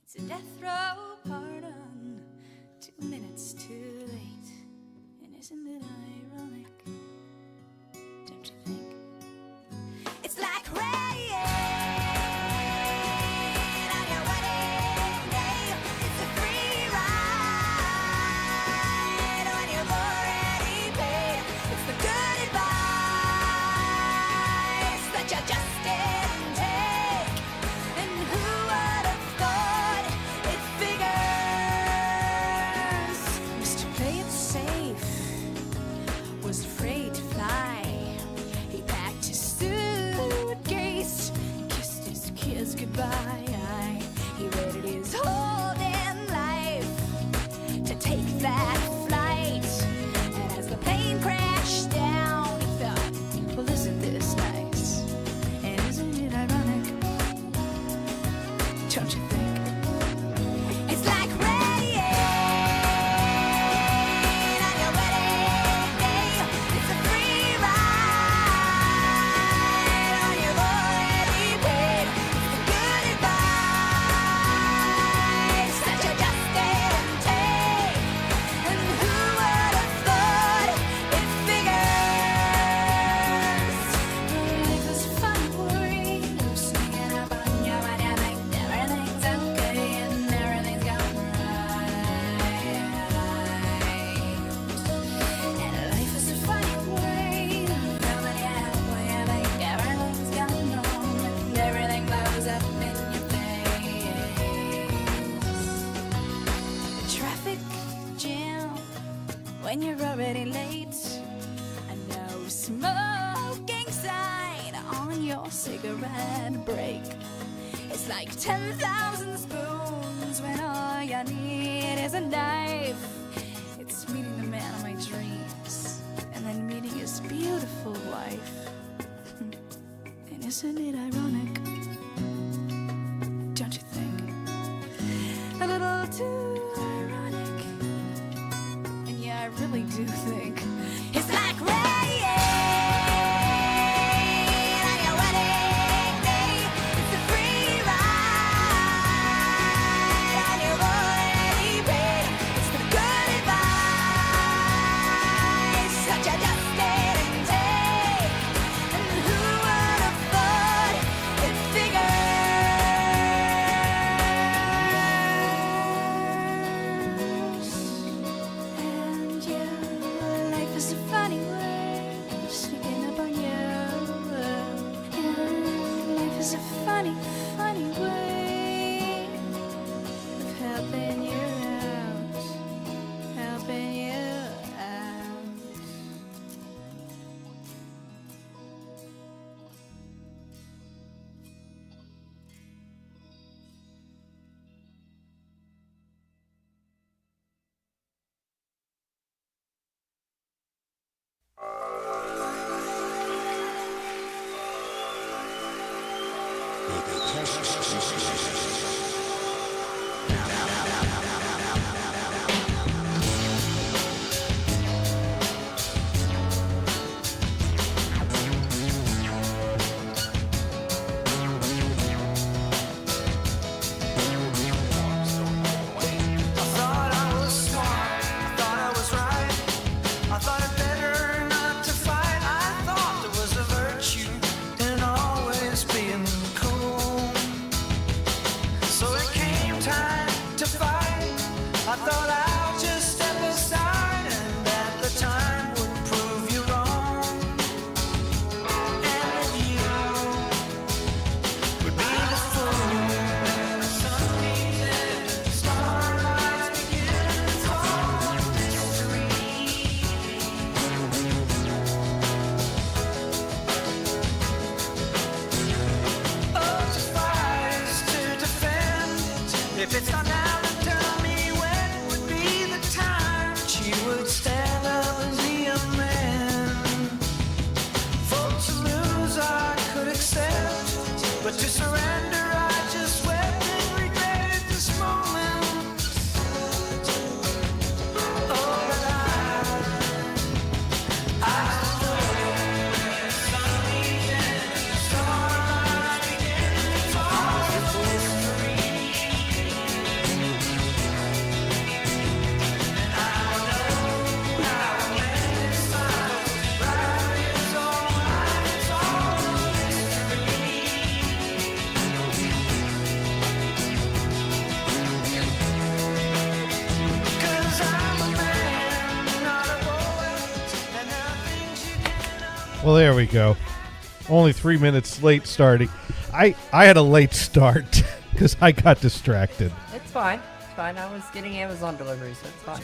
It's a death row pardon, 2 minutes too late. And isn't it ironic? Don't you think? It's like rain on your wedding day. It's a free ride when you've already paid. It's the good advice that you just didn't take. And who would have thought it figures? Mr. Play It Safe was afraid to fly. He packed his suitcase, kissed his kids goodbye. He waited his whole damn life to take that flight. And as the plane crashed down, he thought, well, isn't this nice? And isn't it ironic? Don't you think? It's like rain on your wedding day. It's a free ride when you've already paid. It's the good advice that you just didn't take. And who would have thought it figures? Life is fun, worry, sneaking up on you when you think everything's okay and everything's going right. And life is a funny way of coming out when you think everything's going wrong and everything blows up in your face. A traffic jam when you're already late. A no smoking sign on your cigarette break. It's like 10,000 spoons when all you need is a knife. It's meeting the man of my dreams and then meeting his beautiful wife. And isn't it ironic? Don't you think? A little too ironic. And yeah, I really do think it's like rain on your wedding day. It's a free ride and you've already paid. It's the good advice that you just didn't take. And who would have thought it figures? And yeah, life is a funny way of sneaking up on you. And life is a funny, funny way of helping you out, helping you out. I thought I was smart, I thought I was right. I thought it better not to fight. I thought there was a virtue in always being cool. So it came time to fight. I thought I'll just step aside and that the time would prove you wrong. And that you would be the fool. When the sun beams in, starlight begins, all mystery. Oh, to fight is to defend. If it's not now, then tell me when would be the time she would stand up and be a man. For to lose I could accept, but to surrender I just wept and regretted this moment. Oh, but I know when the sun beams in, the starlight begins, all the mystery. Well, there we go. Only 3 minutes late starting. I had a late start because I got distracted. It's fine. It's fine. I was getting Amazon deliveries, so it's fine.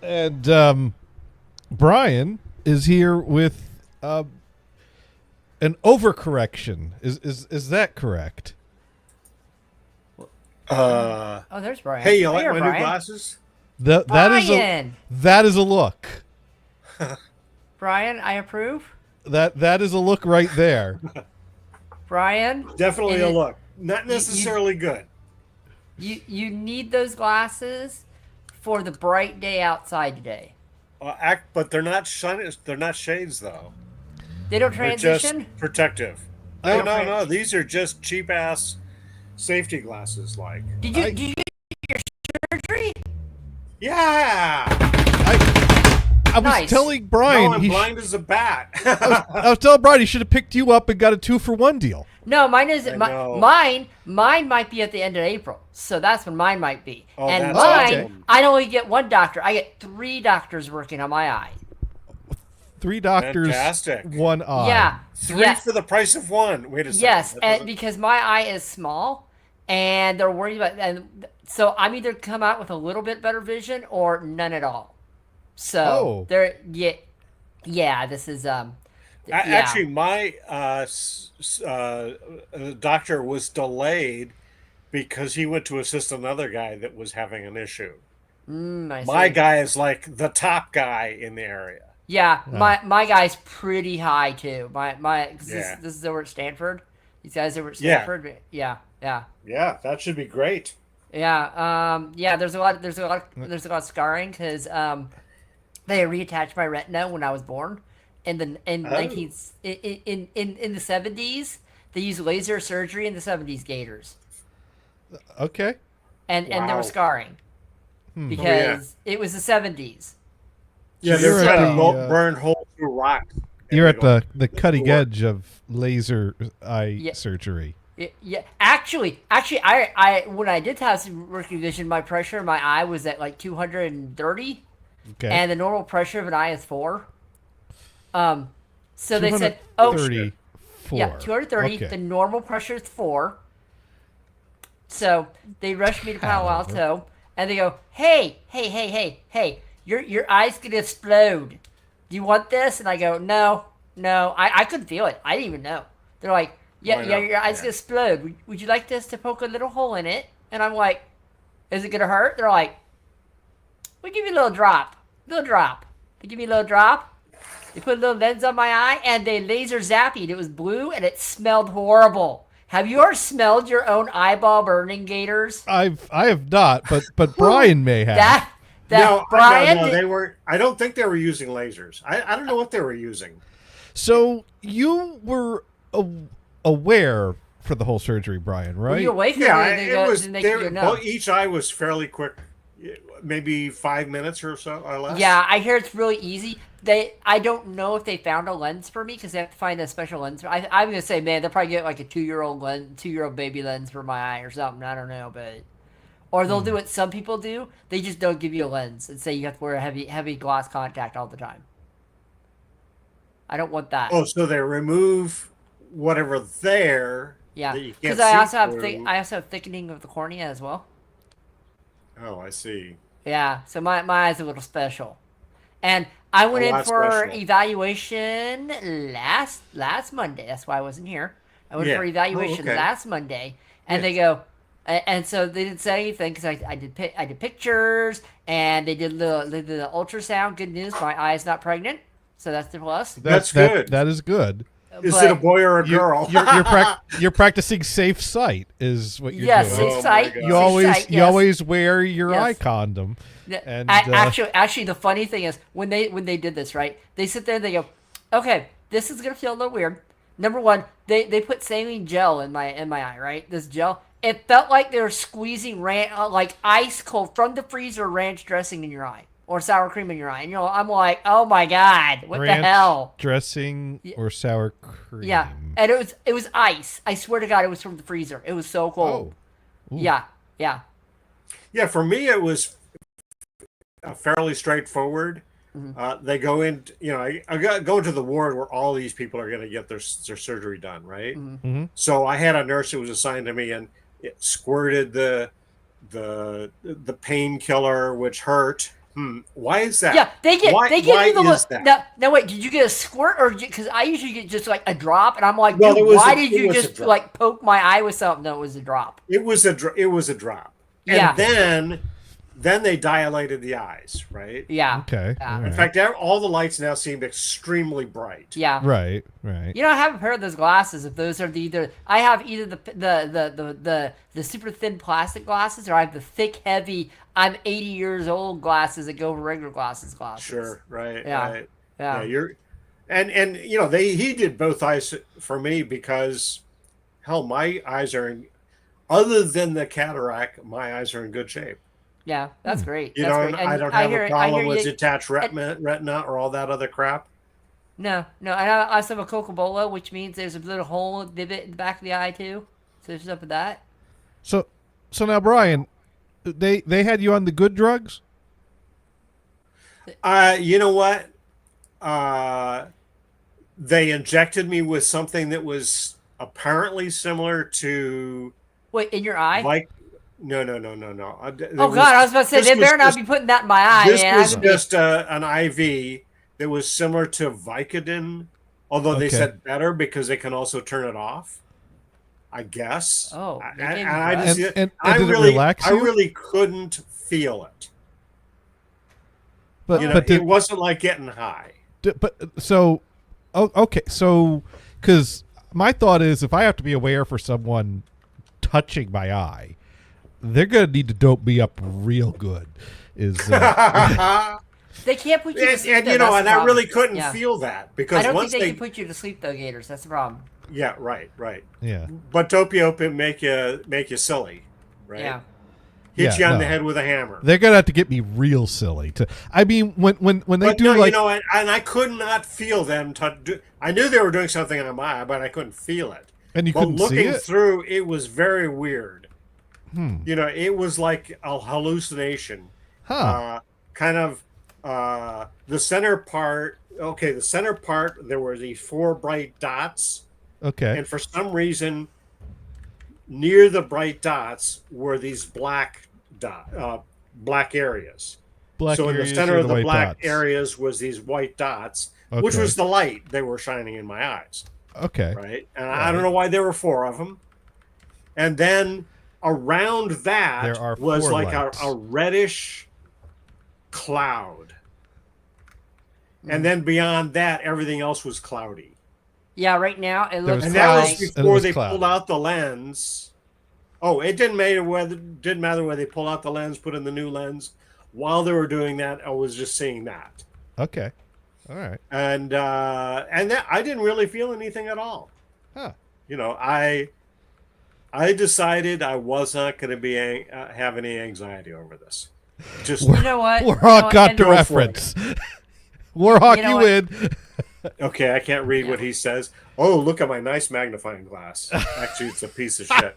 And Brian is here with an overcorrection. Is that correct? Oh, there's Brian. Hey, you like Here, my Brian. new glasses? Brian! That is a look. Brian, I approve. That is a look right there. Brian, Definitely and a it- look. Not necessarily good. you need those glasses for the bright day outside today. But they're not they're not shades though. They don't They're transition. just protective. They No, don't no. trans- These are just cheap ass safety glasses. Like, Did you get your surgery? yeah. I was Nice. telling No, Brian I'm he blind as a bat. I was telling Brian he should have picked you up and got a 2-for-1 deal. No, mine is I know. mine might be at the end of April, so that's when mine might be. Oh, and that's mine, awesome. I don't only get one doctor; I get 3 doctors working on my eye. 3 doctors, Fantastic. 1 eye. Yeah, 3 yeah. for the price of 1. Wait a second. Yes, That and doesn't- because my eye is small, and they're worried about, and so I'm either come out with a little bit better vision or none at all. So Oh. they're yeah. This is yeah. Actually, my doctor was delayed because he went to assist another guy that was having an issue. I My see. guy is like the top guy in the area. Yeah, my guy's pretty high too. My 'cause Yeah. this is over at Stanford. These guys over at Yeah. Stanford. Yeah. Yeah, that should be great. Yeah. There's a lot of scarring because they reattached my retina when I was born, in the in Oh. 19 in the 70s. They used laser surgery in the 70s Gators, Okay. and there was Wow. scarring because it was the 70s. Yeah, So you're they're trying at to the, burn holes through rocks. and You're they at don't- the cutting work. edge of laser eye Yeah. surgery. Yeah, actually, I when I did have some working vision, my pressure in my eye was at like 230, Okay. and the normal pressure of an eye is 4. So they said, oh, 234. yeah, 230. Okay. The normal pressure is 4. So they rushed me to Palo Caliber. Alto, and they go, hey, your eye's gonna explode. Do you want this? And I go, no. I couldn't feel it. I didn't even know. They're like, Why yeah, not? your eye's Yeah. gonna explode. Would you like this to poke a little hole in it? And I'm like, is it gonna hurt? They're like, we give you a little drop. They give me a little drop. They put a little lens on my eye, and they laser zapped. It was blue, and it smelled horrible. Have you ever smelled your own eyeball burning, Gators? I have not, but Brian may have. That No, Brian. no, they were. I don't think they were using lasers. I don't know what they were using. So you were aware for the whole surgery, Brian, Were right? you awake? Or Yeah, did they it go, was. did they They, give you a no? each eye was fairly quick, maybe 5 minutes or so or less. Yeah, I hear it's really easy. I don't know if they found a lens for me because they have to find a special lens. I'm gonna say, man, they'll probably get like a 2-year-old baby lens for my eye or something. I don't know, but or they'll do what some people do. They just don't give you a lens and say you have to wear a heavy glass contact all the time. I don't want that. Oh, so they remove whatever there. yeah, that you can't because I see also have through. I also have thickening of the cornea as well. Oh, I see. Yeah, so my eye's a little special. And I went in that's for special. evaluation last Monday. That's why I wasn't here. I went Yeah. for evaluation Oh, okay. last Monday, and Yeah. they go, and so they didn't say anything because I did pictures and they did the ultrasound. Good news, my eye is not pregnant, so that's the plus. That's good. That is good. Is But- it a boy or a girl? You're practicing safe sight, is what you're Yeah, doing. safe Oh my sight. God. You always sight, you yes. always wear your Yes. eye condom. Yeah, And, actually, the funny thing is when they did this, right? They sit there and they go, "Okay, this is gonna feel a little weird." Number one, they put saline gel in my eye, right? This gel. It felt like they were squeezing like ice cold from the freezer ranch dressing in your eye or sour cream in your eye. And I'm like, "Oh my god, what ranch the hell?" dressing or sour cream. Yeah, and it was ice. I swear to God, it was from the freezer. It was so cold. Oh. Ooh. Yeah. Yeah, for me it was fairly straightforward. They go in, I go into the ward where all these people are going to get their surgery done, right? So I had a nurse that was assigned to me, and it squirted the painkiller, which hurt. Why is that? Yeah, they give why you the is that? now wait, did you get a squirt or because I usually get just like a drop and I'm like, Well, dude, it was why a- did it you was a just drop. like poke my eye with something? No, it was a drop. It was a drop, and Yeah. then they dilated the eyes, right? Yeah. Okay. Yeah. all In right. fact, all the lights now seem extremely bright. Yeah. Right. You know, I have a pair of those glasses. If those are I have either the super thin plastic glasses, or I have the thick, heavy. I'm 80 years old glasses that go over regular glasses. Sure, right, Yeah. right. Yeah. You're, and he did both eyes for me because, hell, my eyes are other than the cataract, my eyes are in good shape. Yeah, that's great. You That's know, great. And I don't have a problem with you- detached retina or all that other crap. No. And I also have a Coca-Cola, which means there's a little hole divot in the back of the eye too. So there's up with that. So now, Brian, they had you on the good drugs. You know what? They injected me with something that was apparently similar to Wait, in your eye? No. Oh God, I was about to say they better not be putting that in my eye. This man. was I would be- just an IV that was similar to Vicodin, although they Okay. said better because they can also turn it off. I guess. Oh, they and gave you I drugs? just, And I did it really, relax I you? really couldn't feel it. But You know, but it wasn't like getting high. okay, so because my thought is if I have to be aware for someone touching my eye, they're gonna need to dope me up real good. Is They can't put you to And, sleep. and though, you know, that's and the I problem. really couldn't Yeah. feel that I because don't once think they they, can put you to sleep though, Gators. That's the problem. yeah, right. yeah. But dopium make you silly, right? Yeah. Hit Yeah, you on no. the head with a hammer. They're gonna have to get me real silly. I mean, when they But do no, like you know, and I could not feel them. I knew they were doing something on my eye, but I couldn't feel it. and you But couldn't see looking it. through, it was very weird. You know, it was like a hallucination. Huh. Kind of the center part. Okay, the center part. There were these 4 bright dots, Okay. and for some reason, near the bright dots were these black areas. Black So in the areas center are of the white black dots. areas was these white dots, which Okay. was the light they were shining in my eyes, Okay. right? And I don't know why there were 4 of them. And then around that There are was 4 like lights. a reddish cloud. And then beyond that, everything else was cloudy. Yeah. Right now it There looks was And that like was And it before was they cloudy. pulled out the lens. Oh, it didn't matter whether they pull out the lens, put in the new lens. While they were doing that, I was just seeing that. Okay. All right. And that I didn't really feel anything at all. Huh. You know, I decided I was not going to be have any anxiety over this. Just you know what? Warhawk got the Go for it. reference. Warhawk, You know you what? win. okay. I can't read what he says. Oh, look at my nice magnifying glass. Actually, it's a piece of shit.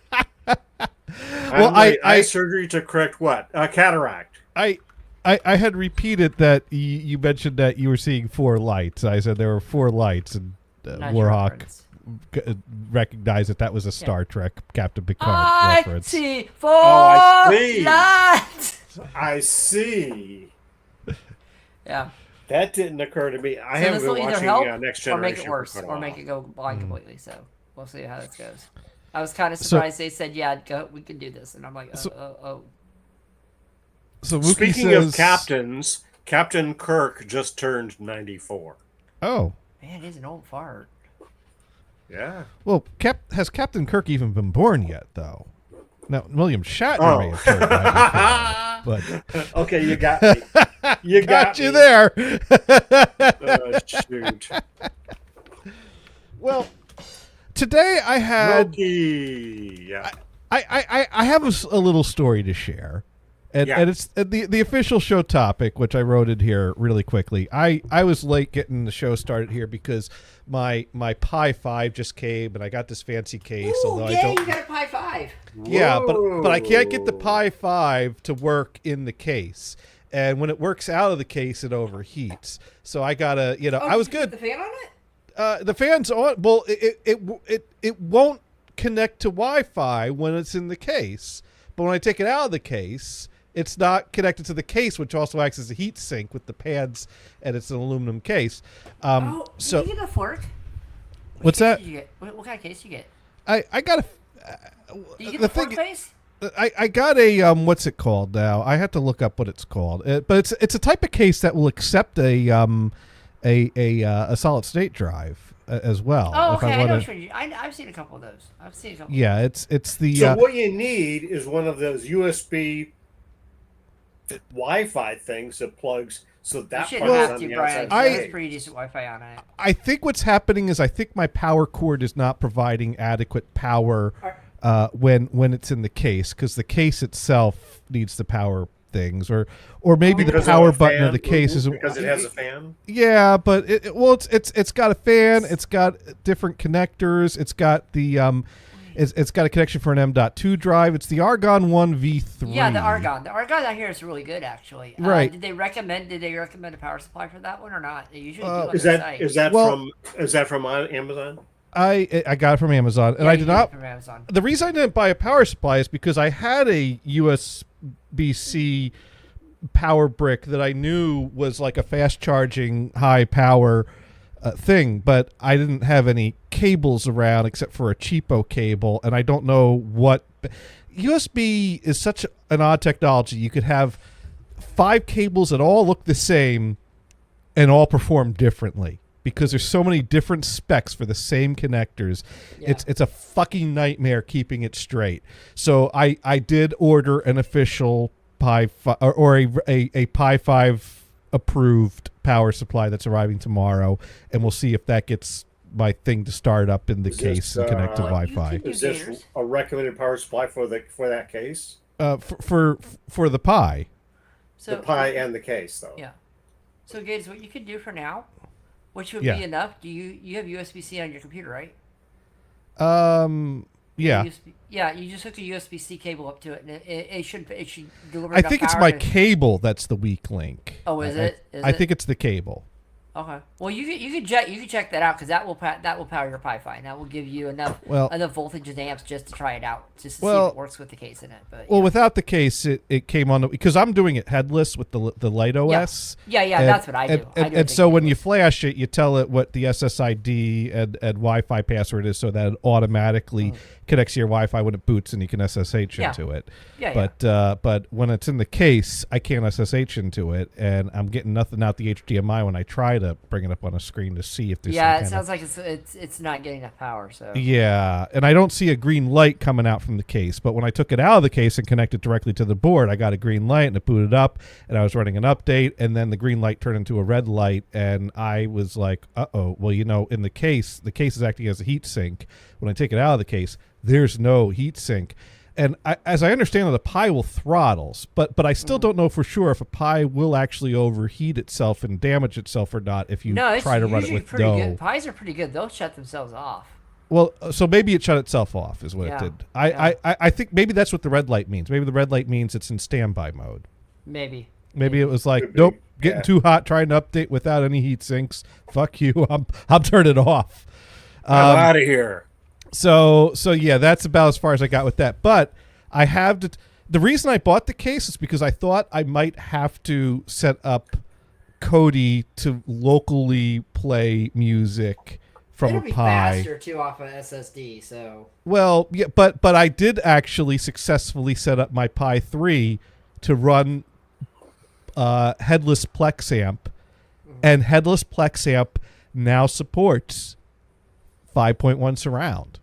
Well, eye surgery to correct what? Cataract. I had repeated that you mentioned that you were seeing 4 lights. I said there were 4 lights, and Not your Warhawk reference. recognized that was a Star Trek Captain Picard I reference. see 4 I see. lights. I see. Yeah. That didn't occur to me. I So haven't this been will either watching help Next or Generation make it for worse, quite a or while. make it go blind completely. So we'll see how this goes. I was kind of So- surprised they said, "Yeah, go, we can do this," and I'm like, So- "Oh." So Wookie Speaking says, of captains, Captain Kirk just turned 94. Oh, Man, he's an old fart. Yeah. well, has Captain Kirk even been born yet, though? Now, William Shatner Oh. may have turned 94, but Okay, you got me. You got you me. there. Shoot. Well, today I had Loki. Yeah. I have a little story to share. And, Yeah. and it's the official show topic, which I wrote in here really quickly. I was late getting the show started here because my Pi 5 just came, and I got this fancy case. Ooh, although yay! I don't, You got a Pi 5. yeah, but I can't get the Whoa. Pi 5 to work in the case. and when it works out of the case, it overheats. So I gotta, I was good. The fan on it? The fan's on. Well, it won't connect to Wi-Fi when it's in the case, but when I take it out of the case, it's not connected to the case, which also acts as a heat sink with the pads, and it's an aluminum case. So did you get a fork? What's that? Did you get? What kind of case did you get? I got a. Did you get the fork face? I got a what's it called now? I have to look up what it's called. But it's a type of case that will accept a solid state drive as well. Oh, okay. I know what you mean. I've seen a couple of those. Yeah, it's the. So what you need is one of those USB Wi-Fi things that plugs. So that you should plugs have on to, the Brian. outside. There's pretty decent Wi-Fi on it. I think what's happening is I think my power cord is not providing adequate power when it's in the case, because the case itself needs the power things, or maybe the Because power of a button fan? of the case isn't. Because it has a fan. Yeah, but it's got a fan. It's got different connectors. It's got the it's got a connection for an M.2 drive. It's the Argon 1 V3. Yeah, the Argon. The Argon out here is really good, actually. Right. Did they recommend a power supply for that one or not? They usually do on Is the that site. is that from Amazon? I got it from Amazon, and I did not. From Amazon. The reason I didn't buy a power supply is because I had a USB-C power brick that I knew was like a fast charging, high power thing, but I didn't have any cables around except for a cheapo cable, and I don't know what. USB is such an odd technology. You could have 5 cables that all look the same and all perform differently, because there's so many different specs for the same connectors. Yeah. It's a fucking nightmare keeping it straight. So I did order an official Pi 5 or a Pi 5 approved power supply that's arriving tomorrow, and we'll see if that gets my thing to start up in the case and connect to Wi-Fi. Is this a recommended power supply for that case? For the Pi. So, The Pi and the case, though. Yeah. So, Gates, what you could do for now, which would Yeah. be enough. Do you have USB-C on your computer, right? Yeah. Yeah, you just hook a USB-C cable up to it, and it should deliver. I enough think it's power my to- cable that's the weak link. Oh, is it? Is I it? think it's the cable. Okay. Well, you can check that out, because that will power your Pi-Fi. And that will give you enough voltage and amps just to try it out, just to see if it works with the case in it. But well, without the case, it came on because I'm doing it headless with the Light OS. Yeah, that's what I do. And so when you flash it, you tell it what the SSID and Wi-Fi password is, so that it automatically connects to your Wi-Fi when it boots, and you can SSH into it. But when it's in the case, I can't SSH into it, and I'm getting nothing out the HDMI when I try to bring it up on a screen to see if there's it sounds like it's not getting enough power. So yeah, and I don't see a green light coming out from the case, but when I took it out of the case and connected directly to the board, I got a green light, and it booted up, and I was running an update, and then the green light turned into a red light, and I was like, uh-oh. Well, in the case is acting as a heat sink. When I take it out of the case, there's no heat sink. And as I understand it, the Pi will throttles, but I still don't know for sure if a Pi will actually overheat itself and damage itself or not if you try to run it with pretty no. Good. Pis are pretty good. They'll shut themselves off. Well, so maybe it shut itself off is what it did. I think maybe that's what the red light means. Maybe the red light means it's in standby mode. Maybe it was like, nope, getting too hot, trying to update without any heat sinks. Fuck you. I'm turning it off. I'm out of here. So yeah, that's about as far as I got with that. But I have to. The reason I bought the case is because I thought I might have to set up Kodi to locally play music from it'll a be Pi. faster too off an SSD. So well, yeah, but I did actually successfully set up my Pi 3 to run headless Plex amp, and headless Plex amp now supports 5.1 surround.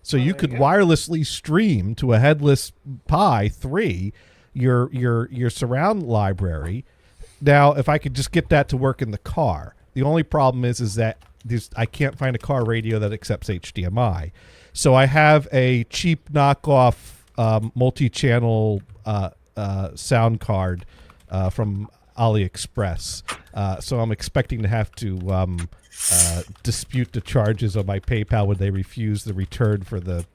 So you could wirelessly stream to a headless Pi 3 your surround library. Now, if I could just get that to work in the car. The only problem is that I can't find a car radio that accepts HDMI. So I have a cheap knockoff multi-channel sound card from AliExpress. So I'm expecting to have to dispute the charges on my PayPal when they refuse the return for the,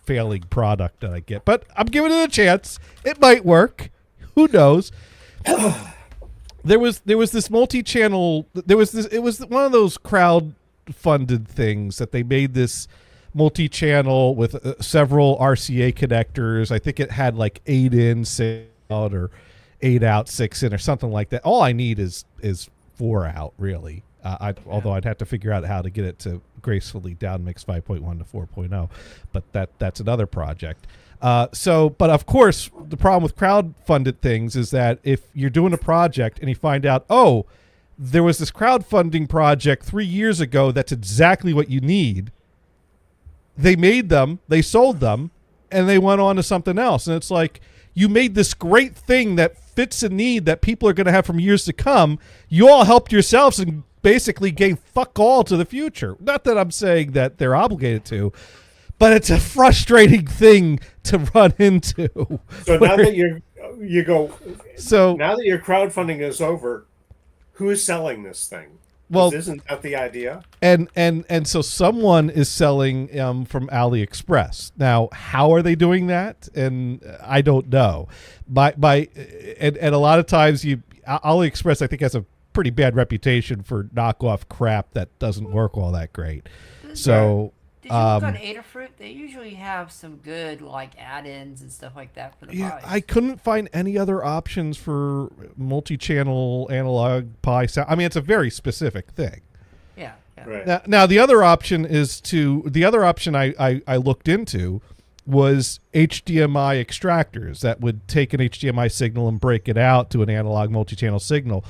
failing product that I get. But I'm giving it a chance. It might work. who knows? There was this multi-channel. There was this. It was one of those crowd-funded things that they made this multi-channel with several RCA connectors. I think it had like 8 in, 6 out, or 8 out, 6 in, or something like that. All I need is 4 out, really. Although I'd have to figure out how to get it to gracefully down mix 5.1 to 4.0, but that's another project. But of course, the problem with crowd-funded things is that if you're doing a project and you find out, oh, there was this crowdfunding project 3 years ago that's exactly what you need. They made them, they sold them, and they went on to something else. And it's like, you made this great thing that fits a need that people are going to have from years to come. You all helped yourselves and basically gave fuck all to the future. Not that I'm saying that they're obligated to, but it's a frustrating thing to run into. So now that you go, so now that your crowdfunding is over, who is selling this thing? Well, isn't that the idea? And so someone is selling from AliExpress. Now, how are they doing that? And I don't know. And a lot of times AliExpress, I think, has a pretty bad reputation for knockoff crap that doesn't work all that great. So did you look on Adafruit? They usually have some good like add-ins and stuff like that for the yeah, pies. I couldn't find any other options for multi-channel analog Pi sound. I mean, it's a very specific thing. Yeah. Right. Now the other option I looked into was HDMI extractors that would take an HDMI signal and break it out to an analog multi-channel signal.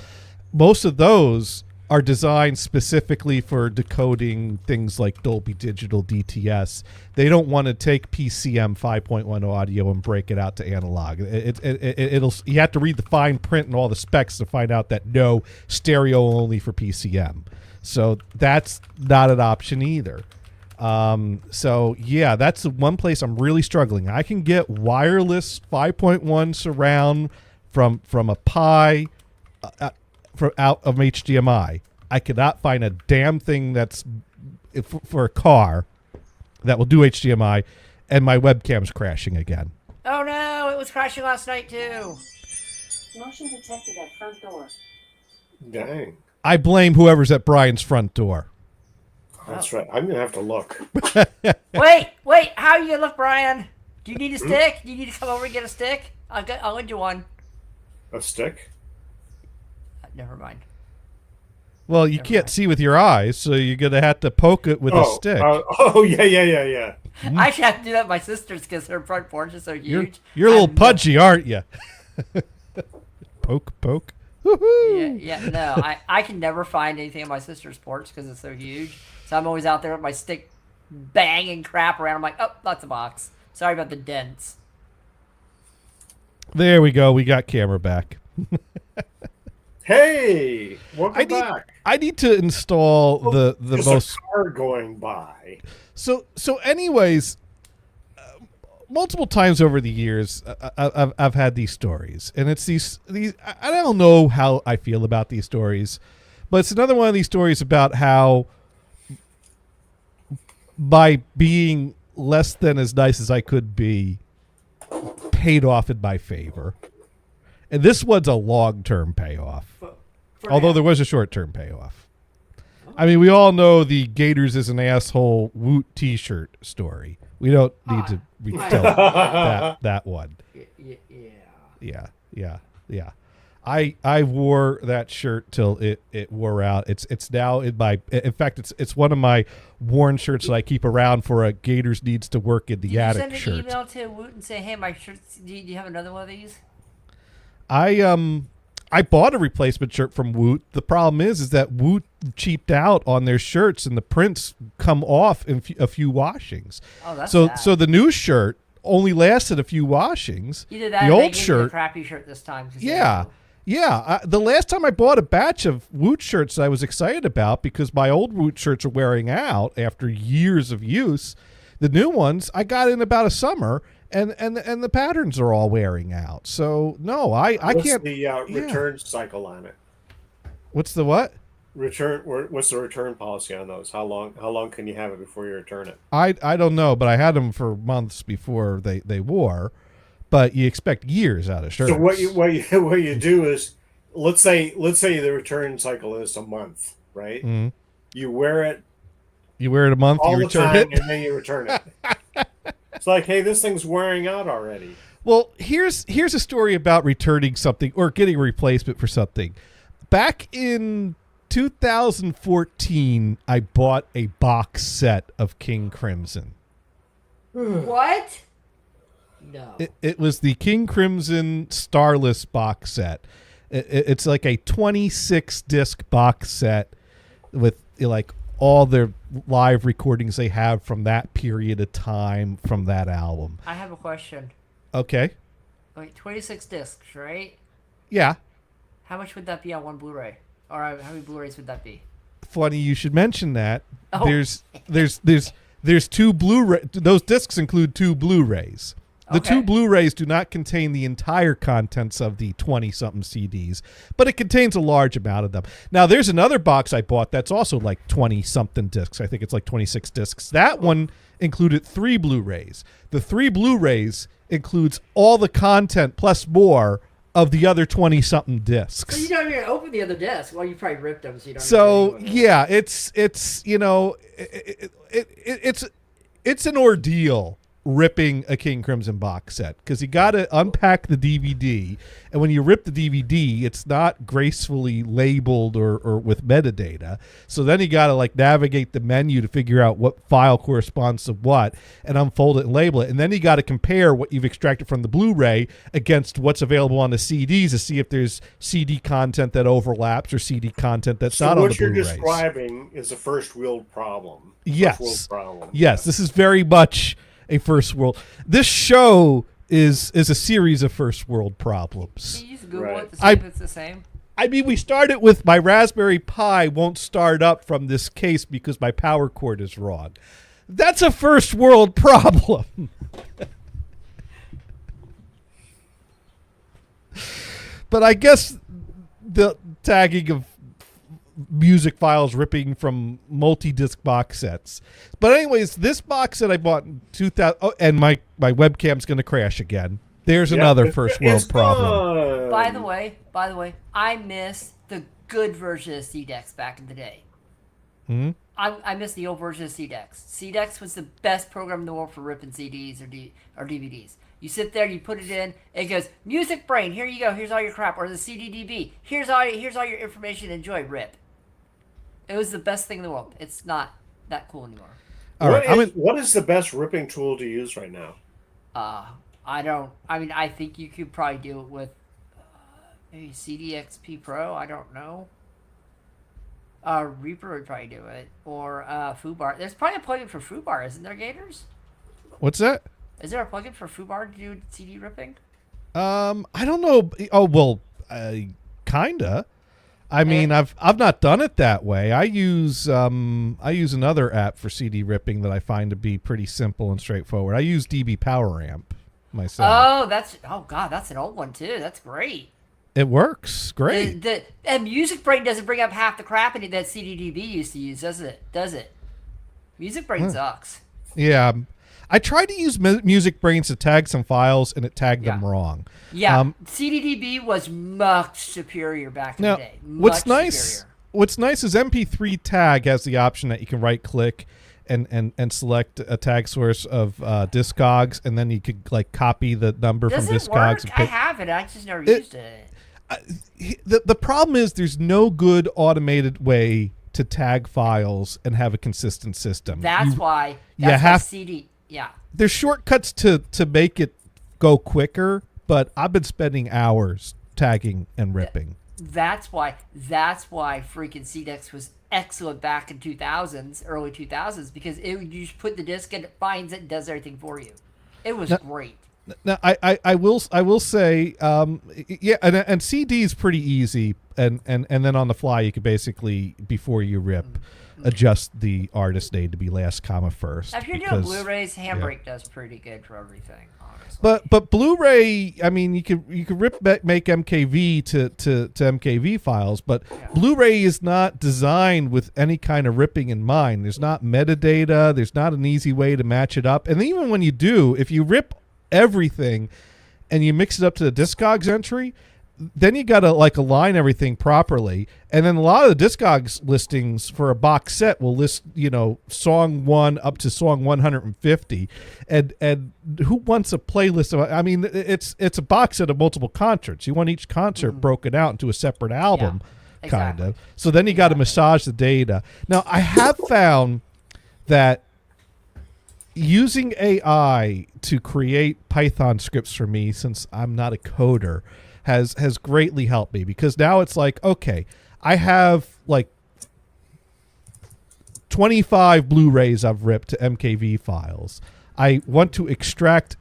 Most of those are designed specifically for decoding things like Dolby Digital DTS. They don't want to take PCM 5.1 audio and break it out to analog. It'll you have to read the fine print and all the specs to find out that no, stereo only for PCM. So that's not an option either. So yeah, that's the one place I'm really struggling. I can get wireless 5.1 surround from a Pi out of HDMI. I cannot find a damn thing that's for a car that will do HDMI, and my webcam's crashing again. Oh no, it was crashing last night too. Motion detected at front door. Dang. I blame whoever's at Brian's front door. That's right. I'm going to have to look. Wait, how you look, Brian? Do you need a stick? Do you need to come over and get a stick? I'll lend you one. A stick? Never mind. Well, you can't see with your eyes, so you're going to have to poke it with a stick. Yeah. I should have to do that with my sister's because her front porch is so huge. You're a little pudgy, aren't you? Poke. Woo-hoo. No, I can never find anything on my sister's porch because it's so huge. So I'm always out there with my stick banging crap around. I'm like, oh, that's a box. Sorry about the dents. There we go. We got camera back. Hey, welcome back. I need to install the There's most a car going by. So anyways, multiple times over the years, I've had these stories, and it's these. I don't know how I feel about these stories, but it's another one of these stories about how, by being less than as nice as I could be, paid off in my favor. And this one's a long-term payoff, although there was a short-term payoff. I mean, we all know the Gators is an asshole Woot T-shirt story. We don't need to retell that one. Yeah. I wore that shirt till it wore out. It's now in my. In fact, it's one of my worn shirts that I keep around for a Gators needs to work in the attic shirt. shirt. Did you send an email to Woot and say, hey, my shirts? Do you have another one of these? I bought a replacement shirt from Woot. The problem is that Woot cheaped out on their shirts, and the prints come off in a few washings. Oh, that's so bad. So the new shirt only lasted a few washings. Either that the or they old gave you shirt, the crappy shirt this time. Yeah. The last time I bought a batch of Woot shirts that I was excited about because my old Woot shirts are wearing out after years of use. The new ones I got in about a summer. And the patterns are all wearing out. So no, I can't. What's the return cycle on it? What's the what? What's the return policy on those? How long can you have it before you return it? I don't know, but I had them for months before they wore. but you expect years out of shirts. So what you do is, let's say the return cycle is a month, right? Mhm. You wear it You wear it a month, all you the return time, it. and then you return it. It's like, hey, this thing's wearing out already. Well, here's a story about returning something or getting a replacement for something. Back in 2014, I bought a box set of King Crimson. What? No. It was the King Crimson Starless box set. It's like a 26 disc box set with like all their live recordings they have from that period of time from that album. I have a question. Okay. Like 26 discs, right? Yeah. How much would that be on one Blu-ray? Or how many Blu-rays would that be? Funny you should mention that. Oh. There's two Blu-ray. Those discs include two Blu-rays. The Okay. two Blu-rays do not contain the entire contents of the 20-something CDs, but it contains a large amount of them. Now, there's another box I bought that's also like 20-something discs. I think it's like 26 discs. That one included 3 Blu-rays. The 3 Blu-rays includes all the content plus more of the other 20-something discs. So you don't even open the other disc. Well, you probably ripped them, so you don't. So even yeah, it's you know it's an ordeal ripping a King Crimson box set because you got to unpack the DVD, and when you rip the DVD, it's not gracefully labeled or with metadata. So then you got to like navigate the menu to figure out what file corresponds to what, and unfold it and label it, and then you got to compare what you've extracted from the Blu-ray against what's available on the CDs to see if there's CD content that overlaps or CD content that's So not on the what you're Blu-rays. describing is a first world problem. Yes. First world problem. Yes, this is very much a first world. This show is a series of first world problems. Can you just Google Right. it to see if it's the same? I mean, we started with my Raspberry Pi won't start up from this case because my power cord is wrong. That's a first world problem. But I guess the tagging of music files ripping from multi-disc box sets. But anyways, this box set I bought in 2000, and my webcam's going to crash again. There's Yeah, another it's- first it's world problem. done. By the way, I miss the good version of C-Dex back in the day. Hmm? I miss the old version of C-Dex. C-Dex was the best program in the world for ripping CDs or DVDs. You sit there, you put it in, it goes, Music Brain, here you go, here's all your crap. Or the CDDB, here's all your information, enjoy, rip. It was the best thing in the world. It's not that cool anymore. All right, What is the best ripping tool to use right now? I think you could probably do it with maybe CDXP Pro. I don't know. Reaper would probably do it, or FooBar. There's probably a plugin for FooBar, isn't there, Gators? What's that? Is there a plugin for FooBar to do CD ripping? I don't know. Oh well, kinda. I mean, I've not done it that way. I use another app for CD ripping that I find to be pretty simple and straightforward. I use DB Power Amp myself. That's an old one too. That's great. It works great. And Music Brain doesn't bring up half the crap that CDDB used to use, does it? Music Brain sucks. Yeah, I tried to use Music Brains to tag some files, and it tagged them Yeah. wrong. Yeah, CDDB was much superior back in Now, the day. what's Much nice? superior. What's nice is MP3 tag has the option that you can right click and select a tag source of Discogs, and then you could like copy the number Does from it Discogs. work? And I have it. I just never It- used it. The problem is there's no good automated way to tag files and have a consistent system. That's why. you That's why have- CD. Yeah. There's shortcuts to make it go quicker, but I've been spending hours tagging and ripping. That's why freaking CDEX was excellent back in 2000s, early 2000s, because you just put the disc and it finds it and does everything for you. It was great. Now, I will say, yeah, and CD is pretty easy, and then on the fly you could basically, before you rip, adjust the artist name to be last comma first. If you're doing because- Blu-rays, Handbrake does pretty good for everything, honestly. But Blu-ray, I mean, you could make MKV to MKV files, but Blu-ray is not designed with any kind of ripping in mind. There's not metadata. There's not an easy way to match it up. And even when you do, if you rip everything and you mix it up to the Discogs entry, then you got to like align everything properly. And then a lot of the Discogs listings for a box set will list, song 1 up to song 150. And who wants a playlist of, I mean, it's a box set of multiple concerts. You want each concert broken out into a separate album, kind exactly. of. So then you got to massage the data. Now, I have found that using AI to create Python scripts for me, since I'm not a coder, has greatly helped me, because now it's like, okay, I have like 25 Blu-rays I've ripped to MKV files. I want to extract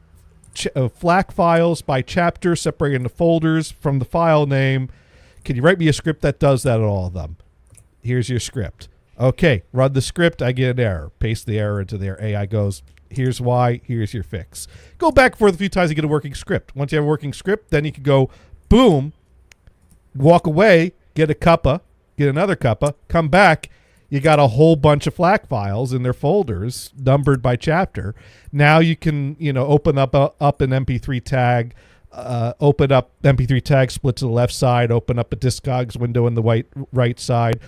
FLAC files by chapter, separating the folders from the file name. Can you write me a script that does that at all of them? Here's your script. Okay, run the script. I get an error. Paste the error into there. AI goes, here's why. Here's your fix. Go back and forth a few times to get a working script. Once you have a working script, then you can go, boom, walk away, get a cuppa, get another cuppa, come back. You got a whole bunch of FLAC files in their folders, numbered by chapter. Now you can, open up an MP3 tag, open up MP3 tag, split to the left side, open up a Discogs window in the right side,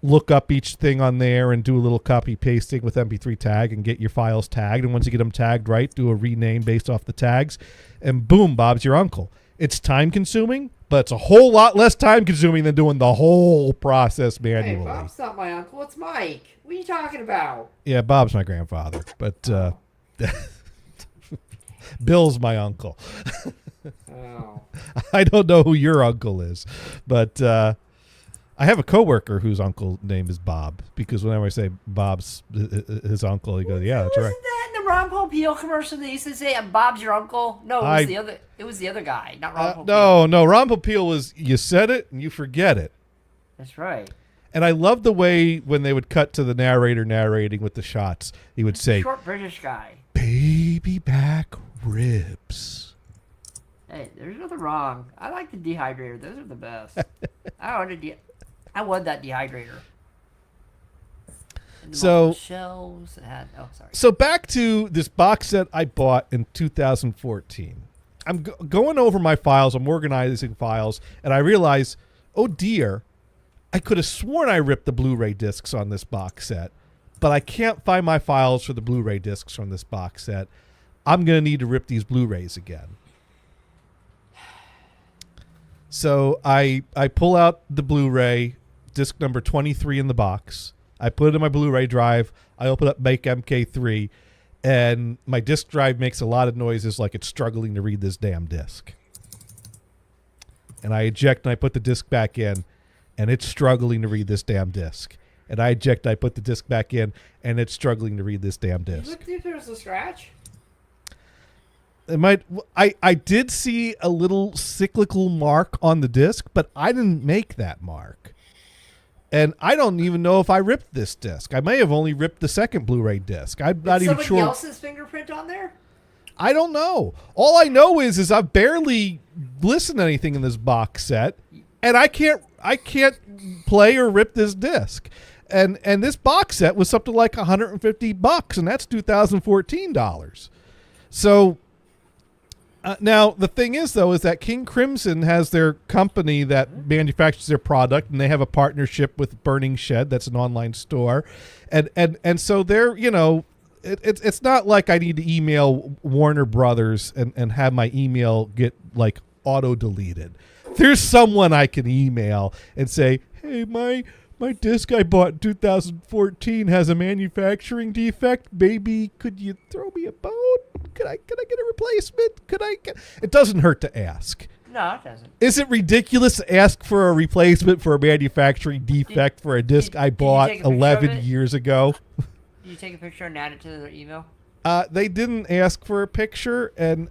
look up each thing on there and do a little copy pasting with MP3 tag and get your files tagged. And once you get them tagged right, do a rename based off the tags, and boom, Bob's your uncle. It's time consuming, but it's a whole lot less time consuming than doing the whole process manually. Hey, Bob's not my uncle. It's Mike. What are you talking about? Yeah, Bob's my grandfather, but Bill's my uncle. Oh. I don't know who your uncle is, but I have a coworker whose uncle name is Bob, because whenever I say Bob's his uncle, he goes, "Yeah, that's right." Wasn't that in the Ron Paul Peel commercial they used to say, "Bob's your uncle"? No, it was the other. It was the other guy, not Ron Paul Peel. No, Ron Popeil was, you said it and you forget it. That's right. And I love the way when they would cut to the narrator narrating with the shots, he would say, Short British guy. "Baby back ribs." Hey, there's nothing wrong. I like the dehydrator. Those are the best. I want that dehydrator. And the So- multiple shelves. It had. Oh, sorry. So back to this box set I bought in 2014. I'm going over my files. I'm organizing files, and I realize, oh dear, I could have sworn I ripped the Blu-ray discs on this box set, but I can't find my files for the Blu-ray discs from this box set. I'm going to need to rip these Blu-rays again. So I pull out the Blu-ray, disc number 23 in the box. I put it in my Blu-ray drive. I open up Make MK3, and my disc drive makes a lot of noises like it's struggling to read this damn disc. And I eject and I put the disc back in, and it's struggling to read this damn disc. And I eject, I put the disc back in, and it's struggling to read this damn Did you disc. look if there was a scratch? It might. I did see a little cyclical mark on the disc, but I didn't make that mark. And I don't even know if I ripped this disc. I may have only ripped the second Blu-ray disc. I'm not even sure. Somebody else's fingerprint on there? I don't know. All I know is I've barely listened to anything in this box set, and I can't play or rip this disc. And this box set was something like $150, and that's $2014. So now the thing is, though, is that King Crimson has their company that manufactures their product, and they have a partnership with Burning Shed. That's an online store, and so they're, it's not like I need to email Warner Brothers and have my email get like auto deleted. There's someone I can email and say, "Hey, my disc I bought in 2014 has a manufacturing defect. Maybe could you throw me a bone? Could I get a replacement? It doesn't hurt to ask." No, it doesn't. Is it ridiculous to ask for a replacement for a manufacturing defect for a disc I did you bought take a picture of 11 it? years ago? Did you take a picture and add it to their email? They didn't ask for a picture, and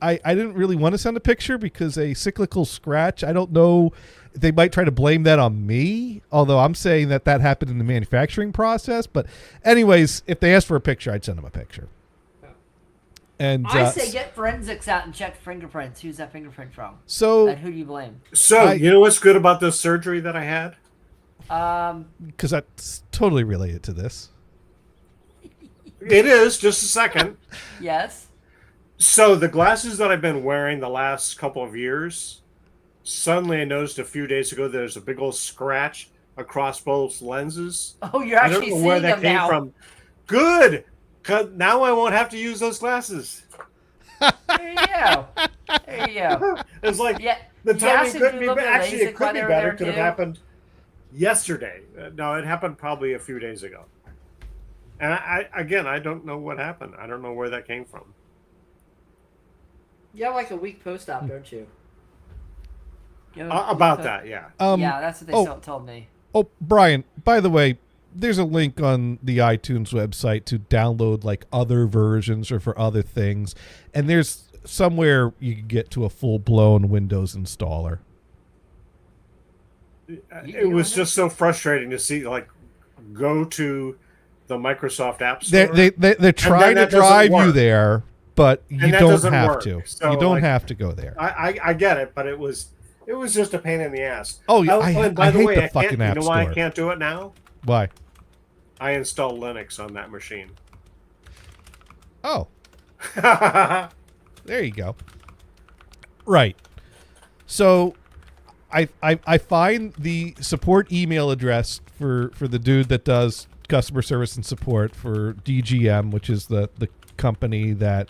I didn't really want to send a picture because a cyclical scratch, I don't know, they might try to blame that on me, although I'm saying that happened in the manufacturing process. But anyways, if they asked for a picture, I'd send them a picture. And I say get forensics out and check fingerprints. Who's that fingerprint from? so And who do you blame? So, you know what's good about this surgery that I had? because that's totally related to this. It is, just a second. Yes. So the glasses that I've been wearing the last couple of years, suddenly I noticed a few days ago there's a big old scratch across both lenses. Oh, you're I don't actually know seeing where that them came now. from. Good, 'cause now I won't have to use those glasses. There you go. There you go. It's like Yeah. the you timing asked them to couldn't do a be little better. bit of Actually, LASIK it while could they be were better. there, It could have too. happened yesterday. No, it happened probably a few days ago. And I don't know what happened. I don't know where that came from. You have like a weak post-op, don't you? You have a weak About po- that, yeah. yeah, that's what they oh. still told me. Oh, Brian, by the way, there's a link on the iTunes website to download like other versions or for other things. And there's somewhere you can get to a full-blown Windows installer. It was just so frustrating to see, like, go to the Microsoft App Store. They're trying to that doesn't drive you work. there, but you that don't doesn't have work. to. So, You don't like, have to go there. I get it, but it was just a pain in the ass. Oh, yeah, and by I the hate way, the I fucking can't, App you know why Store. I can't do it now? Why? I installed Linux on that machine. Oh, there you go. Right. So I find the support email address for the dude that does customer service and support for DGM, which is the company that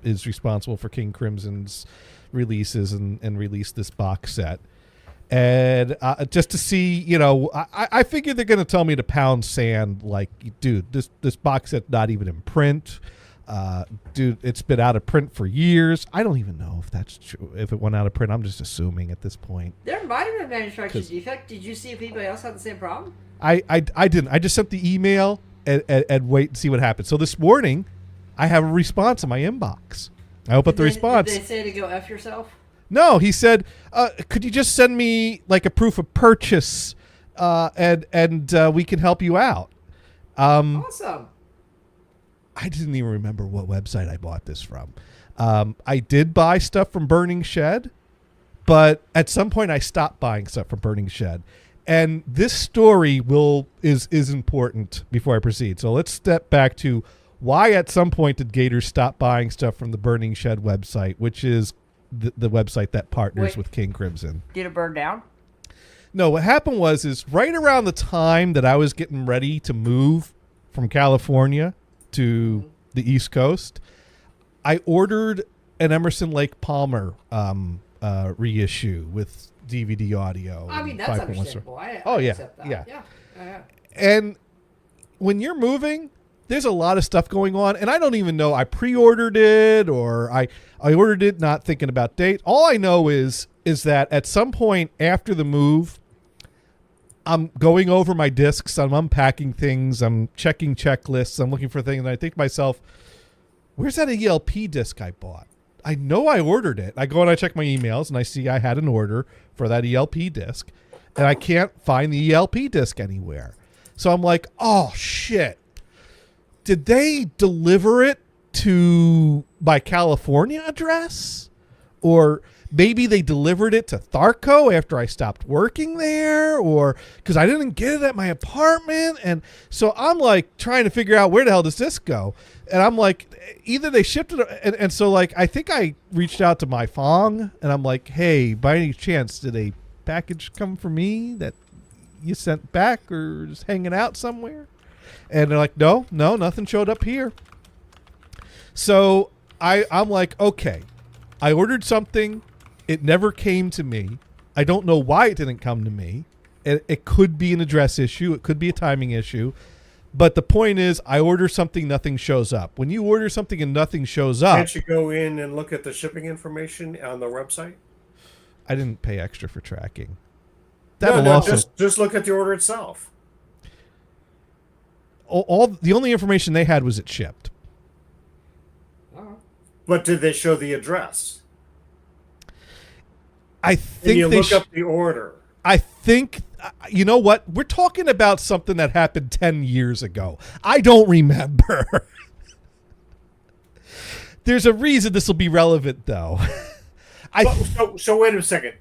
is responsible for King Crimson's releases and released this box set. And just to see, you know, I figured they're going to tell me to pound sand. Like, dude, this box set's not even in print. Dude, it's been out of print for years. I don't even know if that's true. If it went out of print, I'm just assuming at this point. There might have been a manufacturing 'Cause- defect. Did you see if anybody else had the same problem? I didn't. I just sent the email and wait and see what happens. So this morning, I have a response in my inbox. I open up the response. Did they say to go F yourself? No, he said, could you just send me like a proof of purchase, and we can help you out. Awesome. I didn't even remember what website I bought this from. I did buy stuff from Burning Shed, but at some point I stopped buying stuff from Burning Shed. And this story is important before I proceed. So let's step back to why at some point did Gators stop buying stuff from the Burning Shed website, which is the website that partners Wait. with King Crimson. Did it burn down? No, what happened is right around the time that I was getting ready to move from California to the East Coast, I ordered an Emerson Lake Palmer reissue with DVD audio. I mean, and that's 5.1. understandable. Oh, I yeah, accept that. yeah. Yeah. And when you're moving, there's a lot of stuff going on, and I don't even know. I pre-ordered it, or I ordered it not thinking about date. All I know is that at some point after the move, I'm going over my discs, I'm unpacking things, I'm checking checklists, I'm looking for things, and I think to myself, where's that ELP disc I bought? I know I ordered it. I go and I check my emails, and I see I had an order for that ELP disc, and I can't find the ELP disc anywhere. So I'm like, oh, shit. Did they deliver it to my California address? Or maybe they delivered it to Tharco after I stopped working there, or because I didn't get it at my apartment. And so I'm like trying to figure out where the hell does this go? And I'm like, either they shipped it, and so like I think I reached out to my Fong, and I'm like, hey, by any chance, did a package come for me that you sent back or is hanging out somewhere? And they're like, no, nothing showed up here. So I'm like, okay, I ordered something. It never came to me. I don't know why it didn't come to me. It could be an address issue. It could be a timing issue. But the point is, I order something, nothing shows up. When you order something and nothing shows up, Can't you go in and look at the shipping information on the website? I didn't pay extra for tracking. Just look at the order itself. The only information they had was it shipped. But did they show the address? I And think you they look up the order. I think, you know what? We're talking about something that happened 10 years ago. I don't remember. There's a reason this will be relevant, though. So wait a second.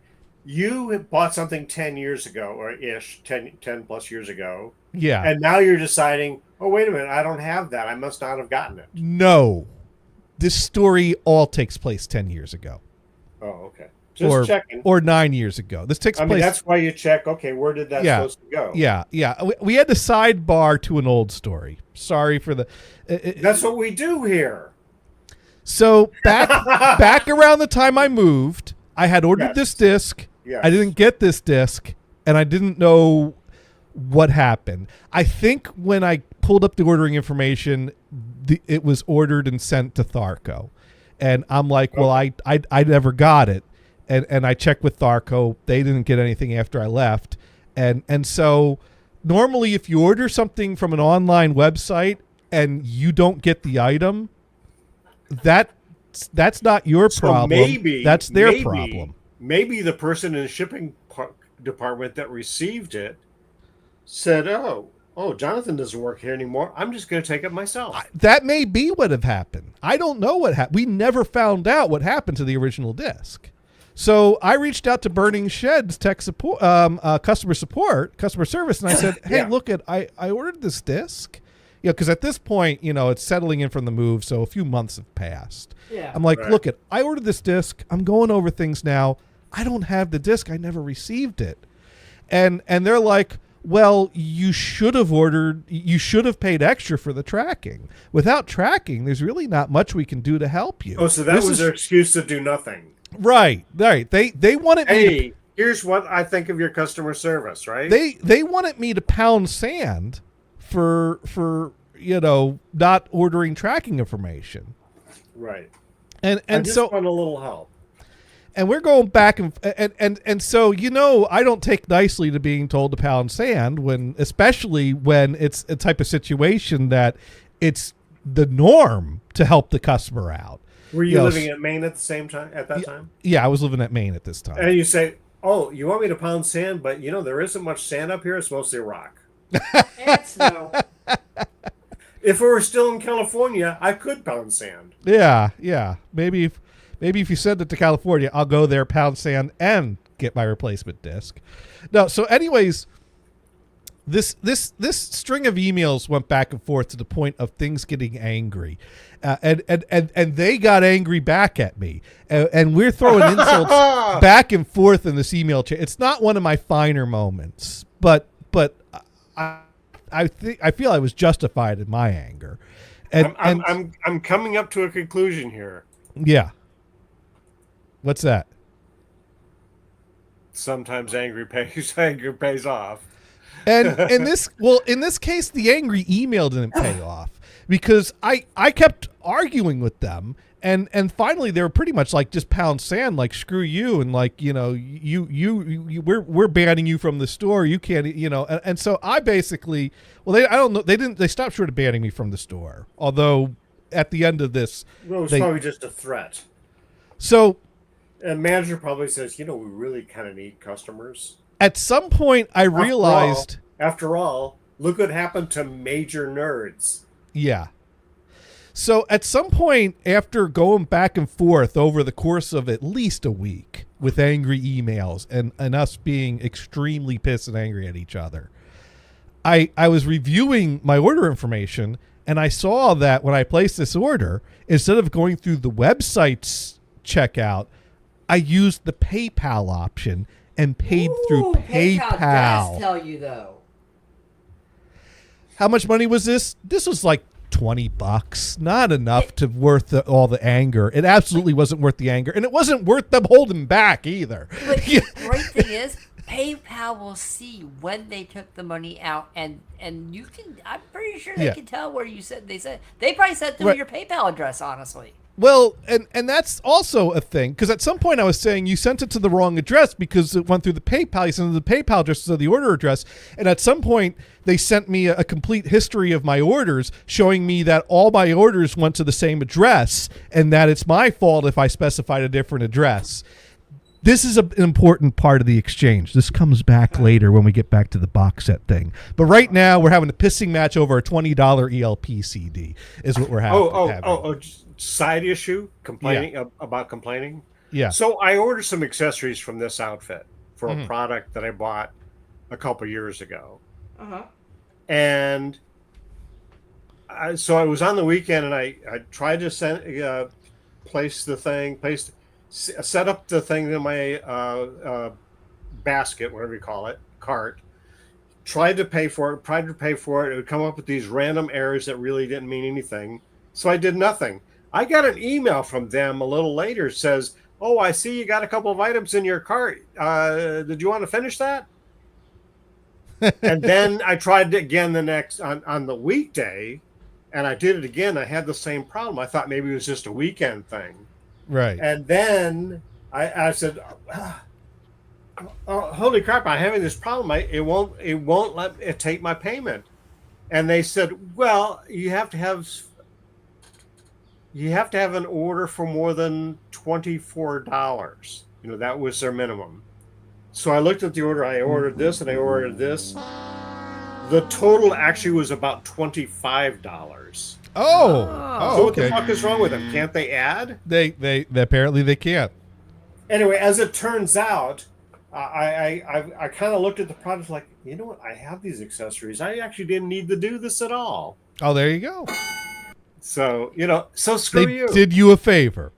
You had bought something 10 years ago, or ish, 10 plus years ago. Yeah. And now you're deciding, oh, wait a minute, I don't have that. I must not have gotten it. No. this story all takes place 10 years ago. Oh, okay. Just checking. Or 9 years ago. This takes I mean, place. that's why you check. Okay, where did that supposed to go? Yeah. We had to sidebar to an old story. Sorry for the. That's what we do here. So back around the time I moved, I had ordered this disc. Yes. I didn't get this disc, and I didn't know what happened. I think when I pulled up the ordering information, it was ordered and sent to Tharco, and I'm like, well, I never got it. And I checked with Tharco. They didn't get anything after I left. And so normally if you order something from an online website and you don't get the item, that's not your problem. That's their problem. Maybe the person in the shipping department that received it said, oh, Jonathan doesn't work here anymore. I'm just going to take it myself. That may be what have happened. I don't know what happened. We never found out what happened to the original disc. So I reached out to Burning Shed's tech support, customer service, and I said, "Hey, look I ordered this disc, because at this point, it's settling in from the move, so a few months have passed. Yeah. I'm like, look I ordered this disc. I'm going over things now. I don't have the disc. I never received it, and they're like, well, you should have paid extra for the tracking. Without tracking, there's really not much we can do to help you. Oh, so that was their excuse to do nothing. Right. They wanted me. Hey, here's what I think of your customer service. Right. They wanted me to pound sand for not ordering tracking information. Right. And I just so want a little help. And we're going back and so I don't take nicely to being told to pound sand especially when it's a type of situation that it's the norm to help the customer out. Were you living at Maine at the same time at that time? Yeah, I was living at Maine at this time. And you say, "Oh, you want me to pound sand, but there isn't much sand up here. It's mostly rock." And snow. If we were still in California, I could pound sand. Yeah. Maybe if you send it to California, I'll go there, pound sand, and get my replacement disc. No, so anyways, this string of emails went back and forth to the point of things getting angry, and they got angry back at me, and we're throwing insults back and forth in this email chain. It's not one of my finer moments, but I feel I was justified in my anger, and I'm coming up to a conclusion here. Yeah. What's that? Sometimes anger pays off. And in this case, the angry email didn't pay off because I kept arguing with them, and finally they were pretty much like, just pound sand, like screw you, and like we're banning you from the store. You can't, and so I basically, they stopped short of banning me from the store. Although at the end of this, well, it was probably just a threat. So, and manager probably says, we really kind of need customers. At some point, I realized... After all, look what happened to major nerds. Yeah. So at some point, after going back and forth over the course of at least a week with angry emails and us being extremely pissed and angry at each other, I was reviewing my order information, and I saw that when I placed this order, instead of going through the website's checkout, I used the PayPal option and paid through PayPal. Does tell you though. How much money was this? This was like $20. Not enough to worth all the anger. It absolutely wasn't worth the anger, and it wasn't worth them holding back either. But the great thing is, PayPal will see when they took the money out, and you can. I'm pretty sure they can tell where they probably sent through your PayPal address. Honestly. Well, and that's also a thing, because at some point I was saying you sent it to the wrong address because it went through the PayPal. You sent it to the PayPal address instead of the order address. And at some point they sent me a complete history of my orders, showing me that all my orders went to the same address and that it's my fault if I specified a different address. This is an important part of the exchange. This comes back later when we get back to the box set thing. But right now we're having a pissing match over a $20 ELP CD is what we're having. Side issue, about complaining. Yeah. So I ordered some accessories from this outfit for a product that I bought a couple years ago. Uh-huh. And so I was on the weekend, and I tried to set up the thing in my basket, whatever you call it, cart. Tried to pay for it. It would come up with these random errors that really didn't mean anything. So I did nothing. I got an email from them a little later. Says, "Oh, I see you got a couple of items in your cart. Did you want to finish that?" And then I tried it again on the weekday, and I did it again. I had the same problem. I thought maybe it was just a weekend thing. Right. And then I said, "Oh, holy crap! I'm having this problem. It won't let it take my payment." And they said, "Well, you have to have an order for more than $24. That was their minimum." So I looked at the order. I ordered this and I ordered this. The total actually was about $25. Oh, So what okay. the fuck is wrong with them? Can't they add? They apparently they can't. Anyway, as it turns out, I kind of looked at the product like, you know what? I have these accessories. I actually didn't need to do this at all. Oh, there you go. So so screw They you. did you a favor.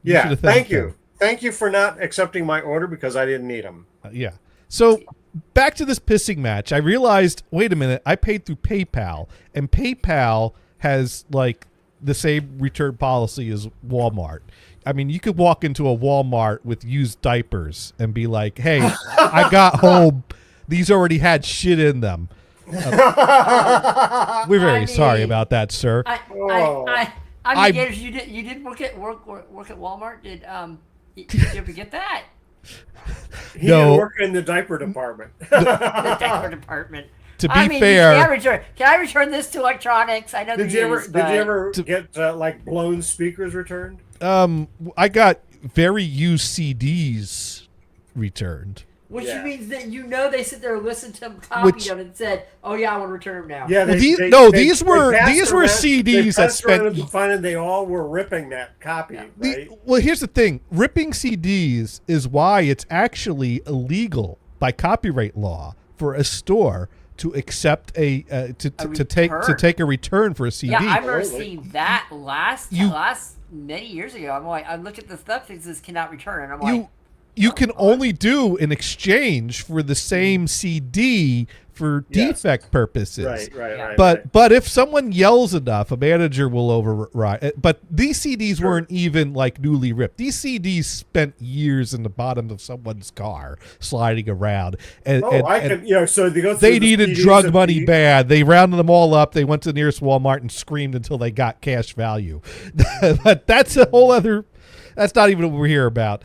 You Yeah, should have thank thanked you. them. Thank you for not accepting my order because I didn't need them. Yeah. So back to this pissing match. I realized, wait a minute, I paid through PayPal, and PayPal has like the same return policy as Walmart. I mean, you could walk into a Walmart with used diapers and be like, "Hey, I got home. These already had shit in them." We're very sorry mean, about that, sir. I I- mean, Gators, you did work at Walmart. Did you ever get that? He No. didn't work in the diaper department. The diaper department. To be I mean, fair- can I return this to electronics? I know Did the you ever use, but- get like blown speakers returned? I got very used CDs returned. Which Yeah. means that they sit there and listened to them, copied Which- them, and said, "Oh yeah, I want to return them now." Yeah, Well, these were passed around- CDs they that passed around spent. and finding they all were ripping that copy, right? Well, here's the thing: ripping CDs is why it's actually illegal by copyright law for a store to accept to take a return for a CD. Yeah, I remember Totally. seeing that last You- many years ago. I'm like, I look at the stuff that says cannot return, and I'm like, You can only do an exchange for the same CD for Yes. defect purposes. Right. Yeah. But if someone yells enough, a manager will override. But these CDs weren't even like newly ripped. These CDs spent years in the bottom of someone's car sliding around. And, So they go through they the needed CDs drug of money the- bad. They rounded them all up. They went to the nearest Walmart and screamed until they got cash value. But that's a whole other. That's not even what we're here about.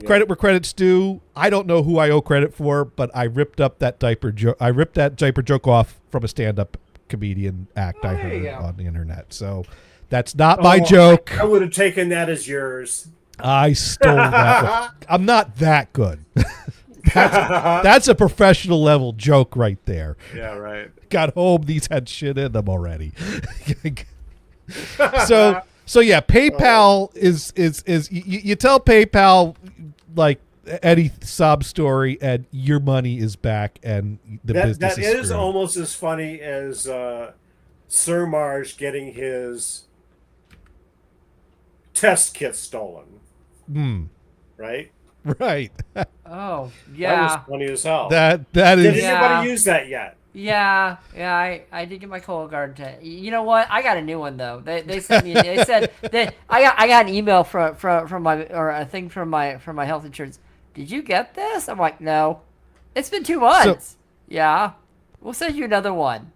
Credit where credit's due. I don't know who I owe credit for, but I ripped up that diaper joke. I ripped that diaper joke off from a stand-up comedian act I there you heard go. on the internet. So that's not my Oh, joke. I would have taken that as yours. I stole that one. I'm not that good. That's a professional level joke right there. Yeah, right. Got home, these had shit in them already. So yeah, PayPal is you tell PayPal like any sob story and your money is back and the business That is is screwed. almost as funny as Sir Marge getting his test kit stolen. Right? Right. "Oh That yeah, was funny as hell. that Did is Yeah. anybody use that yet? yeah." I did get my Cologuard. You know what? I got a new one though. They sent me. They said that I got an email from my, or a thing from my health insurance. Did you get this? I'm like, no. It's been 2 months. Yeah, we'll send you another one.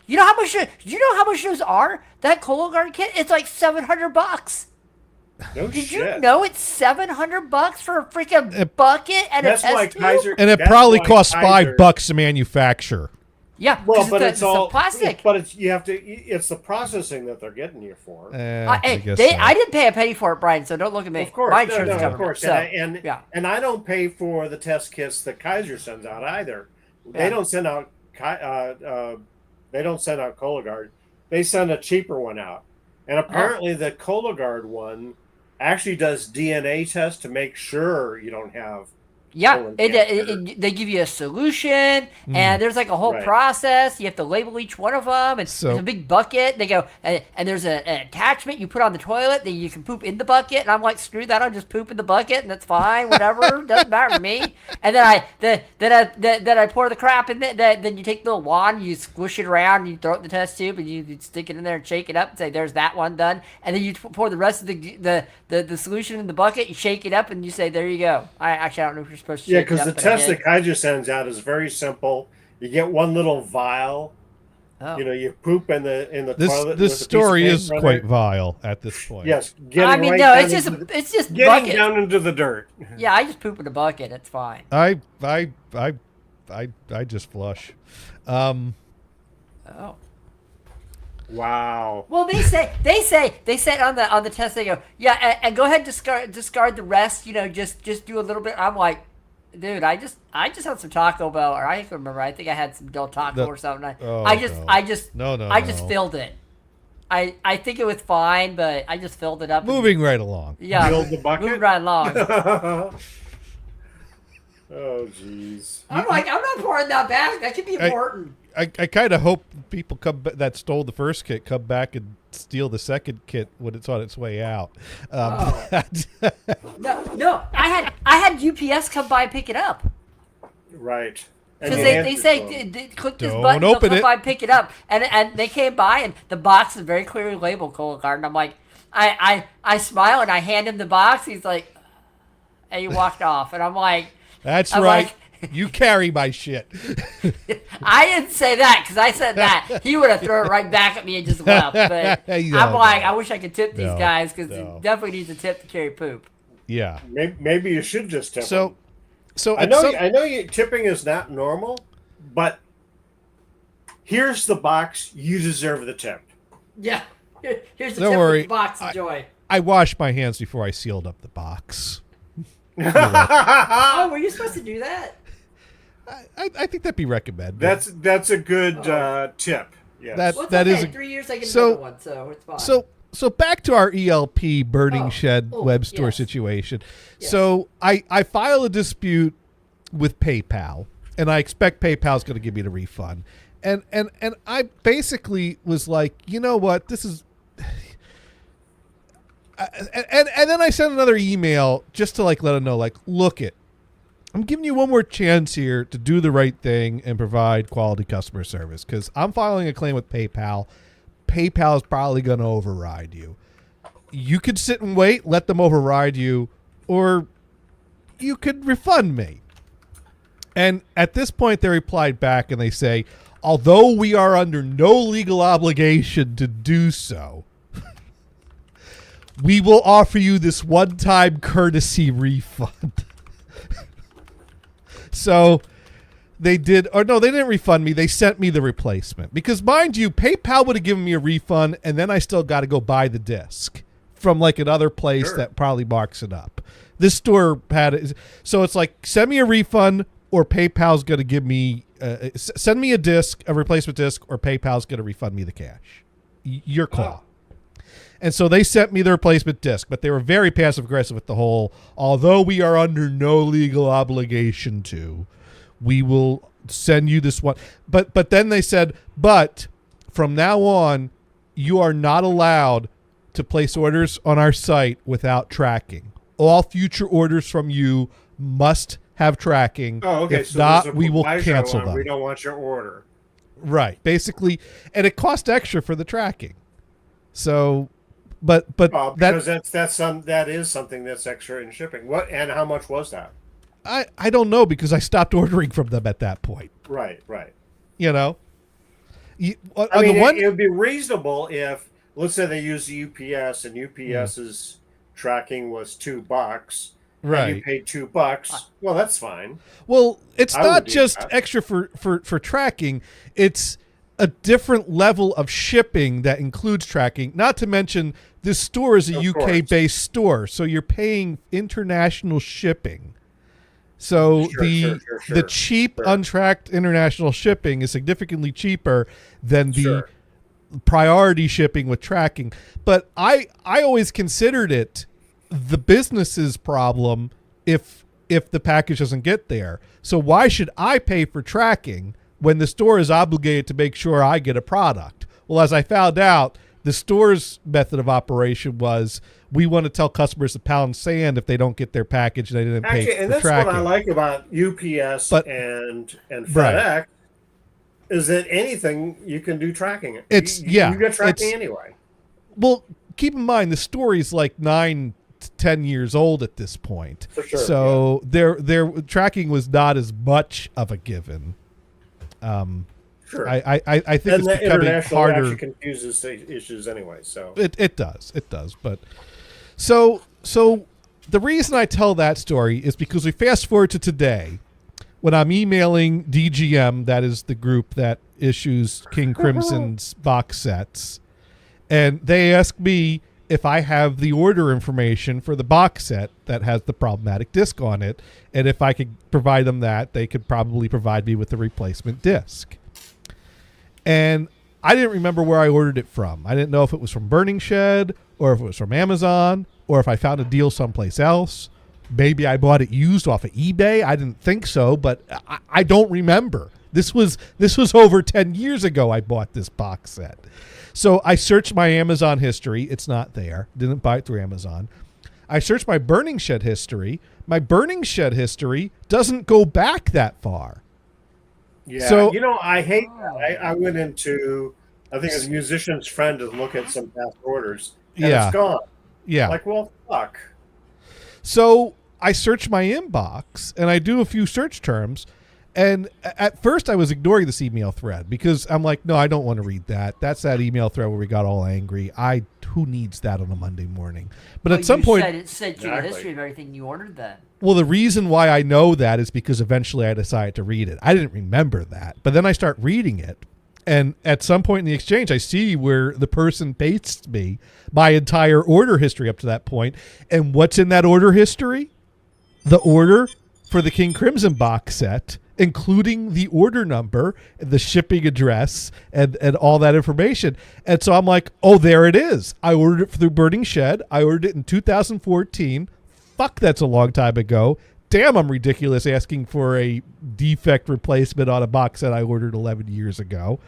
You know how much? Do you know how much those are? That Cologuard kit? It's like $700. No Did shit. you know it's $700 for a freaking bucket and That's a test why tube? Kaiser. and it that's probably why costs Kaiser- $5 to manufacture. Yeah, Well, but it's all the plastic. But it's you have to. It's the processing that they're getting you for. I Hey, guess so. I didn't pay a penny for it, Brian. So don't look at me. Of course, my no, insurance no, covered of course, it. So, and yeah. and I don't pay for the test kits that Kaiser sends out either. Yeah. They don't send out they don't send out Cologuard. They send a cheaper one out, and apparently the Cologuard one actually does DNA tests to make sure you don't have Yeah, Colon cancer. they give you a solution, and there's like a whole Right. process. You have to label each one of them, and So- there's a big bucket. They go, and there's an attachment you put on the toilet that you can poop in the bucket. And I'm like, screw that! I'll just poop in the bucket, and that's fine. Whatever, doesn't matter to me. And then I pour the crap in there. Then you take the little wand, you squish it around, you throw it in the test tube, and you stick it in there and shake it up, and say, "There's that one done." And then you pour the rest of the solution in the bucket. You shake it up, and you say, "There you go." I don't know if you're supposed to. Yeah, shake it because up, the but I test did. that Kai just sends out is very simple. You get one little vial. Oh. You know, you poop in the This toilet. this with a piece of story is paper in quite it. vile at this point. Yes, getting I mean, right no, down it's just into the- it's just getting bucket. down into the dirt. Yeah, I just poop in a bucket. It's fine. I just flush. Oh. Wow. Well, they say on the test, they go, yeah, and go ahead and discard the rest. You know, just do a little bit. I'm like, dude, I just had some Taco Bell, or I can't remember. I think I had some Del Taco No. or something. Oh, I just no. filled it. I think it was fine, but I just filled it up. and- Moving right along. Yeah. Filled the bucket? Moving right along. Oh, jeez. I'm like, I'm not pouring that back. That could be important. I kind of hope people that stole the first kit come back and steal the second kit when it's on its way out. No. I had UPS come by and pick it up. Right. And Because you they answered say to 'em. click this Don't button, they'll open come it. by and pick it up, and they came by and the box is very clearly labeled Cologuard, and I'm like, I smile and I hand him the box. He's like, and he walked off, and I'm like, That's I'm right. like- You carry my shit. I didn't say that because I said that he would have thrown it right back at me and just left. But No, I'm like, no. I wish I could tip these No, guys because no. he definitely needs a tip to carry poop. Yeah. Maybe you should just tip 'em. So I know you tipping is not normal, but here's the box. You deserve the tip. Yeah, here's the Don't tip worry. with the box. Enjoy. I washed my hands before I sealed up the box. Oh, were you supposed to do that? I think that'd be recommended. That's a good tip. Yes. That- Well, it's that okay. is a- 3 years I get so- another one, so it's fine. So back to our ELP burning Oh, shed oh, web store yes. situation. Yes. So I file a dispute with PayPal, and I expect PayPal's going to give me the refund. And I basically was like, you know what, this is. And then I sent another email just to like let them know, like, look it, I'm giving you one more chance here to do the right thing and provide quality customer service because I'm filing a claim with PayPal. PayPal is probably going to override you. You could sit and wait, let them override you, or you could refund me. And at this point, they replied back and they say, although we are under no legal obligation to do so, we will offer you this one-time courtesy refund. So they did, or no, they didn't refund me. They sent me the replacement because, mind you, PayPal would have given me a refund, and then I still got to go buy the disc from like another place Sure. that probably marks it up. This store had it, so it's like send me a refund, or PayPal's going to give me send me a disc, a replacement disc, or PayPal's going to refund me the cash. Your call. And so they sent me the replacement disc, but they were very passive aggressive with the whole, although we are under no legal obligation to, we will send you this one. But then they said, but from now on, you are not allowed to place orders on our site without tracking. All future orders from you must have tracking. Oh, okay. If So not, there's a we will proviso cancel on, them. We don't want your order. Right. Basically, and it cost extra for the tracking. So, but Because that is something that's extra in shipping. What and how much was that? I don't know because I stopped ordering from them at that point. Right. You know, I mean, it would be reasonable if, let's say, they use UPS and UPS's tracking was $2. And right. you paid $2. Well, that's fine. Well, it's I would not do just that. extra for tracking. It's a different level of shipping that includes tracking. Not to mention, this store is a Of UK based store, so you're paying international shipping. So Sure, the sure, cheap sure. untracked international shipping is significantly cheaper than the Sure. priority shipping with tracking. But I always considered it the business's problem if if the package doesn't get there. So why should I pay for tracking when the store is obligated to make sure I get a product? Well, as I found out, the store's method of operation was we want to tell customers to pound sand if they don't get their package and they didn't pay Actually, for and that's tracking. what I like about UPS But- and FedEx Right. is that anything you can do tracking. It's- you, yeah, you get tracking it's- anyway. Well, keep in mind the story's like 9 to 10 years old at this point. For sure, So their tracking was not as much of a given. Sure. I think and it's the becoming international harder. actually confuses the issues anyway. So It does. But so the reason I tell that story is because we fast forward to today when I'm emailing DGM, that is the group that issues King Crimson's box sets, and they ask me if I have the order information for the box set that has the problematic disc on it, and if I could provide them that, they could probably provide me with the replacement disc. And I didn't remember where I ordered it from. I didn't know if it was from Burning Shed or if it was from Amazon or if I found a deal someplace else. Maybe I bought it used off of eBay. I didn't think so, but I don't remember. This was over 10 years ago I bought this box set. So I searched my Amazon history. It's not there. Didn't buy it through Amazon. I searched my Burning Shed history. My Burning Shed history doesn't go back that far. yeah, So- I hate that. I went into I think a musician's friend to look at some past orders. And Yeah. it's gone. Yeah. Like, well, fuck. So I search my inbox and I do a few search terms. And at first I was ignoring this email thread because I'm like, no, I don't want to read that. That's that email thread where we got all angry. Who needs that on a Monday morning? But Well, at some you point, said it sent you the Exactly. history of everything you ordered then. well, the reason why I know that is because eventually I decided to read it. I didn't remember that. But then I start reading it. And at some point in the exchange, I see where the person pastes me my entire order history up to that point. And what's in that order history? The order for the King Crimson box set, including the order number, the shipping address, and all that information. And so I'm like, oh, there it is. I ordered it through Burning Shed. I ordered it in 2014. Fuck, that's a long time ago. Damn, I'm ridiculous asking for a defect replacement on a box set I ordered 11 years ago.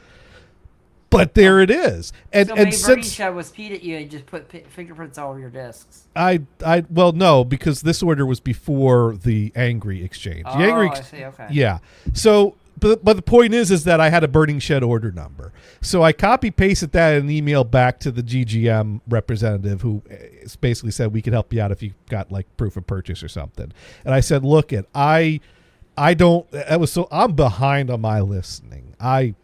But there it is. And So and maybe Burning since Shed was peed at you and just put fingerprints all over your discs. well, no, because this order was before the Angry exchange. The Angry I see, okay. Yeah. So, but the point is that I had a Burning Shed order number. So I copy pasted that in an email back to the GGM representative who basically said we could help you out if you got like proof of purchase or something. And I said, look, I'm behind on my listening. I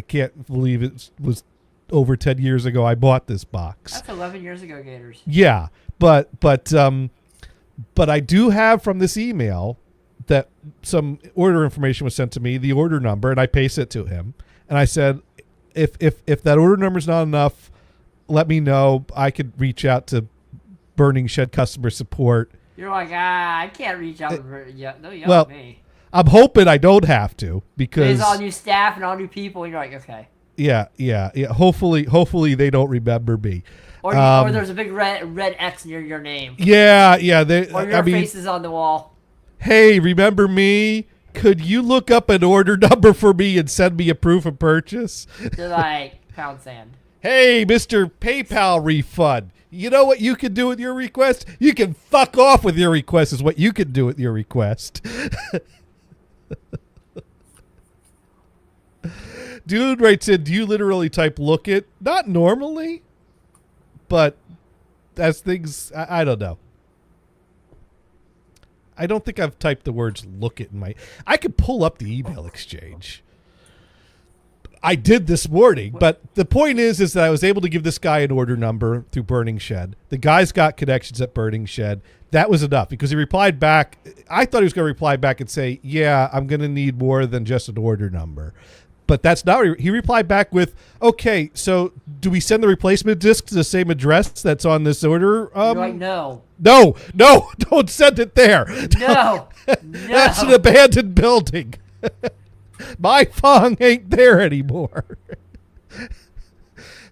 can't believe it was over 10 years ago I bought this box. That's 11 years ago, Gators. Yeah, but I do have from this email that some order information was sent to me, the order number, and I pasted it to him, and I said, if that order number is not enough, let me know. I could reach out to Burning Shed customer support. You're like, I can't reach out. No, you well, help me. I'm hoping I don't have to because There's all new staff and all new people. And you're like, okay. yeah. Hopefully they don't remember me. Or there's a big red X near your name. Yeah. Or your face is on the wall. Hey, remember me? Could you look up an order number for me and send me a proof of purchase? You're like, pound sand. Hey, Mr. PayPal refund. You know what you can do with your request? You can fuck off with your request is what you can do with your request. Dude writes in, do you literally type look it? Not normally, but as things, I don't know. I don't think I've typed the words look it in my, I could pull up the email exchange. I did this morning, but the point is that I was able to give this guy an order number through Burning Shed. The guy's got connections at Burning Shed. That was enough because he replied back. I thought he was going to reply back and say, yeah, I'm going to need more than just an order number. But that's not what he replied back with, okay, so do we send the replacement disc to the same address that's on this order? You're like, no. No, don't send it there. No. That's an abandoned building. My Fong ain't there anymore.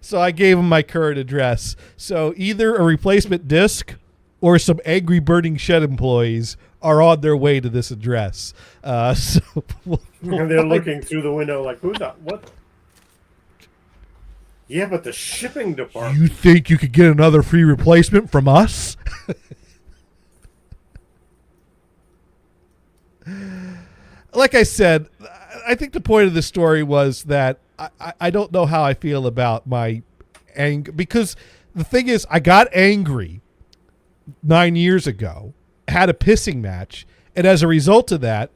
So I gave him my current address. So either a replacement disc or some angry Burning Shed employees are on their way to this address. So And they're looking through the window like, who the what? Yeah, but the shipping department. You think you could get another free replacement from us? Like I said, I think the point of the story was that I don't know how I feel about my anger, because the thing is, I got angry 9 years ago, had a pissing match, and as a result of that,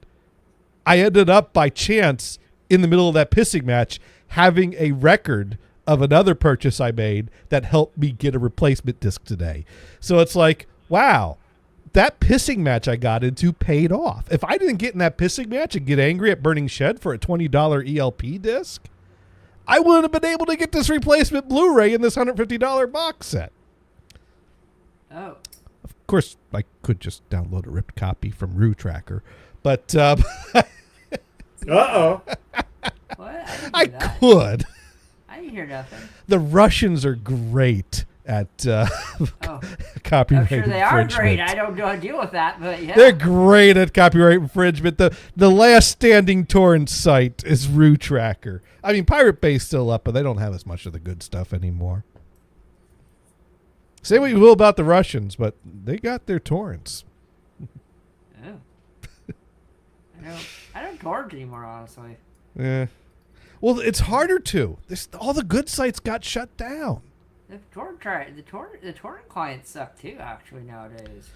I ended up by chance in the middle of that pissing match having a record of another purchase I made that helped me get a replacement disc today. So it's like, wow, that pissing match I got into paid off. If I didn't get in that pissing match and get angry at Burning Shed for a $20 ELP disc, I wouldn't have been able to get this replacement Blu-ray in this $150 box set. Oh. Of course, I could just download a ripped copy from Rue Tracker, but Uh-oh. What? I didn't do that. could. I didn't hear nothing. The Russians are great at Oh. copyright I'm sure they are infringement. great. I don't know how to deal with that, but yeah. They're great at copyright infringement. The last standing torrent site is Rue Tracker. I mean, Pirate Bay's still up, but they don't have as much of the good stuff anymore. Say what you will about the Russians, but they got their torrents. Oh. I don't torrent anymore, honestly. Yeah. Well, it's harder to. All the good sites got shut down. The torrent clients suck too, actually, nowadays.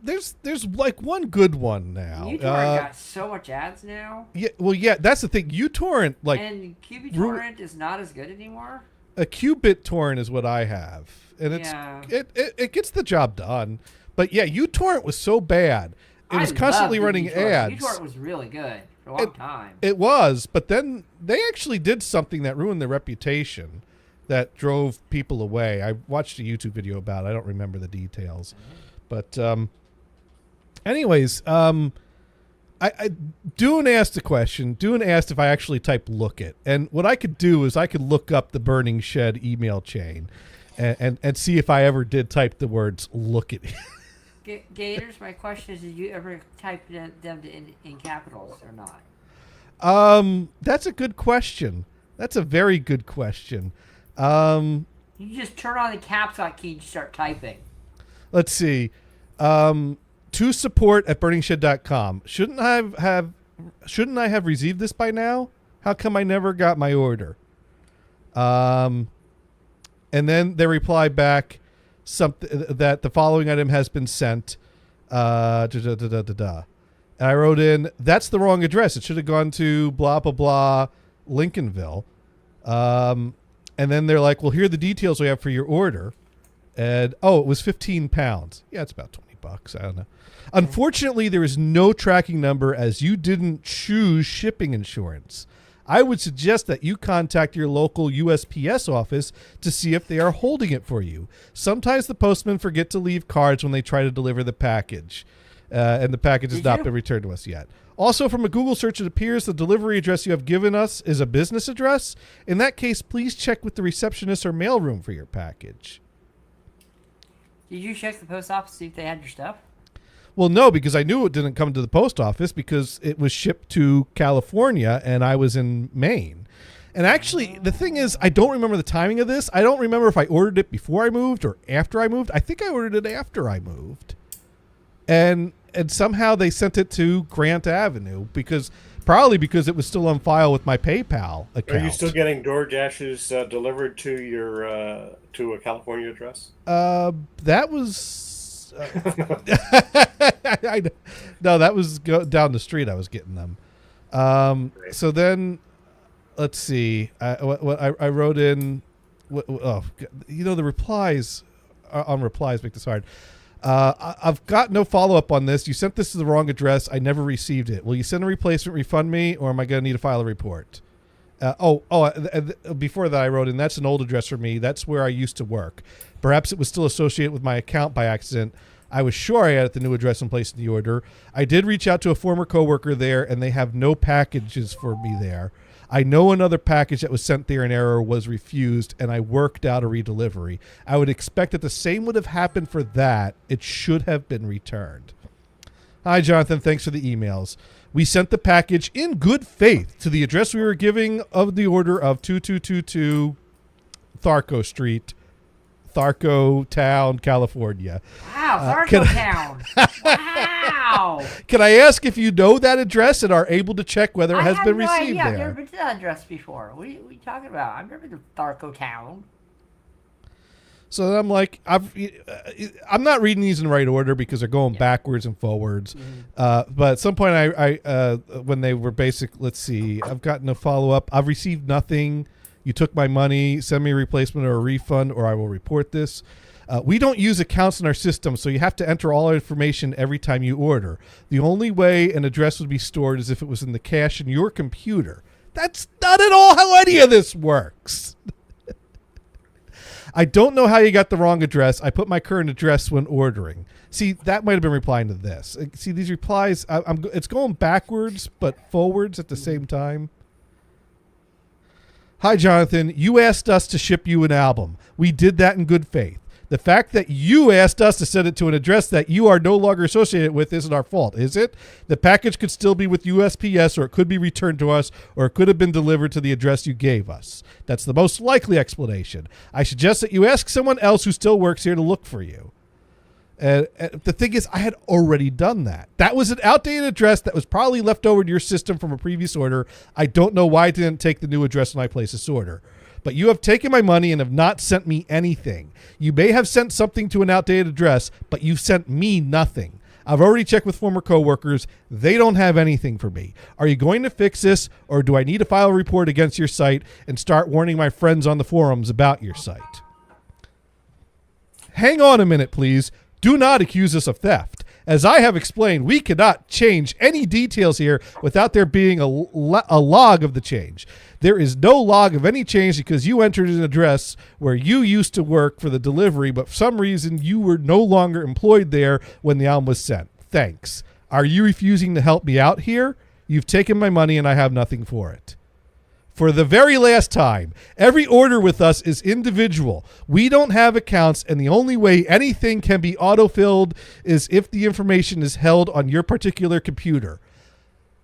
There's like one good one now. uTorrent got so much ads now, Yeah, well, yeah, that's the thing. uTorrent, like and QBTorrent is not as good anymore. a Qubit torrent is what I have, and Yeah. it gets the job done. But yeah, uTorrent was so bad. It was constantly running ads. uTorrent was really good for a long time. It was, but then they actually did something that ruined their reputation, that drove people away. I watched a YouTube video about it. I don't remember the details. But anyways, I Dune asked a question. Dune asked if I actually typed "look it," and what I could do is I could look up the Burning Shed email chain, and see if I ever did type the words "look it." Gators, my question is: did you ever type them in capitals or not? That's a good question. That's a very good question. You just turn on the caps lock key and start typing. Let's see. To support at burningshed.com. Shouldn't I have received this by now? How come I never got my order? And then they reply back something that the following item has been sent. And I wrote in, that's the wrong address. It should have gone to blah blah blah Lincolnville. And then they're like, well, here are the details we have for your order. And, it was 15 pounds. Yeah, it's about $20. I don't know. Unfortunately, there is no tracking number as you didn't choose shipping insurance. I would suggest that you contact your local USPS office to see if they are holding it for you. Sometimes the postmen forget to leave cards when they try to deliver the package. And the package has not been returned to us yet. Also, from a Google search, it appears the delivery address you have given us is a business address. In that case, please check with the receptionist or mailroom for your package. Did you check the post office to see if they had your stuff? Well, no, because I knew it didn't come to the post office because it was shipped to California and I was in Maine. And actually, the thing is, I don't remember the timing of this. I don't remember if I ordered it before I moved or after I moved. I think I ordered it after I moved. And somehow they sent it to Grant Avenue probably because it was still on file with my PayPal account. Are you still getting DoorDashes delivered to your to a California address? That was no, that was down the street. I was getting them. So then, let's see. I wrote in. The replies on replies make this hard. I've got no follow-up on this. You sent this to the wrong address. I never received it. Will you send a replacement, refund me, or am I going to need to file a report? Before that I wrote in, that's an old address for me. That's where I used to work. Perhaps it was still associated with my account by accident. I was sure I had the new address in place in the order. I did reach out to a former coworker there, and they have no packages for me there. I know another package that was sent there in error was refused, and I worked out a redelivery. I would expect that the same would have happened for that. It should have been returned. Hi, Jonathan. Thanks for the emails. We sent the package in good faith to the address we were giving of the order of 2222 Tharco Street, Tharco Town, California. Wow, can Tharco Town. Wow. Can I ask if you know that address and are able to check whether it has been received idea. I've never there? been to that address before. What are you talking about? I've never been to Tharco Town. So then I'm like, I'm not reading these in the right order because they're going backwards and forwards. But at some point, I when they were basic, let's see, I've gotten a follow up. I've received nothing. You took my money. Send me a replacement or a refund, or I will report this. We don't use accounts in our system, so you have to enter all our information every time you order. The only way an address would be stored is if it was in the cache in your computer. That's not at all how any of this works. I don't know how you got the wrong address. I put my current address when ordering. See, that might have been replying to this. See, these replies, it's going backwards but forwards at the same time. Hi, Jonathan. You asked us to ship you an album. We did that in good faith. The fact that you asked us to send it to an address that you are no longer associated with isn't our fault, is it? The package could still be with USPS, or it could be returned to us, or it could have been delivered to the address you gave us. That's the most likely explanation. I suggest that you ask someone else who still works here to look for you. The thing is, I had already done that. That was an outdated address that was probably left over in your system from a previous order. I don't know why I didn't take the new address when I placed this order. But you have taken my money and have not sent me anything. You may have sent something to an outdated address, but you've sent me nothing. I've already checked with former coworkers. They don't have anything for me. Are you going to fix this, or do I need to file a report against your site and start warning my friends on the forums about your site? Hang on a minute, please. Do not accuse us of theft. As I have explained, we cannot change any details here without there being a log of the change. There is no log of any change because you entered an address where you used to work for the delivery, but for some reason you were no longer employed there when the album was sent. Thanks. Are you refusing to help me out here? You've taken my money and I have nothing for it. For the very last time, every order with us is individual. We don't have accounts, and the only way anything can be autofilled is if the information is held on your particular computer.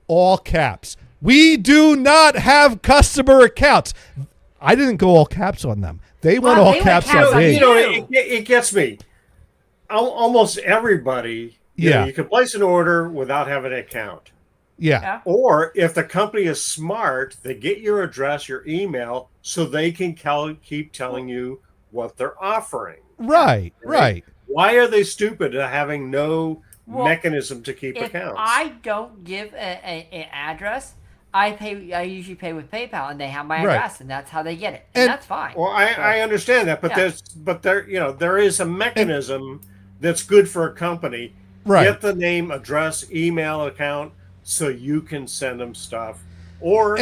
All caps. We do not have customer accounts. I didn't go all caps on them. They went all caps on me. You know, it gets me. Almost everybody, you can place an order without having an account. Yeah. Or if the company is smart, they get your address, your email, so they can keep telling you what they're offering. Right. Why are they stupid at having no mechanism to keep accounts? If I don't give an address, I usually pay with PayPal, and they have my address, and that's how they get it, and that's fine. Well, I understand that, but there is a mechanism that's good for a company. Right. Get the name, address, email, account, so you can send them stuff, or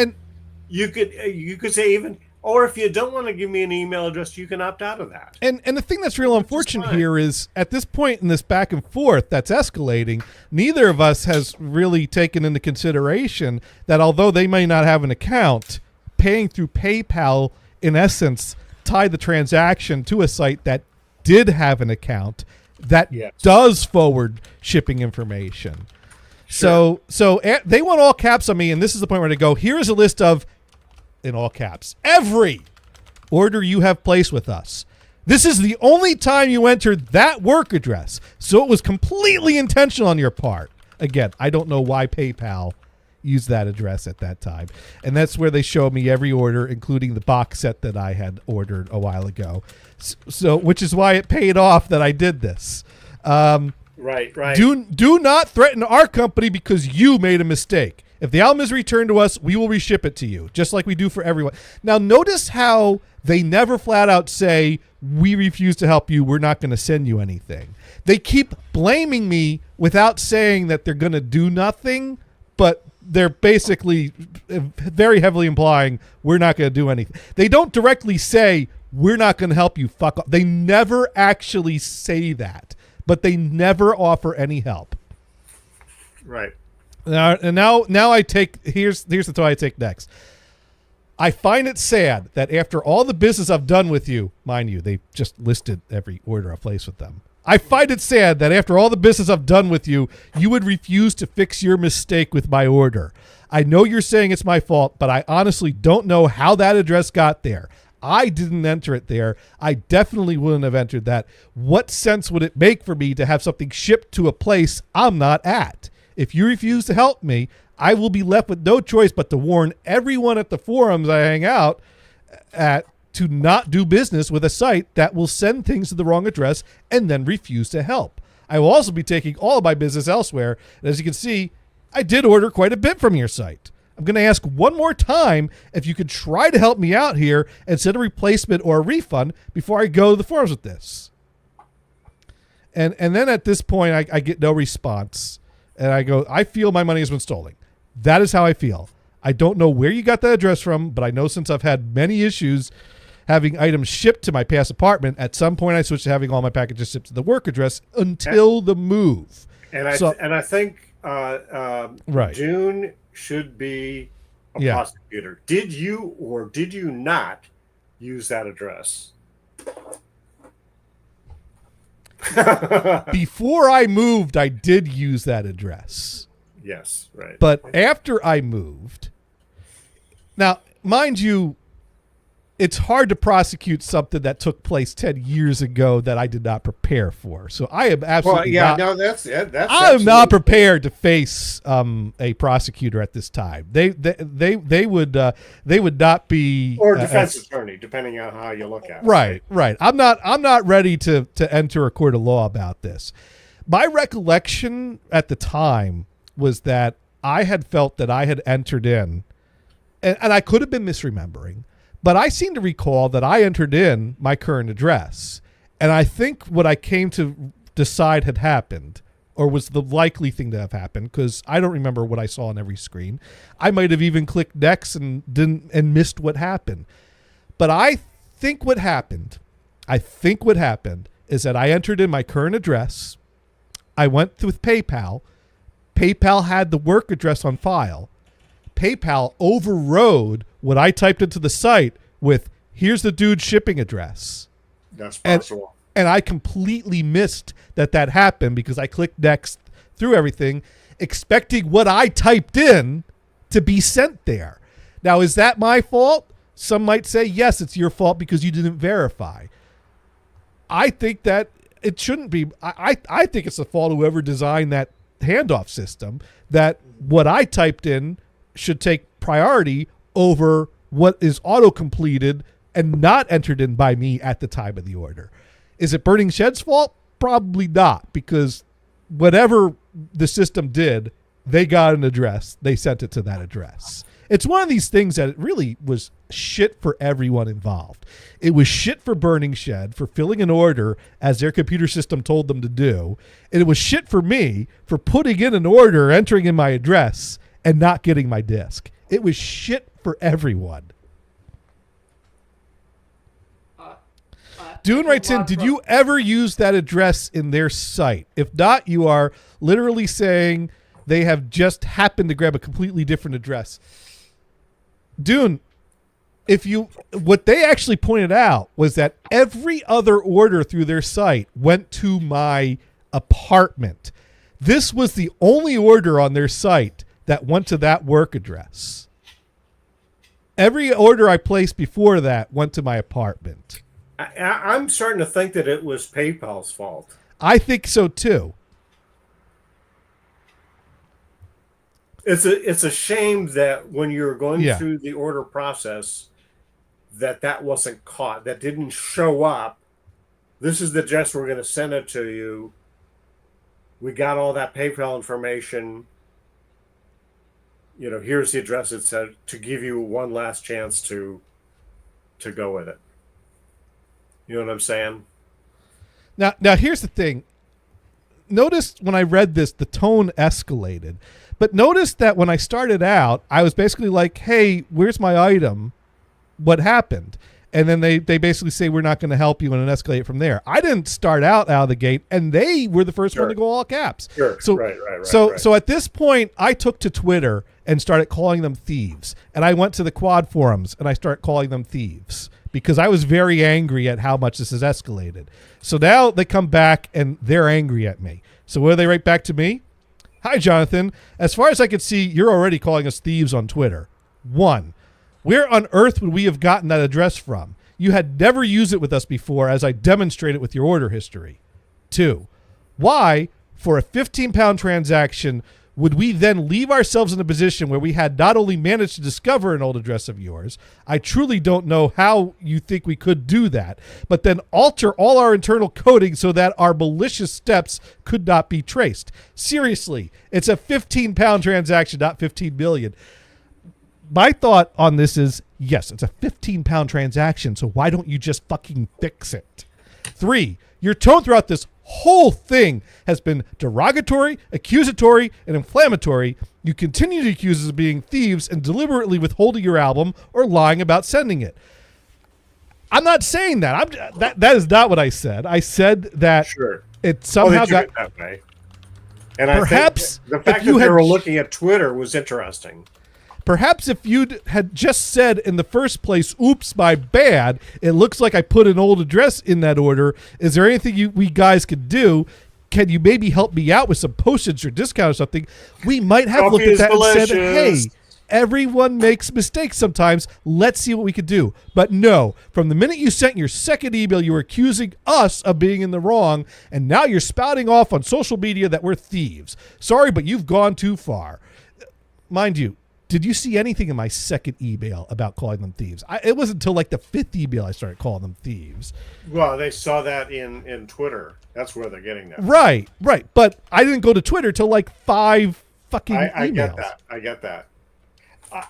you could say even, or if you don't want to give me an email address, you can opt out of that. And the thing that's real unfortunate here is at this point in this back and forth that's escalating, neither of us has really taken into consideration that although they may not have an account, paying through PayPal in essence tied the transaction to a site that did have an account that does forward shipping information. Sure. So they want all caps on me, and this is the point where they go, here is a list of, in all caps, every order you have placed with us. This is the only time you entered that work address, so it was completely intentional on your part. Again, I don't know why PayPal used that address at that time. And that's where they show me every order, including the box set that I had ordered a while ago. So which is why it paid off that I did this. Right. Do not threaten our company because you made a mistake. If the album is returned to us, we will reship it to you, just like we do for everyone. Now, notice how they never flat out say, we refuse to help you, we're not going to send you anything. They keep blaming me without saying that they're going to do nothing, but they're basically very heavily implying we're not going to do anything. They don't directly say, we're not going to help you, fuck off. They never actually say that. But they never offer any help. Right. Now I take here's the thought I take next. I find it sad that after all the business I've done with you, mind you, they just listed every order I've placed with them. I find it sad that after all the business I've done with you, you would refuse to fix your mistake with my order. I know you're saying it's my fault, but I honestly don't know how that address got there. I didn't enter it there. I definitely wouldn't have entered that. What sense would it make for me to have something shipped to a place I'm not at? If you refuse to help me, I will be left with no choice but to warn everyone at the forums I hang out at to not do business with a site that will send things to the wrong address and then refuse to help. I will also be taking all of my business elsewhere. And as you can see, I did order quite a bit from your site. I'm going to ask one more time if you could try to help me out here and send a replacement or a refund before I go to the forums with this. And then at this point, I get no response. And I go, I feel my money has been stolen. That is how I feel. I don't know where you got that address from, but I know since I've had many issues having items shipped to my past apartment, at some point I switched to having all my packages shipped to the work address until the move. And I think right. June should be a prosecutor. Did you or did you not use that address? Before I moved, I did use that address. Yes, right. But after I moved, now, mind you, it's hard to prosecute something that took place 10 years ago that I did not prepare for. So I am absolutely that's I'm not prepared to face a prosecutor at this time. They would not be, or defense attorney, depending on how you look at it. Right. I'm not ready to enter a court of law about this. My recollection at the time was that I had felt that I had entered in, and I could have been misremembering, but I seem to recall that I entered in my current address. And I think what I came to decide had happened, or was the likely thing to have happened, because I don't remember what I saw on every screen. I might have even clicked next and missed what happened. But I think what happened is that I entered in my current address. I went with PayPal. PayPal had the work address on file. PayPal overrode what I typed into the site with, here's the dude's shipping address. That's possible. And I completely missed that happened because I clicked next through everything, expecting what I typed in to be sent there. Now, is that my fault? Some might say, yes, it's your fault because you didn't verify. I think that it shouldn't be. I think it's the fault of whoever designed that handoff system, that what I typed in should take priority over what is auto-completed and not entered in by me at the time of the order. Is it Burning Shed's fault? Probably not, because whatever the system did, they got an address. They sent it to that address. It's one of these things that it really was shit for everyone involved. It was shit for Burning Shed for filling an order as their computer system told them to do. And it was shit for me for putting in an order, entering in my address, and not getting my disc. It was shit for everyone. Dune writes in, did you ever use that address in their site? If not, you are literally saying they have just happened to grab a completely different address. Dune, what they actually pointed out was that every other order through their site went to my apartment. This was the only order on their site that went to that work address. Every order I placed before that went to my apartment. I'm starting to think that it was PayPal's fault. I think so too. It's a shame that when you're going through the order process, that wasn't caught, that didn't show up. This is the address we're going to send it to you. We got all that PayPal information. Here's the address it said, to give you one last chance to go with it. You know what I'm saying? Now here's the thing. Notice when I read this, the tone escalated. But notice that when I started out, I was basically like, hey, where's my item? What happened? And then they basically say, we're not going to help you, and then escalate from there. I didn't start out of the gate, and they were the first one to go all caps. Sure. So, Right. so at this point, I took to Twitter and started calling them thieves. And I went to the quad forums, and I started calling them thieves because I was very angry at how much this has escalated. So now they come back, and they're angry at me. So what do they write back to me? Hi, Jonathan. As far as I can see, you're already calling us thieves on Twitter. 1. Where on earth would we have gotten that address from? You had never used it with us before, as I demonstrated with your order history. 2. Why, for a 15-pound transaction, would we then leave ourselves in a position where we had not only managed to discover an old address of yours, I truly don't know how you think we could do that, but then alter all our internal coding so that our malicious steps could not be traced? Seriously, it's a 15-pound transaction, not 15 million. My thought on this is, yes, it's a 15-pound transaction, so why don't you just fucking fix it? 3, your tone throughout this whole thing has been derogatory, accusatory, and inflammatory. You continue to accuse us of being thieves and deliberately withholding your album or lying about sending it. I'm not saying that. That is not what I said. I said that Sure. it somehow They do got... it that way. And Perhaps I think the fact if you that they had were looking at Twitter was interesting. Perhaps if you had just said in the first place, oops, my bad, it looks like I put an old address in that order. Is there anything we guys could do? Can you maybe help me out with some postage or discount or something? We might have looked at that and said, hey, everyone makes mistakes sometimes. Let's see what we could do. But no, from the minute you sent your second email, you were accusing us of being in the wrong, and now you're spouting off on social media that we're thieves. Sorry, but you've gone too far. Mind you, did you see anything in my second email about calling them thieves? It wasn't until like the 5th email I started calling them thieves. Well, they saw that in Twitter. That's where they're getting that. Right. But I didn't go to Twitter till like 5 fucking emails. I get that.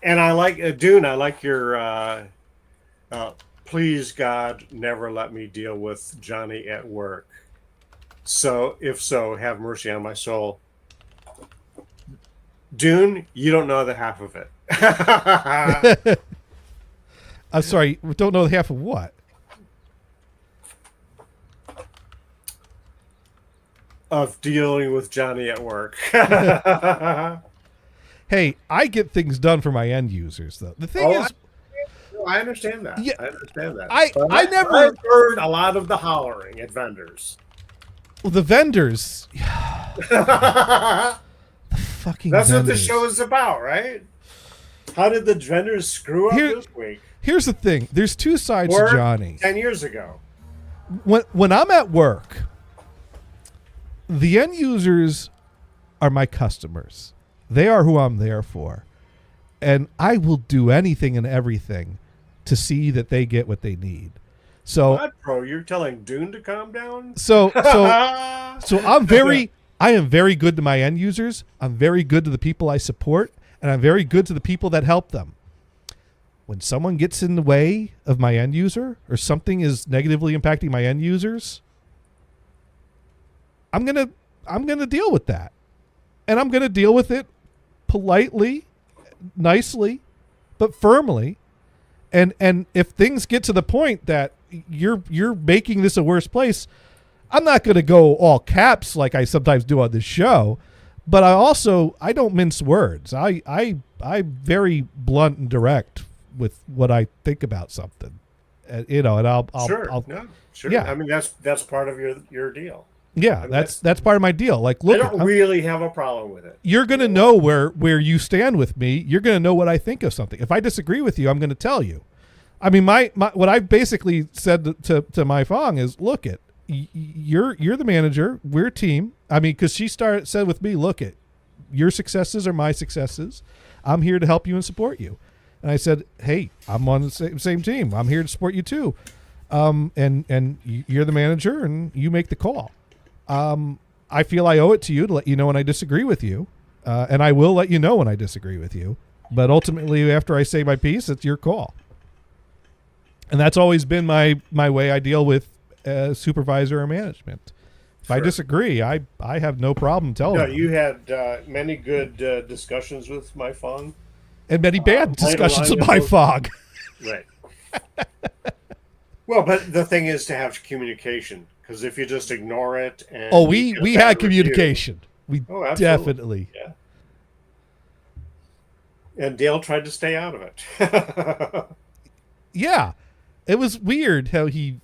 And I like, Dune, I like your, please, God, never let me deal with Johnny at work. So, if so, have mercy on my soul. Dune, you don't know the half of it. I'm sorry, we don't know the half of what? Of dealing with Johnny at work. Hey, I get things done for my end users, though. The thing is... I understand that. Yeah, I understand that. I never... I've heard a lot of the hollering at vendors. Well, the vendors... Fucking That's vendors. what the show is about, right? How did the vendors screw up this week? Here's the thing. There's 2 sides to Johnny. 10 years ago. When I'm at work, the end users are my customers. They are who I'm there for. And I will do anything and everything to see that they get what they need. So, What, bro? You're telling Dune to calm down? so I am very good to my end users. I'm very good to the people I support, and I'm very good to the people that help them. When someone gets in the way of my end user or something is negatively impacting my end users, I'm going to deal with that. And I'm going to deal with it politely, nicely, but firmly. And if things get to the point that you're making this a worse place, I'm not going to go all caps like I sometimes do on this show, but I don't mince words. I'm very blunt and direct with what I think about something, and I'll Sure. Yeah. I mean, that's part of your deal. Yeah, I mean, that's part of my deal. Like, look, I don't really have a problem with it. you're going to know where you stand with me. You're going to know what I think of something. If I disagree with you, I'm going to tell you. I mean, my what I basically said to my Fong is, look it. You're the manager. We're a team. I mean, because she said with me, look it, your successes are my successes. I'm here to help you and support you. And I said, hey, I'm on the same team. I'm here to support you too. And you're the manager, and you make the call. I feel I owe it to you to let you know when I disagree with you, and I will let you know when I disagree with you. But ultimately, after I say my piece, it's your call. And that's always been my way I deal with supervisor or management. If I disagree, I have no problem telling them. You had many good discussions with my Fong. And many bad discussions with line my of- Fog. Right. Well, but the thing is to have communication, because if you just ignore it and Oh, you get a we bad had review- communication. We Oh, absolutely. definitely. Yeah. And Dale tried to stay out of it. Yeah, it was weird how he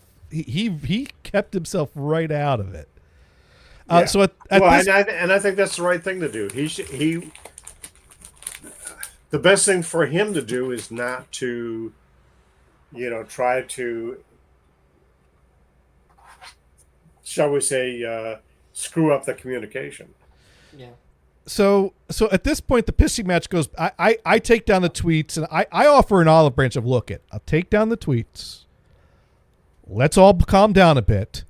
kept himself right out of it. Yeah. So at well, this, and I think that's the right thing to do. He the best thing for him to do is not to, try to, shall we say, screw up the communication. Yeah. so at this point, the pissing match goes. I take down the tweets and I offer an olive branch of look it. I'll take down the tweets. Let's all calm down a bit.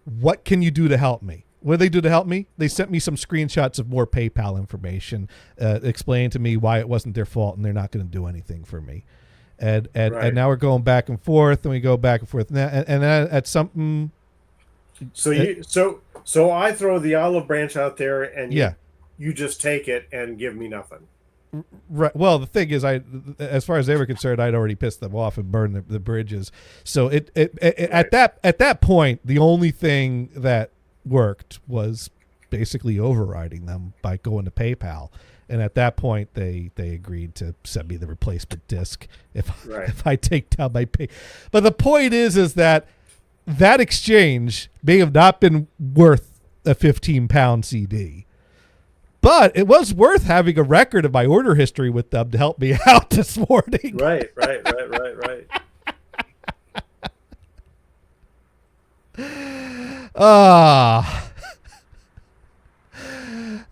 What can you do to help me? What did they do to help me? They sent me some screenshots of more PayPal information, explaining to me why it wasn't their fault and they're not going to do anything for me. And Right. now we're going back and forth, and we go back and forth. And then at something, So I throw the olive branch out there, and yeah. you just take it and give me nothing. Right. Well, the thing is, as far as they were concerned, I'd already pissed them off and burned the bridges. So at that point, the only thing that worked was basically overriding them by going to PayPal. And at that point, they agreed to send me the replacement disc if I take down my pay. But the point is that exchange may have not been worth a 15-pound CD. But it was worth having a record of my order history with them to help me out this morning. Right. Ah.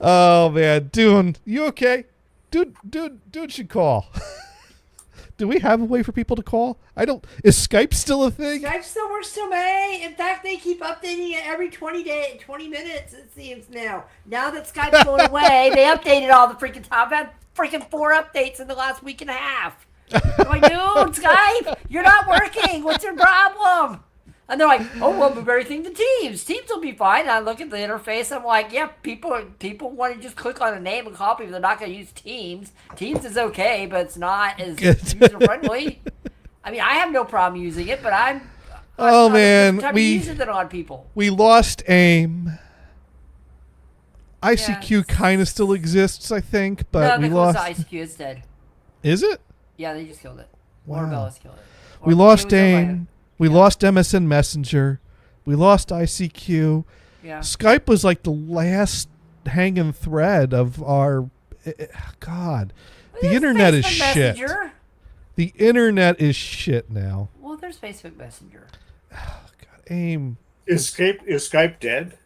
Oh man, Dune, you okay? Dude should call. Do we have a way for people to call? Is Skype still a thing? Skype still works till May. In fact, they keep updating it every 20 minutes, it seems now. Now that Skype's going away, they updated all the freaking top. I've had freaking 4 updates in the last week and a half. I'm like, dude, Skype, you're not working. What's your problem? And they're like, oh, well, move everything to Teams. Teams will be fine. And I look at the interface. I'm like, yeah, people want to just click on a name and call people. They're not going to use Teams. Teams is okay, but it's not as user friendly. I mean, I have no problem using it, but I'm Oh man, using it on people. we lost AIM. ICQ kind of still exists, I think, but No, we the lost. ICQ is dead. Is it? Yeah, they just killed it. Wow. Warner Bros. Killed it. We Or lost it was owned by- AIM. We lost MSN Messenger. We lost ICQ. Yeah. Skype was like the last hanging thread of our. God, the There's internet is Facebook shit. Messenger. The internet is shit now. Well, there's Facebook Messenger. God, AIM. Is Skype dead?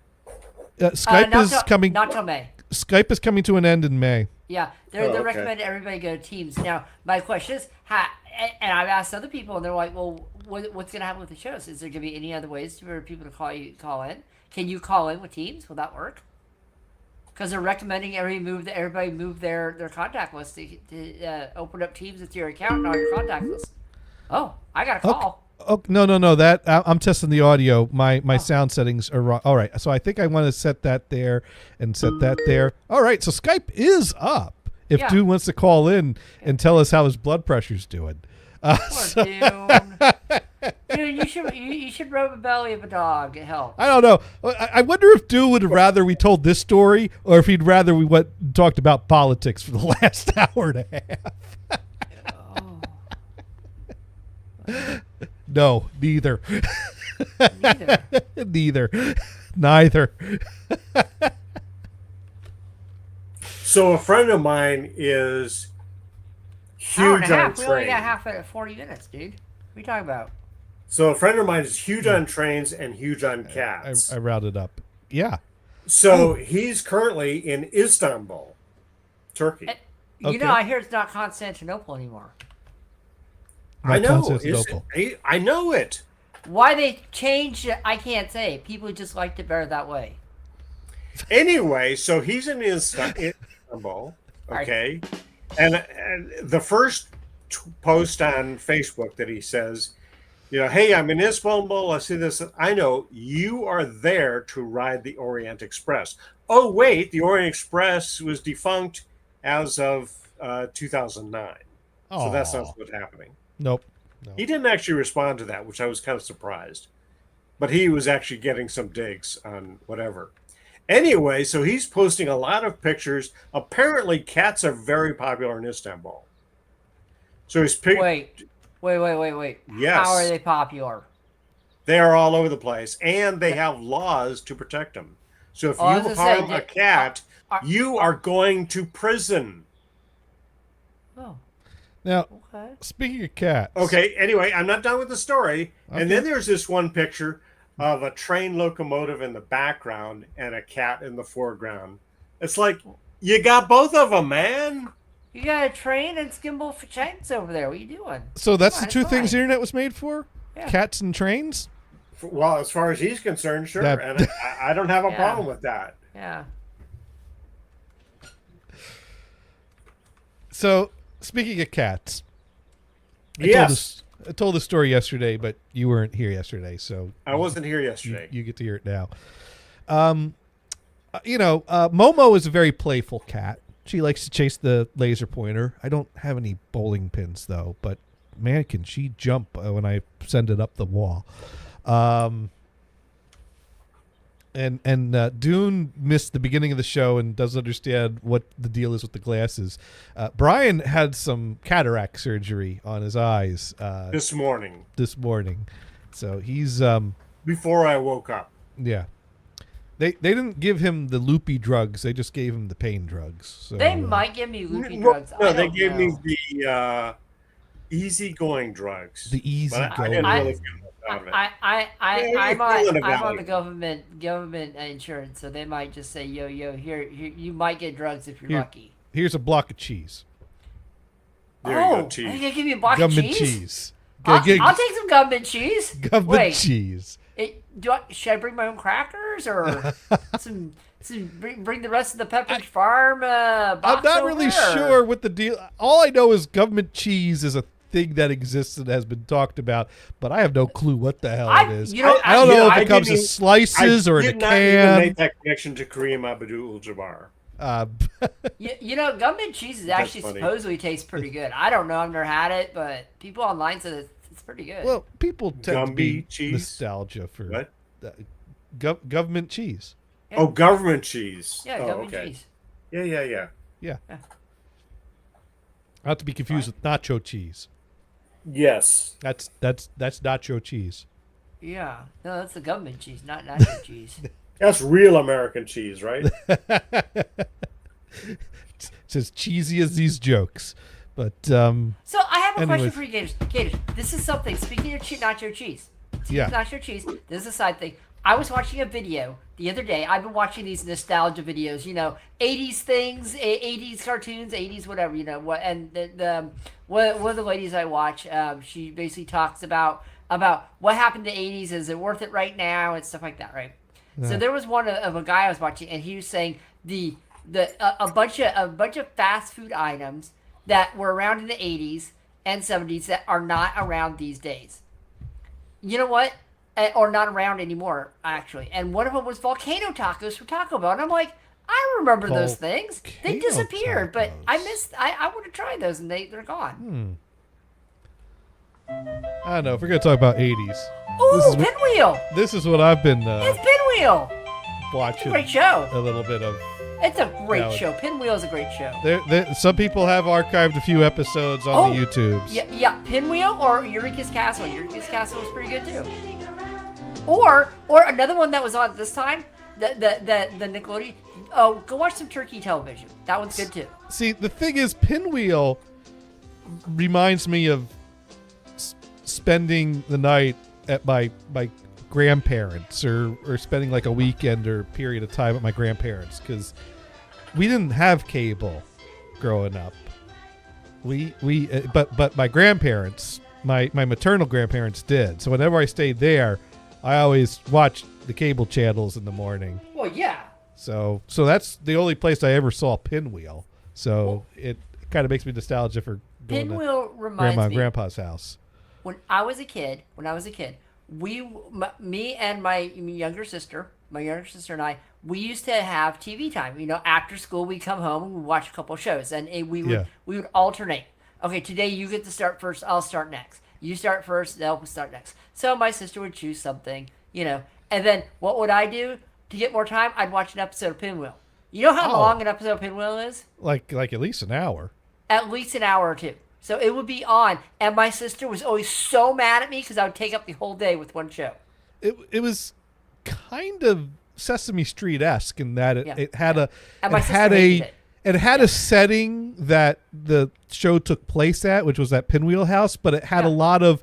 Skype Not is till- coming. Not till May. Skype is coming to an end in May. Yeah, Oh, they're okay. recommending everybody go to Teams. Now, my question is, and I've asked other people, and they're like, well, what's going to happen with the shows? Is there going to be any other ways for people to call in? Can you call in with Teams? Will that work? Because they're recommending everybody move their contact list to open up Teams with your account and all your contact lists. Oh, I got a call. Oh no! That I'm testing the audio. My sound settings are wrong. All right, so I think I want to set that there and set that there. All right, so Skype is up. If Yeah. Dune wants to call in and tell us how his blood pressure's doing. Poor Dune. Dude, you should rub the belly of a dog. It helps. I don't know. I wonder if Dune would rather we told this story or if he'd rather we went and talked about politics for the last hour and a half. No, neither. Neither. Neither. So a friend of mine is Hour and huge a on half. We only got trains. half at 40 minutes, dude. What are you talking about? So a friend of mine is huge on trains and huge on I cats. rounded up. Yeah. So he's currently in Istanbul, Turkey. You Okay. know, I hear it's not Constantinople anymore. I Not know. Constantinople. I know it. Why they changed it, I can't say. People just liked it better that way. Anyway, so he's in Istanbul, okay, and the first post on Facebook that he says, hey, I'm in Istanbul. I see this. I know you are there to ride the Orient Express. Oh wait, the Orient Express was defunct as of 2009. So that's not what's happening. Nope. He didn't actually respond to that, which I was kind of surprised. But he was actually getting some digs on whatever. Anyway, so he's posting a lot of pictures. Apparently, cats are very popular in Istanbul. So he's Wait. Yes. How are they popular? They are all over the place, and they have laws to protect them. So if Oh, I was you gonna say, harm a cat, you are going to prison. Oh, Now, okay. speaking of cats. Okay, anyway, I'm not done with the story. Okay. And then there's this one picture of a train locomotive in the background and a cat in the foreground. It's like, you got both of them, man. You got a train and Skimble for chains over there. What are you doing? So that's Come the on, two it's things the fine. internet was made for? Yeah. Cats and trains? Well, as far as he's concerned, sure. That- And I don't have a Yeah. problem with that. Yeah. So, speaking of cats, Yes. I told the story yesterday, but you weren't here yesterday, so I wasn't here you, yesterday. you get to hear it now. Momo is a very playful cat. She likes to chase the laser pointer. I don't have any bowling pins, though, but man, can she jump when I send it up the wall. And Dune missed the beginning of the show and doesn't understand what the deal is with the glasses. Brian had some cataract surgery on his eyes This morning, this morning, so he's before I woke up. yeah. They didn't give him the loopy drugs. They just gave him the pain drugs. So, They might give me loopy No, drugs. no, I they don't gave me know. the easygoing drugs. the easy But I go. didn't really feel out of it. I'm feeling on about the it. government insurance, so they might just say, yo, here, you might get drugs if you're Here. lucky. Here's a block of cheese. There you go, Are cheese. you gonna give me a block Government of cheese? cheese. I'll G- take some government cheese. government Wait, cheese. should I bring my own crackers or some bring the rest of the Pepperidge Farm box I'm not over, really or- sure what the deal. All I know is government cheese is a thing that exists and has been talked about, but I have no clue what the hell I- it is. you know, I don't know if I it comes in didn't- slices or in a did not even can. make that connection to Kareem Abdul-Jabbar. Uh, You know, government cheese is actually funny. supposedly tastes pretty good. I don't know. I've never had it, but people online said it's pretty good. well, people tend to be Gumby cheese? nostalgia for What? government cheese. Oh, government cheese. yeah, oh, government okay. cheese. Yeah. Yeah. Yeah. Not to be confused with nacho cheese. Yes. That's nacho cheese. Yeah. No, that's the government cheese, not nacho cheese. That's real American cheese, right? It's as cheesy as these jokes, but So I have a Anyways. question for you, Gators. Gators, this is something. Speaking of nacho cheese, Yeah. nacho cheese. This is a side thing. I was watching a video the other day. I've been watching these nostalgia videos. 80s things, 80s cartoons, 80s whatever. What? And one of the ladies I watch, she basically talks about what happened to 80s. Is it worth it right now and stuff like that, right? So there was one of a guy I was watching, and he was saying a bunch of fast food items that were around in the 80s and 70s that are not around these days. You know what? Or not around anymore, actually. And one of them was volcano tacos from Taco Bell. And I'm like, I remember those things. They Volcano disappeared, but I tacos. missed. I would have tried those, and they're gone. I don't know if we're gonna talk about 80s. Ooh, is what- Pinwheel! This is what I've been It's Pinwheel. watching Great show. a little bit of. It's a great Yeah, show. Pinwheel is a great show. Some people have archived a few episodes on the YouTubes. Yeah, Pinwheel or Eureka's Castle. Eureka's Castle was pretty good too. Or another one that was on this time, the Nickelodeon. Oh, go watch some Turkey Television. That one's good too. See, the thing is, Pinwheel reminds me of spending the night at my grandparents or spending like a weekend or period of time at my grandparents, because we didn't have cable growing up. But my grandparents, my maternal grandparents did. So whenever I stayed there, I always watched the cable channels in the morning. Well, yeah. So that's the only place I ever saw Pinwheel. So it kind of makes me nostalgia for going to Pinwheel reminds grandma and me. grandpa's house. When I was a kid, me and my younger sister and I, we used to have TV time. After school we'd come home and we'd watch a couple shows, and we would alternate. Okay, today you get to start first, I'll start next. You start first, they'll start next. So my sister would choose something, and then what would I do to get more time? I'd watch an episode of Pinwheel. You know how Oh. long an episode of Pinwheel is? Like at least an hour. At least an hour or two. So it would be on, and my sister was always so mad at me because I would take up the whole day with one show. It was kind of Sesame Street-esque in that Yeah, it had yeah. a And my it sister had hated it. it had a setting that the show took place at, which was that Pinwheel house, but it had a Yeah. lot of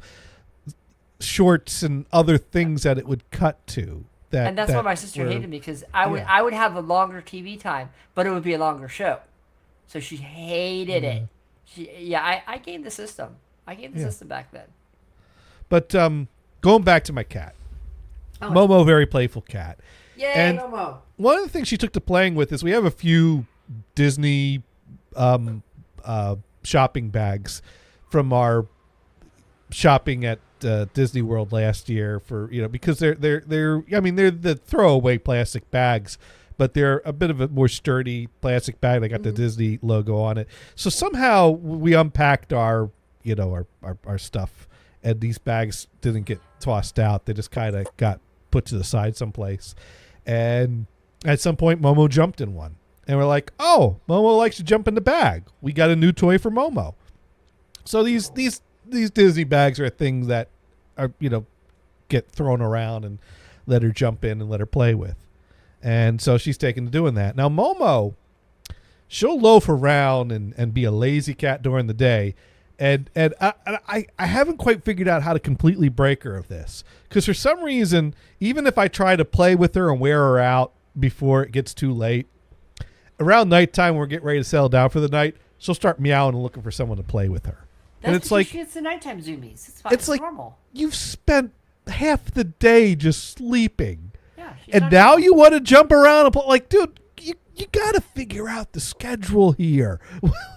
shorts and other things that it would cut to. And that's why that my sister were- hated me because I yeah. would have a longer TV time, but it would be a longer show. So she hated it. I gamed the system. I gamed the Yeah. system back then. But going back to my cat, Oh. Momo, very playful cat. Yay, And- Momo. One of the things she took to playing with is we have a few Disney shopping bags from our shopping at Disney World last year for because they're the throwaway plastic bags, but they're a bit of a more sturdy plastic bag. They got the Disney logo on it. So somehow we unpacked our stuff, and these bags didn't get tossed out. They just kind of got put to the side someplace. And at some point, Momo jumped in one. And we're like, oh, Momo likes to jump in the bag. We got a new toy for Momo. So these Disney bags are things that are, get thrown around and let her jump in and let her play with. And so she's taken to doing that. Now, Momo, she'll loaf around and be a lazy cat during the day. And I haven't quite figured out how to completely break her of this. Because for some reason, even if I try to play with her and wear her out before it gets too late, around nighttime when we're getting ready to settle down for the night, she'll start meowing and looking for someone to play with her. That's And it's because like, she gets the nighttime zoomies. It's fine. it's It's like normal. you've spent half the day just sleeping. Yeah. she's And not now normal. you want to jump around and play. Like, dude, you got to figure out the schedule here.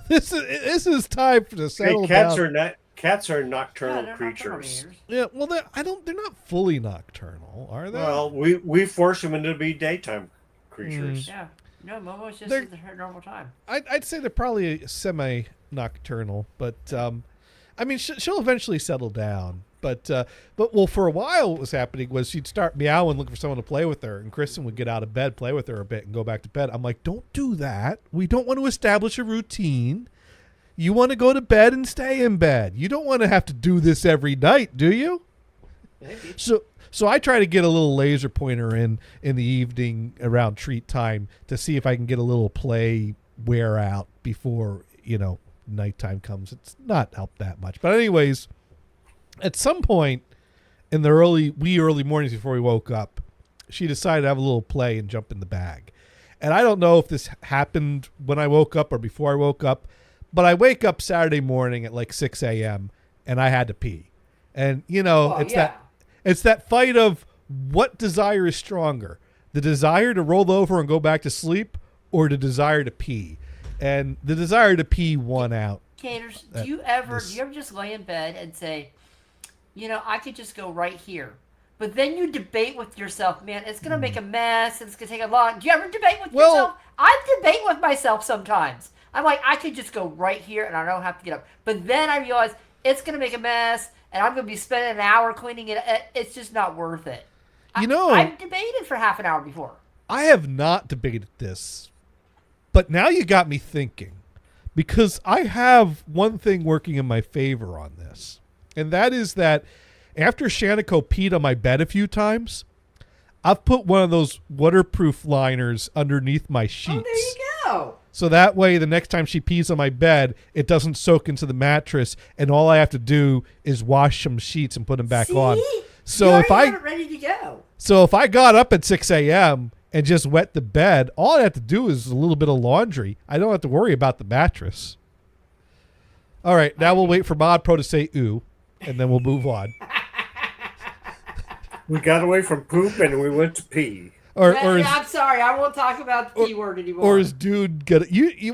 This is time to settle Cats down. cats are Yeah, nocturnal they're nocturnal creatures. eaters. Yeah, well, they're not fully nocturnal, are they? Well, we force them into be daytime creatures. Yeah. No, Momo's just They're- at her normal time. I'd say they're probably semi-nocturnal, but I mean, she'll eventually settle down. But for a while, what was happening was she'd start meowing, looking for someone to play with her, and Kristen would get out of bed, play with her a bit, and go back to bed. I'm like, don't do that. We don't want to establish a routine. You want to go to bed and stay in bed. You don't want to have to do this every night, do you? Maybe. So I try to get a little laser pointer in the evening around treat time to see if I can get a little play wear out before, nighttime comes. It's not helped that much. But anyways, at some point in the early mornings before we woke up, she decided to have a little play and jump in the bag. And I don't know if this happened when I woke up or before I woke up, but I wake up Saturday morning at like 6 a.m. and I had to pee. And, it's that fight of what desire is stronger, the desire to roll over and go back to sleep or the desire to pee. And the desire to pee won out. Caters, do you ever this- just lay in bed and say, I could just go right here? But then you debate with yourself, man, it's going to make a mess and it's going to take a long. Do you ever debate with Well- yourself? I debate with myself sometimes. I'm like, I could just go right here and I don't have to get up. But then I realize it's going to make a mess and I'm going to be spending an hour cleaning it. It's just not worth it. I've debated for half an hour before. I have not debated this, but now you got me thinking, because I have one thing working in my favor on this, and that is that after Shaniko peed on my bed a few times, I've put one of those waterproof liners underneath my sheets. Oh, there you go. So that way, the next time she pees on my bed, it doesn't soak into the mattress, and all I have to do is wash some sheets and put them back on. See? So you if already have it ready to go. if I got up at 6 a.m. and just wet the bed, all I have to do is a little bit of laundry. I don't have to worry about the mattress. All right, now we'll wait for Mod Pro to say ooh, and then we'll move on. We got away from poop and we went to pee. Or I'm sorry, I won't talk about the P word anymore. or is dude gonna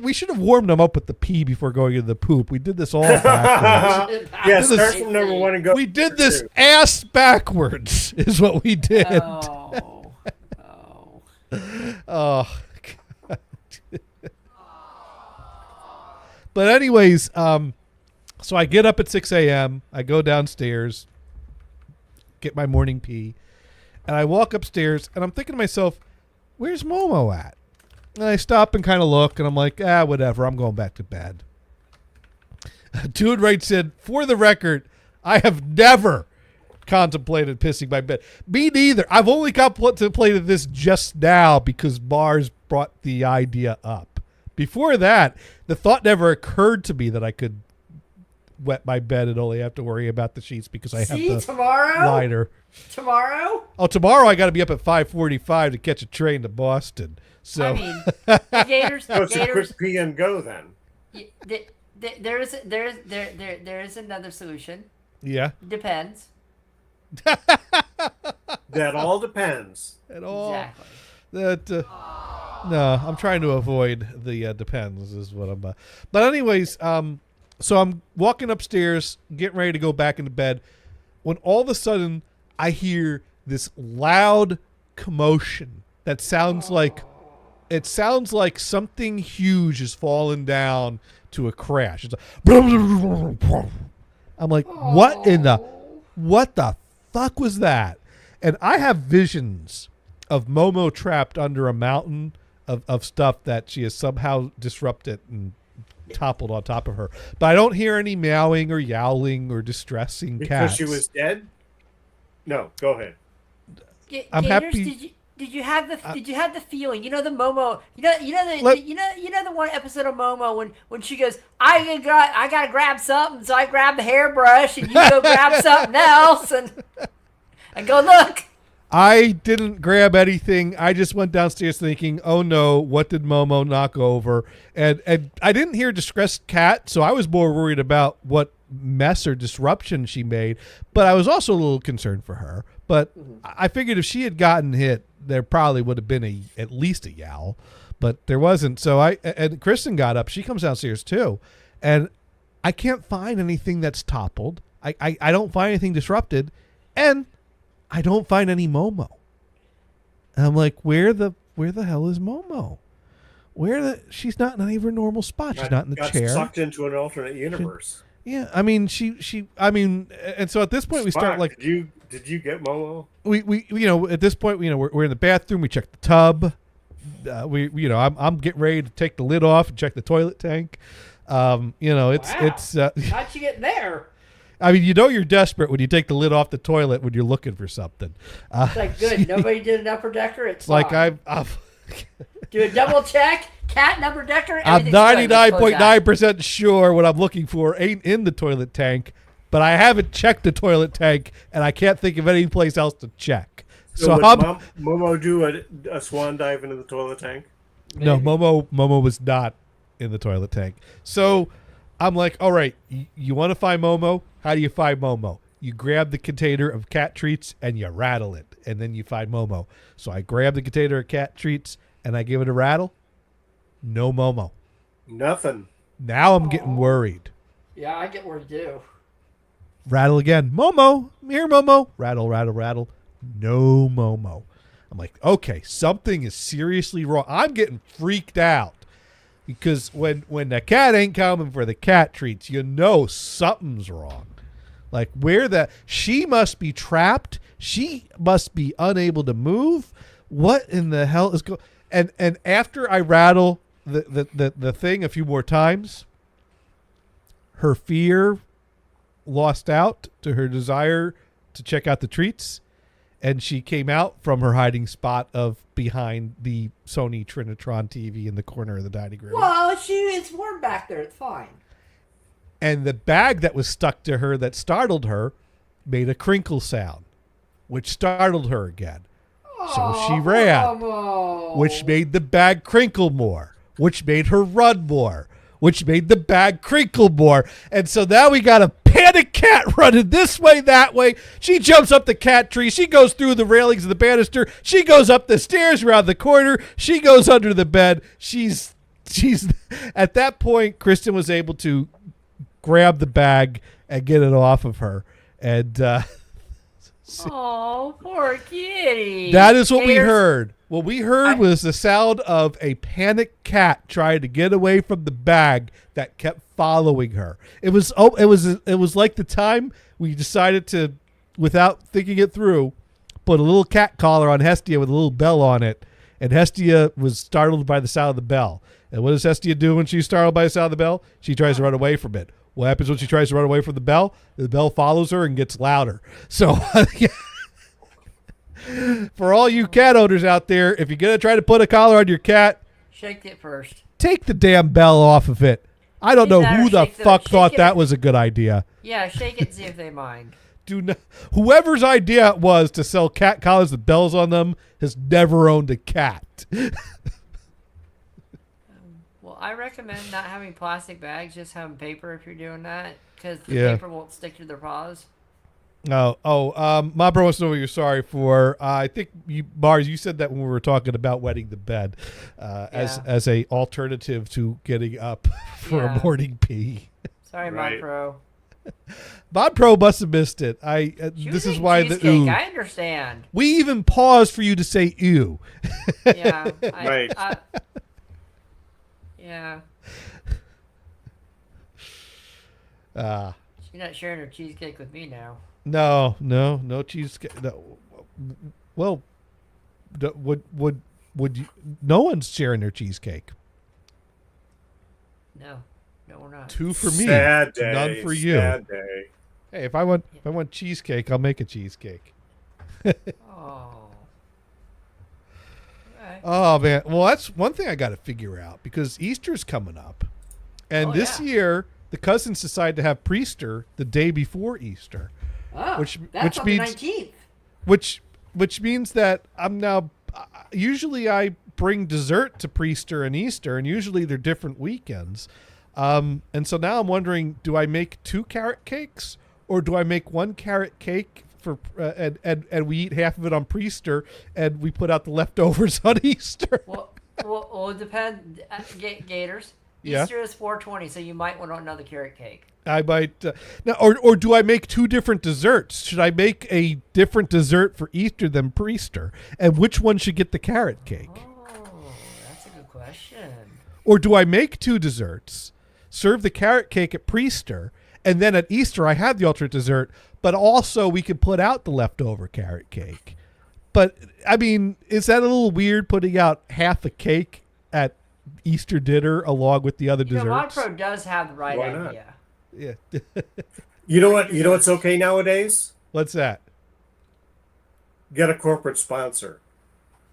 we should have warmed him up with the pee before going into the poop. We did this all backwards. Yeah, This is- start from number one and go. We did this ass backwards is what we did. Oh. Oh, God. But anyways, So I get up at 6 a.m. I go downstairs, get my morning pee, and I walk upstairs, and I'm thinking to myself, where's Momo at? And I stop and kind of look, and I'm like, whatever. I'm going back to bed. Dude writes in, for the record, I have never contemplated pissing my bed. Me neither. I've only contemplated this just now because Mars brought the idea up. Before that, the thought never occurred to me that I could wet my bed and only have to worry about the sheets because I have the tomorrow? liner. Tomorrow? Oh, tomorrow I got to be up at 5:45 to catch a train to Boston. So I mean, Gators. So it's a Gators. quick pee and go then. There is another solution. yeah, Depends. That all depends. at all. Exactly. That no, I'm trying to avoid the depends is what I'm. But anyways, so I'm walking upstairs, getting ready to go back into bed, when all of a sudden I hear this loud commotion that sounds like something huge is falling down to a crash. It's like, I'm like, what the fuck was that? And I have visions of Momo trapped under a mountain of stuff that she has somehow disrupted and toppled on top of her. But I don't hear any meowing or yowling or distressing Because cats. she was dead? No, go ahead. I'm Gators, happy- Did you have the feeling? You know the Momo. You know the one episode of Momo when she goes, I gotta grab something, so I grab the hairbrush and you go grab something else and go look. I didn't grab anything. I just went downstairs thinking, oh no, what did Momo knock over? And I didn't hear distressed cat, so I was more worried about what mess or disruption she made. But I was also a little concerned for her. But I figured if she had gotten hit, there probably would have been at least a yowl. But there wasn't. So and Kristen got up. She comes downstairs too. And I can't find anything that's toppled. I don't find anything disrupted. And I don't find any Momo. And I'm like, where the hell is Momo? She's not in even a normal spot. She's not in the got chair. Sucked into an alternate universe. Yeah, I mean, and so at this point we start Spock, like, did you get Momo? we at this point we're in the bathroom. We check the tub. I'm getting ready to take the lid off and check the toilet tank. It's How'd you get there? I mean, you're desperate when you take the lid off the toilet when you're looking for something. It's like good. Nobody did an upper decker. It's Like fine. I've Do a double check. Cat and upper decker. I'm everything's good. Let's close out. 99.9% sure what I'm looking for ain't in the toilet tank, but I haven't checked the toilet tank, and I can't think of any place else to check. So would Momo do a swan dive into the toilet tank? No, Momo was not in the toilet tank. So I'm like, all right, you want to find Momo? How do you find Momo? You grab the container of cat treats and you rattle it, and then you find Momo. So I grab the container of cat treats and I give it a rattle. No Momo. Nothing. Now I'm getting worried. Yeah, I get where to do. Rattle again. Momo. Here, Momo. Rattle, rattle, rattle. No Momo. I'm like, okay, something is seriously wrong. I'm getting freaked out because when the cat ain't coming for the cat treats, something's wrong. Like she must be trapped. She must be unable to move. What in the hell is going? And after I rattle the thing a few more times, her fear lost out to her desire to check out the treats, and she came out from her hiding spot of behind the Sony Trinitron TV in the corner of the dining room. Well, it's warm back there. It's fine. And the bag that was stuck to her that startled her made a crinkle sound, which startled her again. So she ran, which made the bag crinkle more, which made her run more, which made the bag crinkle more. And so now we got a panic cat running this way, that way. She jumps up the cat tree. She goes through the railings of the banister. She goes up the stairs around the corner. She goes under the bed. She's at that point, Kristen was able to grab the bag and get it off of her. And Oh, poor kitty. That is what we Gators- heard. What we heard was the sound of a panicked cat trying to get away from the bag that kept following her. It was like the time we decided to, without thinking it through, put a little cat collar on Hestia with a little bell on it, and Hestia was startled by the sound of the bell. And what does Hestia do when she's startled by the sound of the bell? She tries to run away from it. What happens when she tries to run away from the bell? The bell follows her and gets louder. So, for all you cat owners out there, if you're going to try to put a collar on your cat, Shake it first. take the damn bell off of it. I don't know Either who the shake the- fuck shake thought it- that was a good idea. Yeah, shake it and see if they mind. Do not, whoever's idea it was to sell cat collars with bells on them has never owned a cat. Well, I recommend not having plastic bags, just having paper if you're doing that, because the Yeah. paper won't stick to their paws. My bro wants to know what you're sorry for. I think Mars, you said that when we were talking about wetting the bed, Yeah. as a alternative to getting up for Yeah. a morning pee. Sorry, Right. Mod Pro. Mod Pro must have missed it. She This was is eating why the cheesecake. ooh. I understand. We even paused for you to say ew. Yeah. Right. Yeah. Uh, She's not sharing her cheesecake with me now. no cheesecake. No. Well, would you? No one's sharing their cheesecake. No, we're not. 2 for me, Sad day. none for you. Sad day. Hey, if I want cheesecake, I'll make a cheesecake. Oh. Okay. Oh man, well that's one thing I got to figure out because Easter's coming up, and Oh, this yeah. year the cousins decided to have Priester the day before Easter, Oh, which- that's which on means- the 19th. which means that I'm now. Usually I bring dessert to Priester and Easter, and usually they're different weekends, and so now I'm wondering: do I make 2 carrot cakes, or do I make 1 carrot cake for and we eat half of it on Priester, and we put out the leftovers on Easter? Well, it depends. Gators. Yeah. Easter is 420, so you might want another carrot cake. I might now, or do I make 2 different desserts? Should I make a different dessert for Easter than Priester, and which one should get the carrot cake? Oh, that's a good question. Or do I make 2 desserts, serve the carrot cake at Priester, and then at Easter I have the alternate dessert, but also we could put out the leftover carrot cake? But I mean, is that a little weird putting out half a cake at Easter dinner along with the other You know, Mod desserts? Pro does have the right Why not? idea. Yeah. You know what? You know what's okay nowadays? What's that? Get a corporate sponsor.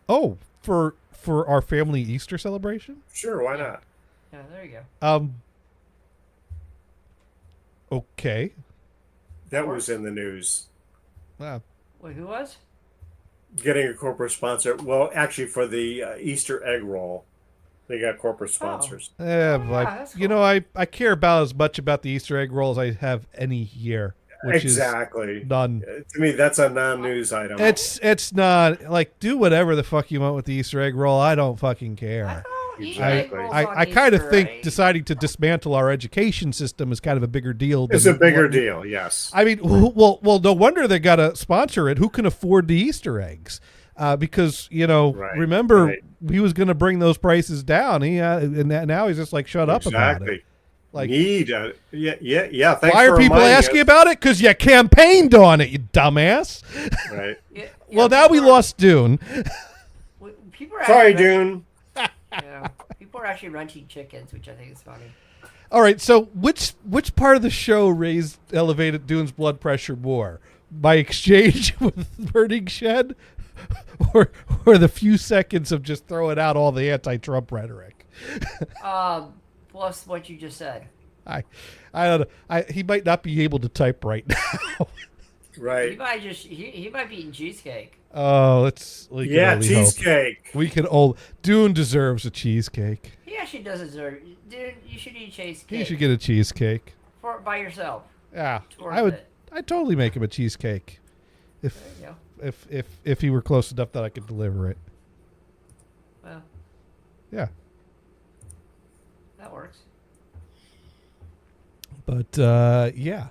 Oh, for our family Easter celebration? Sure, why not? Yeah, there you go. Okay. That was in the news. Wow. Wait, who was? Getting a corporate sponsor. Well, actually, for the Easter egg roll, they got corporate sponsors. Yeah, but that's you know, I care about as much about the Easter egg roll as I have any year, which Exactly. is none. To me, that's a non-news item. It's not like do whatever the fuck you want with the Easter egg roll. I don't fucking care. Exactly. I kind of think deciding to dismantle our education system is kind of a bigger deal. It's than a bigger what- deal. Yes. I mean, well, no wonder they got to sponsor it. Who can afford the Easter eggs? Because Right, remember right. he was going to bring those prices down. And now he's just like, shut up about it. Exactly. Like, Need yeah. Thanks why are for people reminding asking us. about it? Because you campaigned on it, you dumbass. Right. Well, now we lost Dune. People are Sorry, actually- Dune. Yeah, people are actually renting chickens, which I think is funny. All right, so which part of the show elevated Dune's blood pressure more? My exchange with Burning Shed, or the few seconds of just throwing out all the anti-Trump rhetoric? Plus what you just said. I don't know. He might not be able to type right now. He Right. might he might be eating cheesecake. Oh, we can Yeah, only hope. cheesecake. We can Dune deserves a cheesecake. He actually does deserve. Dude, you should eat cheesecake. He should get a cheesecake. by yourself. Yeah, Towards I would. it. I'd totally make him a cheesecake if There you go. if he were close enough that I could deliver it. Well, Yeah, that works. but yeah,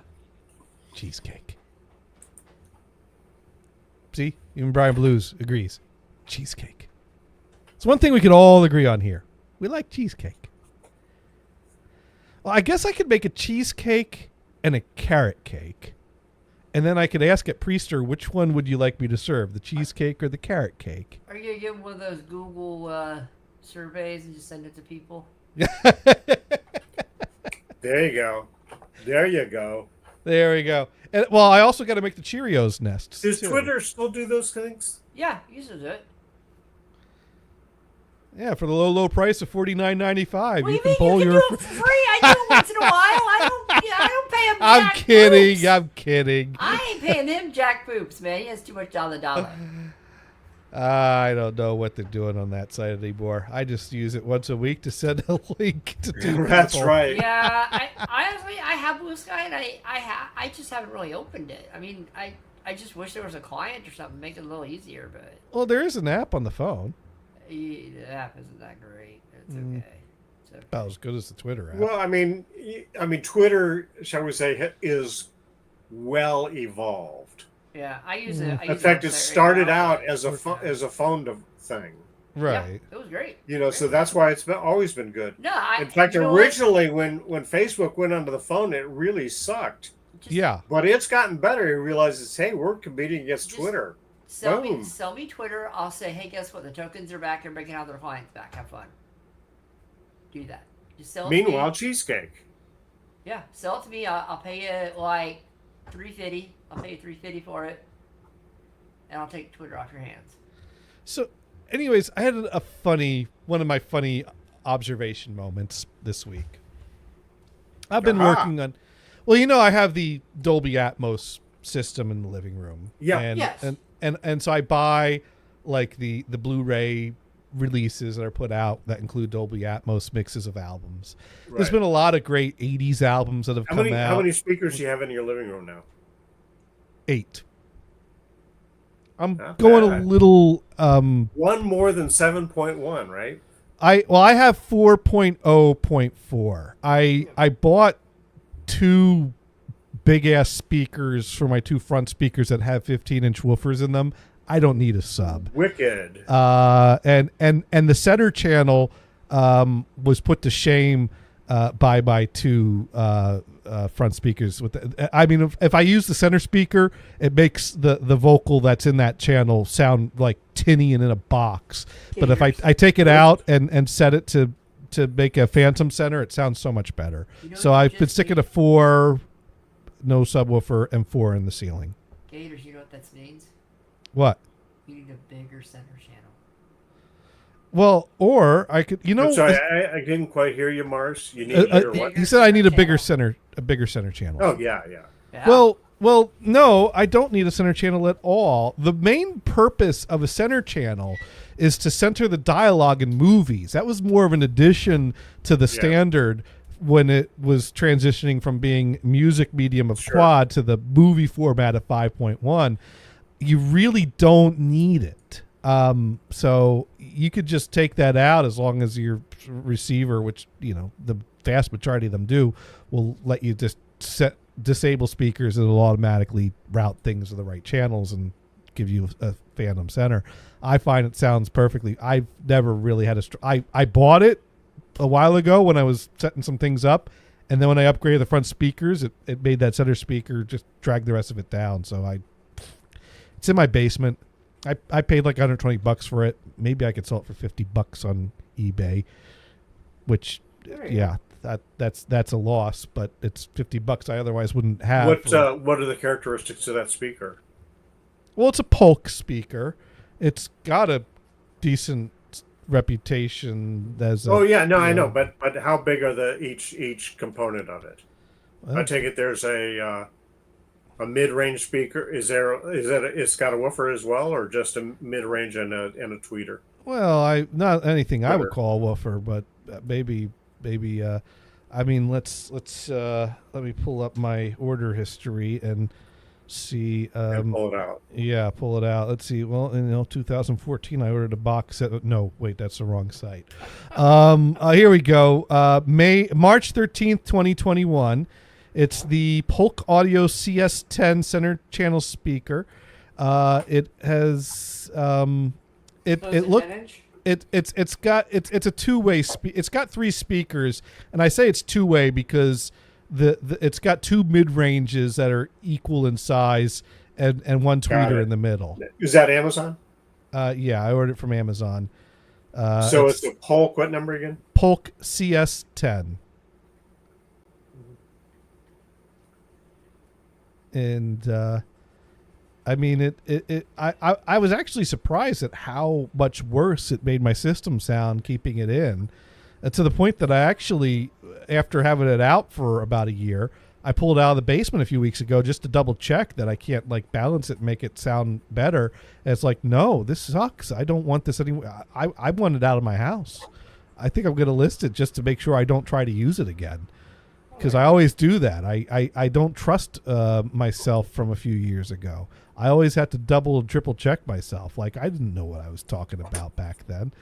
cheesecake. See, even Brian Blues agrees. Cheesecake. It's one thing we can all agree on here. We like cheesecake. Well, I guess I could make a cheesecake and a carrot cake. And then I could ask at Priester, which one would you like me to serve, the cheesecake or the carrot cake? Are you gonna give one of those Google surveys and just send it to people? There you go. There you go. There we go. And, well, I also got to make the Cheerios nests. Does too. Twitter still do those things? Yeah, uses it. Yeah, for the low price of $49.95, What do you you can mean? pull You can your. do it for free. I do it once in a while. I don't pay him. I'm jack kidding. poops. I'm kidding. I ain't paying him jack poops, man. He has too much on the dollar. I don't know what they're doing on that site anymore. I just use it once a week to send a link to two That's people. right. Yeah, I honestly I have Blue Sky and I just haven't really opened it. I mean, I just wish there was a client or something, make it a little easier, but Well, there is an app on the phone. the app isn't that great. It's okay. It's okay. About as good as the Twitter app. Well, I mean, Twitter, shall we say, is well evolved. Yeah, I use it. In fact, it started out as a phone thing. Right. Yeah, it was great. So that's why it's always been good. No, In fact, you know what? originally when Facebook went onto the phone, it really sucked. Just Yeah. But it's gotten better. It realizes, hey, we're competing against Just- Twitter. Sell Boom. me Twitter. I'll say, hey, guess what? The tokens are back. They're making all their clients back. Have fun. Do that. Just sell it to Meanwhile, me. cheesecake. Yeah, sell it to me. I'll pay you like $350. I'll pay you $350 for it, and I'll take Twitter off your hands. So, anyways, I had one of my funny observation moments this week. I've been Aha. working on, well, I have the Dolby Atmos system in the living room. Yeah. And, Yes. and so I buy like the Blu-ray releases that are put out that include Dolby Atmos mixes of albums. There's Right. been a lot of great 80s albums that have How come many out. how many speakers do you have in your living room now? 8. I'm Not going a bad. little One more than 7.1, right? I have 4.0.4. I bought 2 big ass speakers for my 2 front speakers that have 15-inch woofers in them. I don't need a sub. Wicked. And the center channel was put to shame by my 2 front speakers. I mean, if I use the center speaker, it makes the vocal that's in that channel sound like tinny and in a box. But if I take it out and set it to make a phantom center, it sounds so much better. So what you I've been just sticking need? to 4 no subwoofer and 4 in the ceiling. Gators, you know what that means? What? You need a bigger center channel. Well, or I could, I'm sorry, I didn't quite hear you, Mars. You need to hear what? he said I need a bigger Channel. center channel. Oh, yeah. Yeah. Well, no, I don't need a center channel at all. The main purpose of a center channel is to center the dialogue in movies. That was more of an addition to the standard when it was transitioning from being music medium of Sure. quad to the movie format of 5.1. You really don't need it. So you could just take that out as long as your receiver, which, the vast majority of them do, will let you just disable speakers and it'll automatically route things to the right channels and give you a phantom center. I find it sounds perfectly. I've never really had I bought it a while ago when I was setting some things up, and then when I upgraded the front speakers, it made that center speaker just drag the rest of it down. So it's in my basement. I paid like $120 for it. Maybe I could sell it for $50 on eBay, which that's a loss, but it's $50 I otherwise wouldn't have. What are the characteristics of that speaker? Well, it's a Polk speaker. It's got a decent reputation as I know, but how big are the each component of it? Well, I take it there's a mid-range speaker. It's got a woofer as well, or just a mid-range and a tweeter? Well, not anything I would Better. call a woofer, but maybe. I mean, let's let me pull up my order history and see. And pull it out. Yeah, pull it out. Let's see. Well, in 2014, I ordered a box set. No, wait, that's the wrong site. Here we go. March 13th, 2021. It's the Polk Audio CS10 center channel speaker. It has it So is it look 10-inch? it's a two-way it's got 3 speakers, and I say it's two-way because the it's got 2 mid-ranges that are equal in size and one Got tweeter it. in the middle. Is that Amazon? Yeah, I ordered it from Amazon. So it's a Polk. What number again? Polk CS10. And I mean I was actually surprised at how much worse it made my system sound keeping it in. To the point that I actually, after having it out for about a year, I pulled it out of the basement a few weeks ago just to double check that I can't like balance it and make it sound better. And it's like, no, this sucks. I don't want this anymore. I want it out of my house. I think I'm going to list it just to make sure I don't try to use it again. Because I always do that. I don't trust myself from a few years ago. I always have to double and triple check myself. Like, I didn't know what I was talking about back then.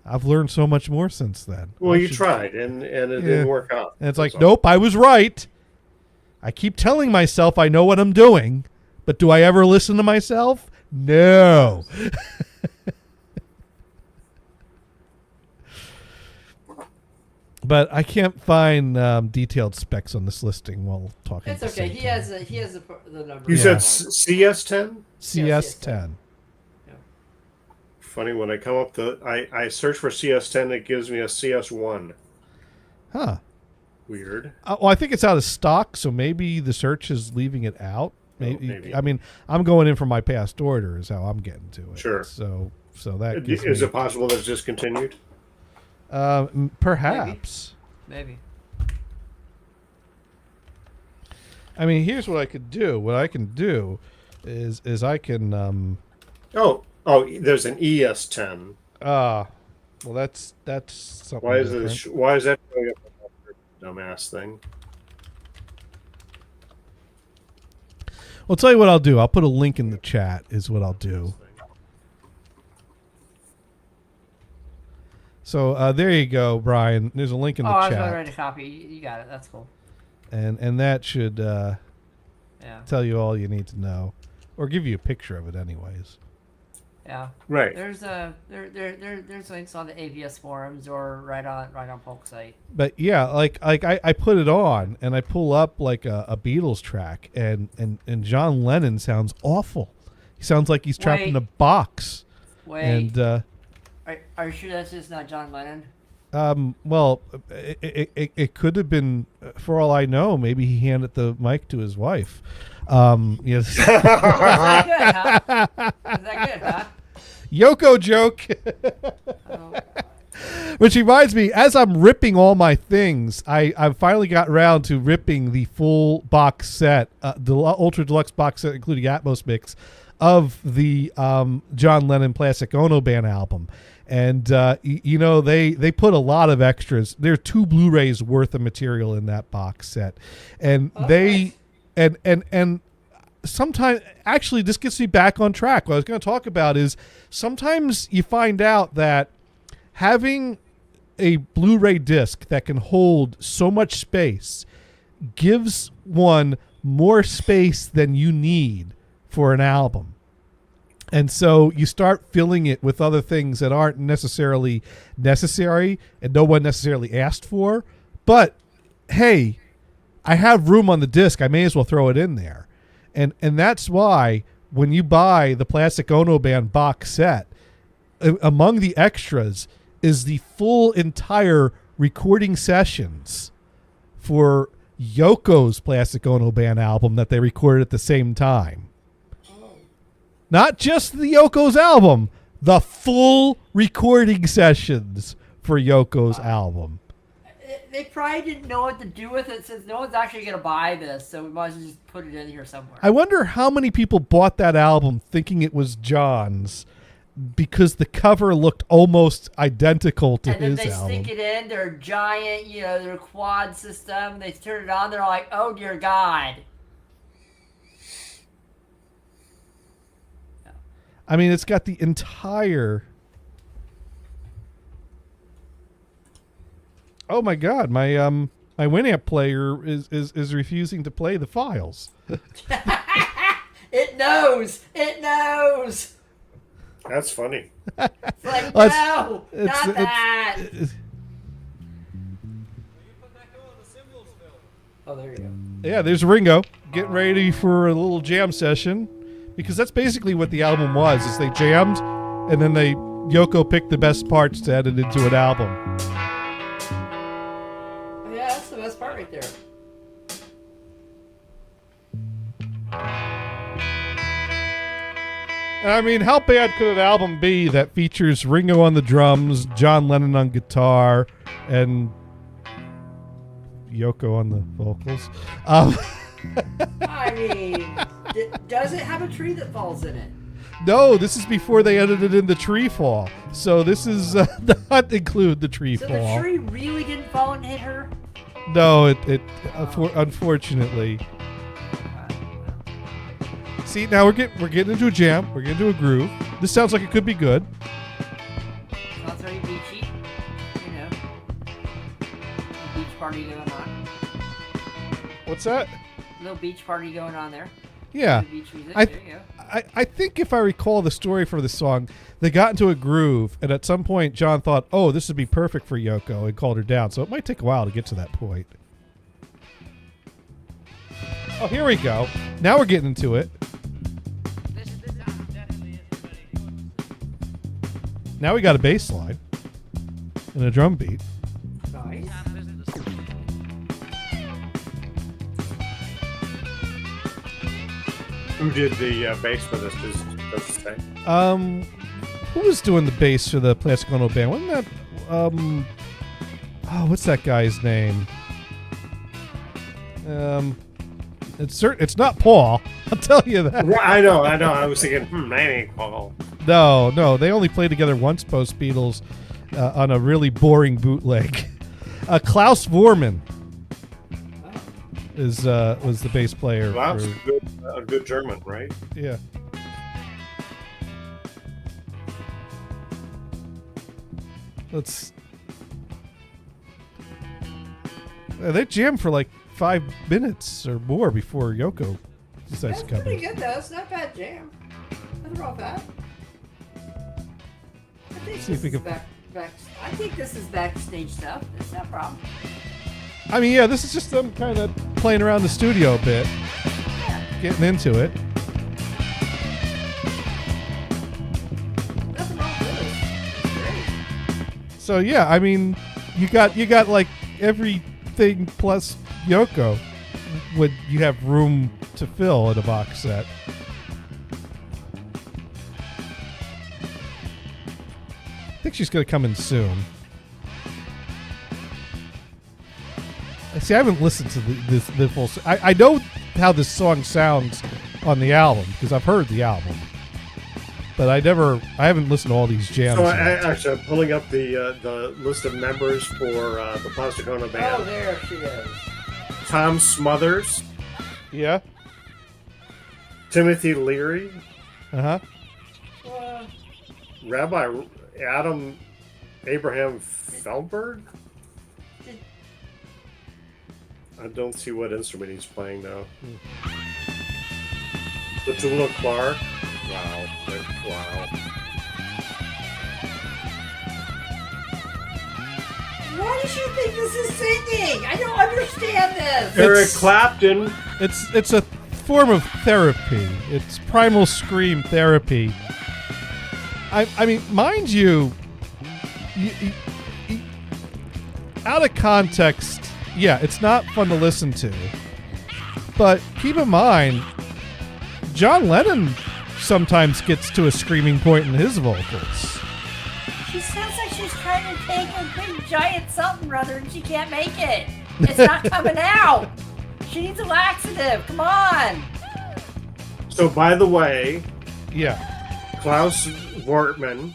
I've learned so much more since then. Well, I you should- tried, and it didn't work out. And it's like, That's all. nope, I was right. I keep telling myself I know what I'm doing, but do I ever listen to myself? No. But I can't find detailed specs on this listing while talking. It's at the okay. same He time. has the number. You Yeah. said CS10? CS10. Funny, when I come up to I search for CS10, it gives me a CS1. Huh. Weird. Well, I think it's out of stock, so maybe the search is leaving it out. Maybe. maybe. I mean, I'm going in for my past order is how I'm getting to it. Sure. So that gives Is me, it possible that it's discontinued? perhaps. Maybe. I mean, here's what I could do. What I can do is I can Oh, there's an ES10. well that's something. Why is different. Why is that showing up on that dumbass thing? Well, I'll tell you what I'll do. I'll put a link in the chat is what I'll do. So there you go, Brian. There's a link in the I was chat. ready to copy. You got it. That's cool. And that should Yeah. tell you all you need to know, or give you a picture of it, anyways. Yeah. Right. There's there's links on the AVS forums or right on Polk's site. But yeah, like I put it on and I pull up like a Beatles track, and John Lennon sounds awful. He sounds like he's trapped in a Wait. box. Wait. And Are you sure that's just not John Lennon? well, it could have been, for all I know, maybe he handed the mic to his wife. Yes. Is that good, huh? Is that good, huh? Yoko joke. Oh, Which reminds me, as I'm ripping all my things, I finally got around to ripping the full box set, the Ultra Deluxe box set, including Atmos mix, of the John Lennon Plastic Ono Band album. And, you know, they put a lot of extras. There are 2 Blu-rays worth of material in that box set. And nice. and sometimes, actually, this gets me back on track. What I was going to talk about is sometimes you find out that having a Blu-ray disc that can hold so much space gives one more space than you need for an album. And so you start filling it with other things that aren't necessarily necessary and no one necessarily asked for. But hey, I have room on the disc. I may as well throw it in there. And that's why when you buy the Plastic Ono Band box set, among the extras is the full entire recording sessions for Yoko's Plastic Ono Band album that they recorded at the same time. Not just the Yoko's album, the full recording sessions for Yoko's album. They probably didn't know what to do with it since no one's actually going to buy this, so we might as well just put it in here somewhere. I wonder how many people bought that album thinking it was John's because the cover looked almost identical to and then his they album. stick it in their giant, their quad system. They turn it on. They're like, oh, dear God. I mean, it's got the entire... Oh my God, my Winamp player is refusing to play the files. It knows. It knows. That's funny. It's like, Well, no, it's- not that. Oh, there you go. Yeah, there's Ringo getting ready for a little jam session, because that's basically what the album was. Is they jammed, and then Yoko picked the best parts to edit into an album. Yeah, that's the best part right there. And I mean, how bad could an album be that features Ringo on the drums, John Lennon on guitar, and Yoko on the vocals? I mean, does it have a tree that falls in it? No, this is before they edited in the tree fall. So this is not include the tree So fall. the tree really didn't fall and hit her? No, it unfortunately. See, now we're getting into a jam. We're getting into a groove. This sounds like it could be good. Not very beachy. You know. A beach party going on. What's that? Little beach party going on there. Yeah. Beach music. I- There you go. I think if I recall the story for the song, they got into a groove, and at some point John thought, oh, this would be perfect for Yoko, and called her down. So it might take a while to get to that point. Oh, here we go. Now we're getting into it. Now we got a bass line and a drum beat. Nice. Who did the bass for this? Does it say? Who was doing the bass for the Plastic Ono band? Wasn't that oh, what's that guy's name? It's not Paul. I'll tell you that. Well, I know. I was thinking, that ain't Paul. No, they only played together once post Beatles on a really boring bootleg. Klaus Vormann was the bass player. Well, that's for- a good German, right? yeah. They jammed for like 5 minutes or more before Yoko decides That's to come pretty in. good though. It's not a bad jam. Nothing wrong with that. I think See if this we is can- I think this is backstage stuff. It's no problem. I mean, yeah, this is just them kind of playing around the studio a bit, Yeah, getting into it. nothing wrong with it. It's great. So yeah, I mean, you got like everything plus Yoko would you have room to fill in a box set. I think she's gonna come in soon. See, I haven't listened to the full. I know how this song sounds on the album because I've heard the album, but I haven't listened to all these jams. So, yet. actually, I'm pulling up the list of members for the Plastic Ono Oh, band. there she is. Tom Smothers, Yeah. Timothy Leary, Uh huh. Well, Rabbi Adam Abraham Feldberg. I don't see what instrument he's playing now. The Tulip Bar. Wow. Wow. why does she think this is singing? I don't understand this. Eric Clapton. It's a form of therapy. It's primal scream therapy. I mean, mind you, out of context, yeah, it's not fun to listen to. But keep in mind, John Lennon sometimes gets to a screaming point in his vocals. She sounds like she's trying to take a big giant something or other and she can't make it. It's not coming out. She needs a laxative. Come on. So, by the way, Yeah, Klaus Wortman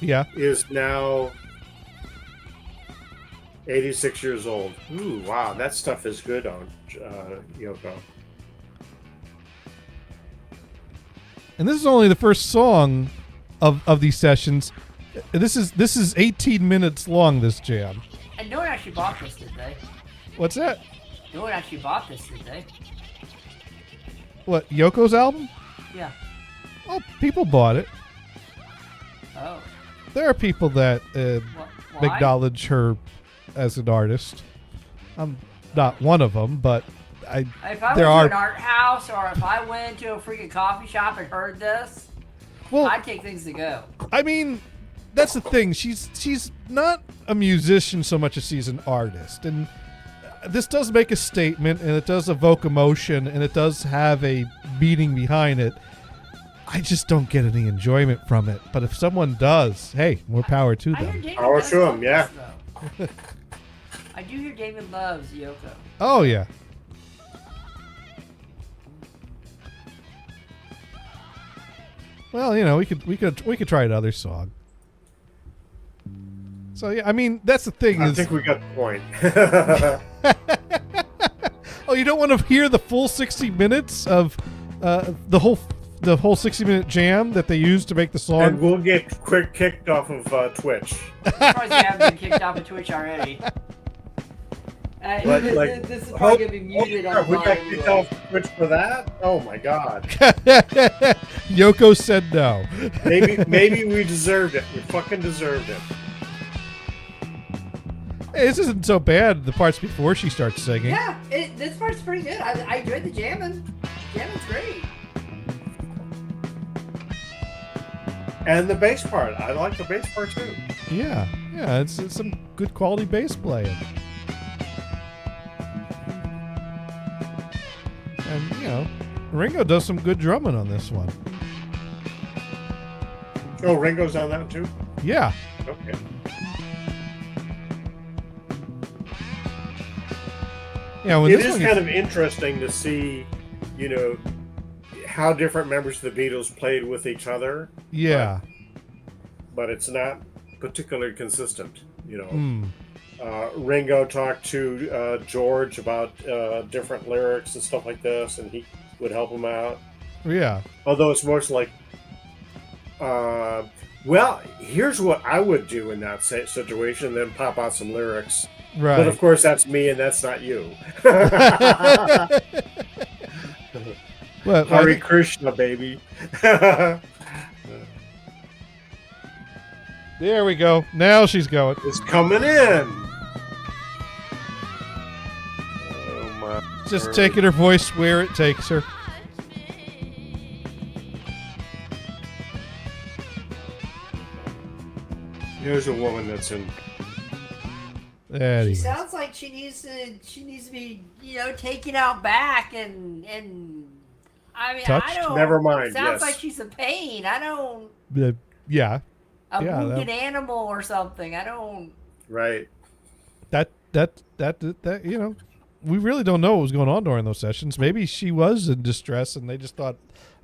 yeah. is now 86 years old. Ooh, wow, that stuff is good on Yoko. And this is only the first song of these sessions. This is 18 minutes long, this jam. And no one actually bought this, did they? What's that? No one actually bought this, did they? What, Yoko's album? Yeah. Oh, people bought it. Oh. There are people that Why? acknowledge her as an artist. I'm not one of them, but If I there went to are. an art house or if I went to a freaking coffee shop and heard this, Well, I'd take things to go. I mean, that's the thing. She's not a musician so much as she's an artist, and this does make a statement, and it does evoke emotion, and it does have a meaning behind it. I just don't get any enjoyment from it. But if someone does, hey, more power to I hear them. David Power does to him, love yeah. this, though. I do hear David loves Yoko. Oh yeah. Well, you know, we could try another song. So yeah, I mean, that's the thing I is. think we got the point. Oh, you don't want to hear the full 60 minutes of the whole 60-minute jam that they used to make the song? And we'll get quick kicked off of Twitch. I'm surprised you haven't been kicked off of Twitch already. But, like, this is probably going to be muted on we got mine, kicked but- off Twitch for that? Oh my god. Yoko said no. Maybe we deserved it. We fucking deserved it. Hey, this isn't so bad. The parts before she starts singing. Yeah, this part's pretty good. I enjoyed the jamming. Jamming's great. And the bass part. I like the bass part too. Yeah, it's some good quality bass playing. And you know, Ringo does some good drumming on this one. Oh, Ringo's on that too? Yeah. Okay. Yeah, when It this is one kind gets- of interesting to see, you know, how different members of the Beatles played with each other, Yeah. but it's not particularly consistent, you know. Mm. Ringo talked to George about different lyrics and stuff like this, and he would help him out. Yeah. Although it's more like, well, here's what I would do in that situation, then pop out some lyrics. Right. But of course, that's me, and that's not you. Well, I Hare think- Krishna, baby. there we go. Now she's going. It's coming in. Oh my! Just word. taking her voice where it takes her. Here's a woman that's in. She Anyway. sounds like she needs to be, taken out back and I mean, Touched? I don't. Never mind, Sounds yes. like she's in pain. I don't. Yeah. A Yeah, wounded animal or something. I don't. Right. That you know, we really don't know what was going on during those sessions. Maybe she was in distress and they just thought,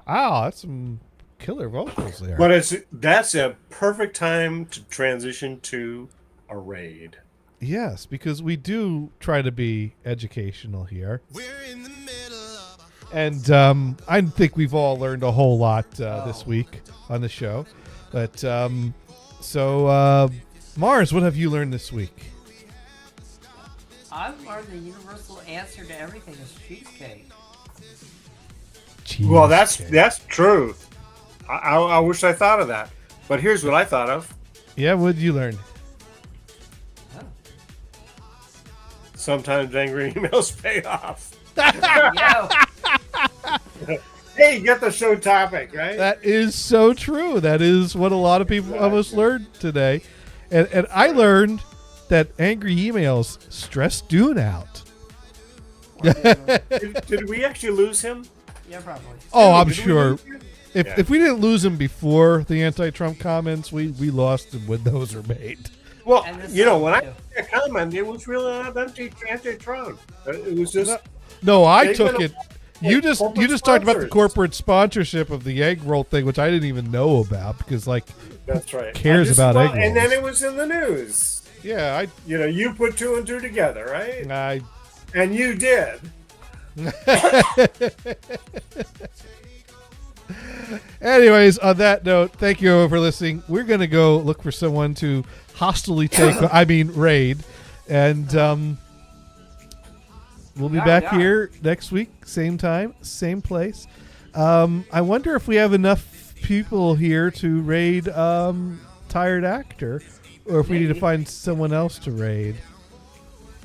"Wow, that's some killer vocals there." But that's a perfect time to transition to a raid. Yes, because we do try to be educational here. And I think we've all learned a whole lot this week on the show. But so Mars, what have you learned this week? I've learned the universal answer to everything is cheesecake. Well, that's Cheesecake. true. I wish I thought of that. But here's what I thought of. Yeah, what did you learn? Sometimes angry emails pay off. Yo, Hey, get the show topic, right? That is so true. That is what a lot of people of us learned today. And I learned that angry emails stress Dune out. Did we actually lose him? yeah, probably. Oh, I'm Did we sure. lose him? If, Yeah. if we didn't lose him before the anti-Trump comments, we lost him when those were made. Well, And this you know, song, when I too. made a comment, it was really not anti-Trump. It was just No, I They've took been it. You just corporate talked about the sponsors. corporate sponsorship of the egg roll thing, which I didn't even know about because, like, that's right. cares I just- about egg And then rolls? it was in the news. yeah, You know, you put two and two together, right? I And you did. Anyways, on that note, thank you for listening. We're gonna go look for someone to hostilely take, raid, and We'll be Yeah, back yeah. here next week, same time, same place. I wonder if we have enough people here to raid Tired Actor, or if we need to Maybe. find someone else to raid.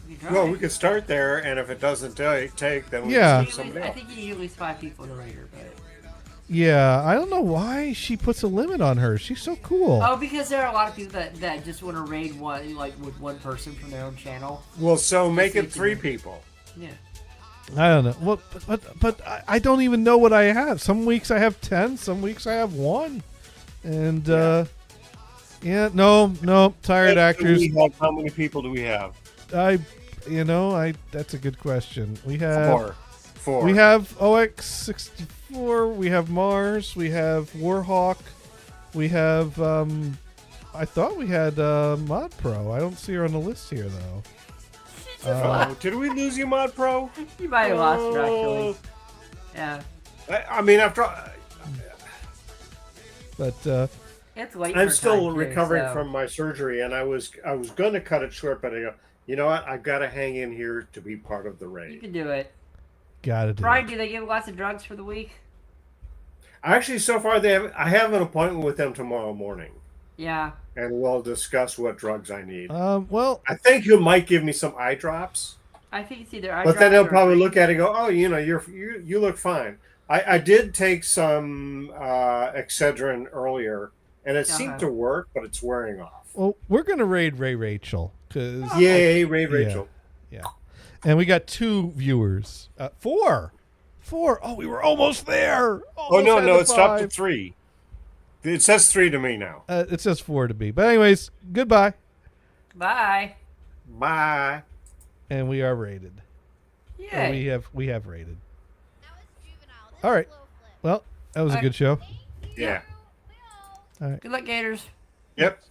You can Well, try. we could start there, and if it doesn't take, then we Yeah. can see somebody I else. think you need at least 5 people in the raider, but Yeah, I don't know why she puts a limit on her. She's so cool. oh, because there are a lot of people that just want to raid one with one person from their own channel. Well, so make see it if 3 you- people. Yeah. I don't know. Well, but I don't even know what I have. Some weeks I have 10. Some weeks I have 1. And no, Tired Actors. How many people do we have? That's a good question. We have 4. We have OX64. We have Mars. We have Warhawk. We have. I thought we had Mod Pro. I don't see her on the list here though. Did we lose you, Mod Pro? You might have lost her, actually. Yeah. I mean, after But It's late. I'm for still time, too, recovering so- from my surgery, and I was going to cut it short, but I go, you know what? I've got to hang in here to be part of the You raid. can do it. gotta do. Brian, it. do they give lots of drugs for the week? Actually, so far I have an appointment with them tomorrow morning, Yeah. and we'll discuss what drugs I need. Well, I think you might give me some eye drops, I think it's either. but then they'll probably look at it and go, "Oh, you look fine." I did take some Excedrin earlier, and it seemed to work, but it's wearing off. well, we're gonna raid Ray Rachel because Yay, Ray Rachel. yeah, and we got 2 viewers. 4. Oh, we were almost there. Oh Almost no, had no, the it stopped 5. at 3. It says 3 to me now. It says 4 to be. But anyways, goodbye. Bye. Bye. And we are rated. Or Yeah. we have rated. All right. Well, that was a good show. Yeah. Good luck, Gators. Yep.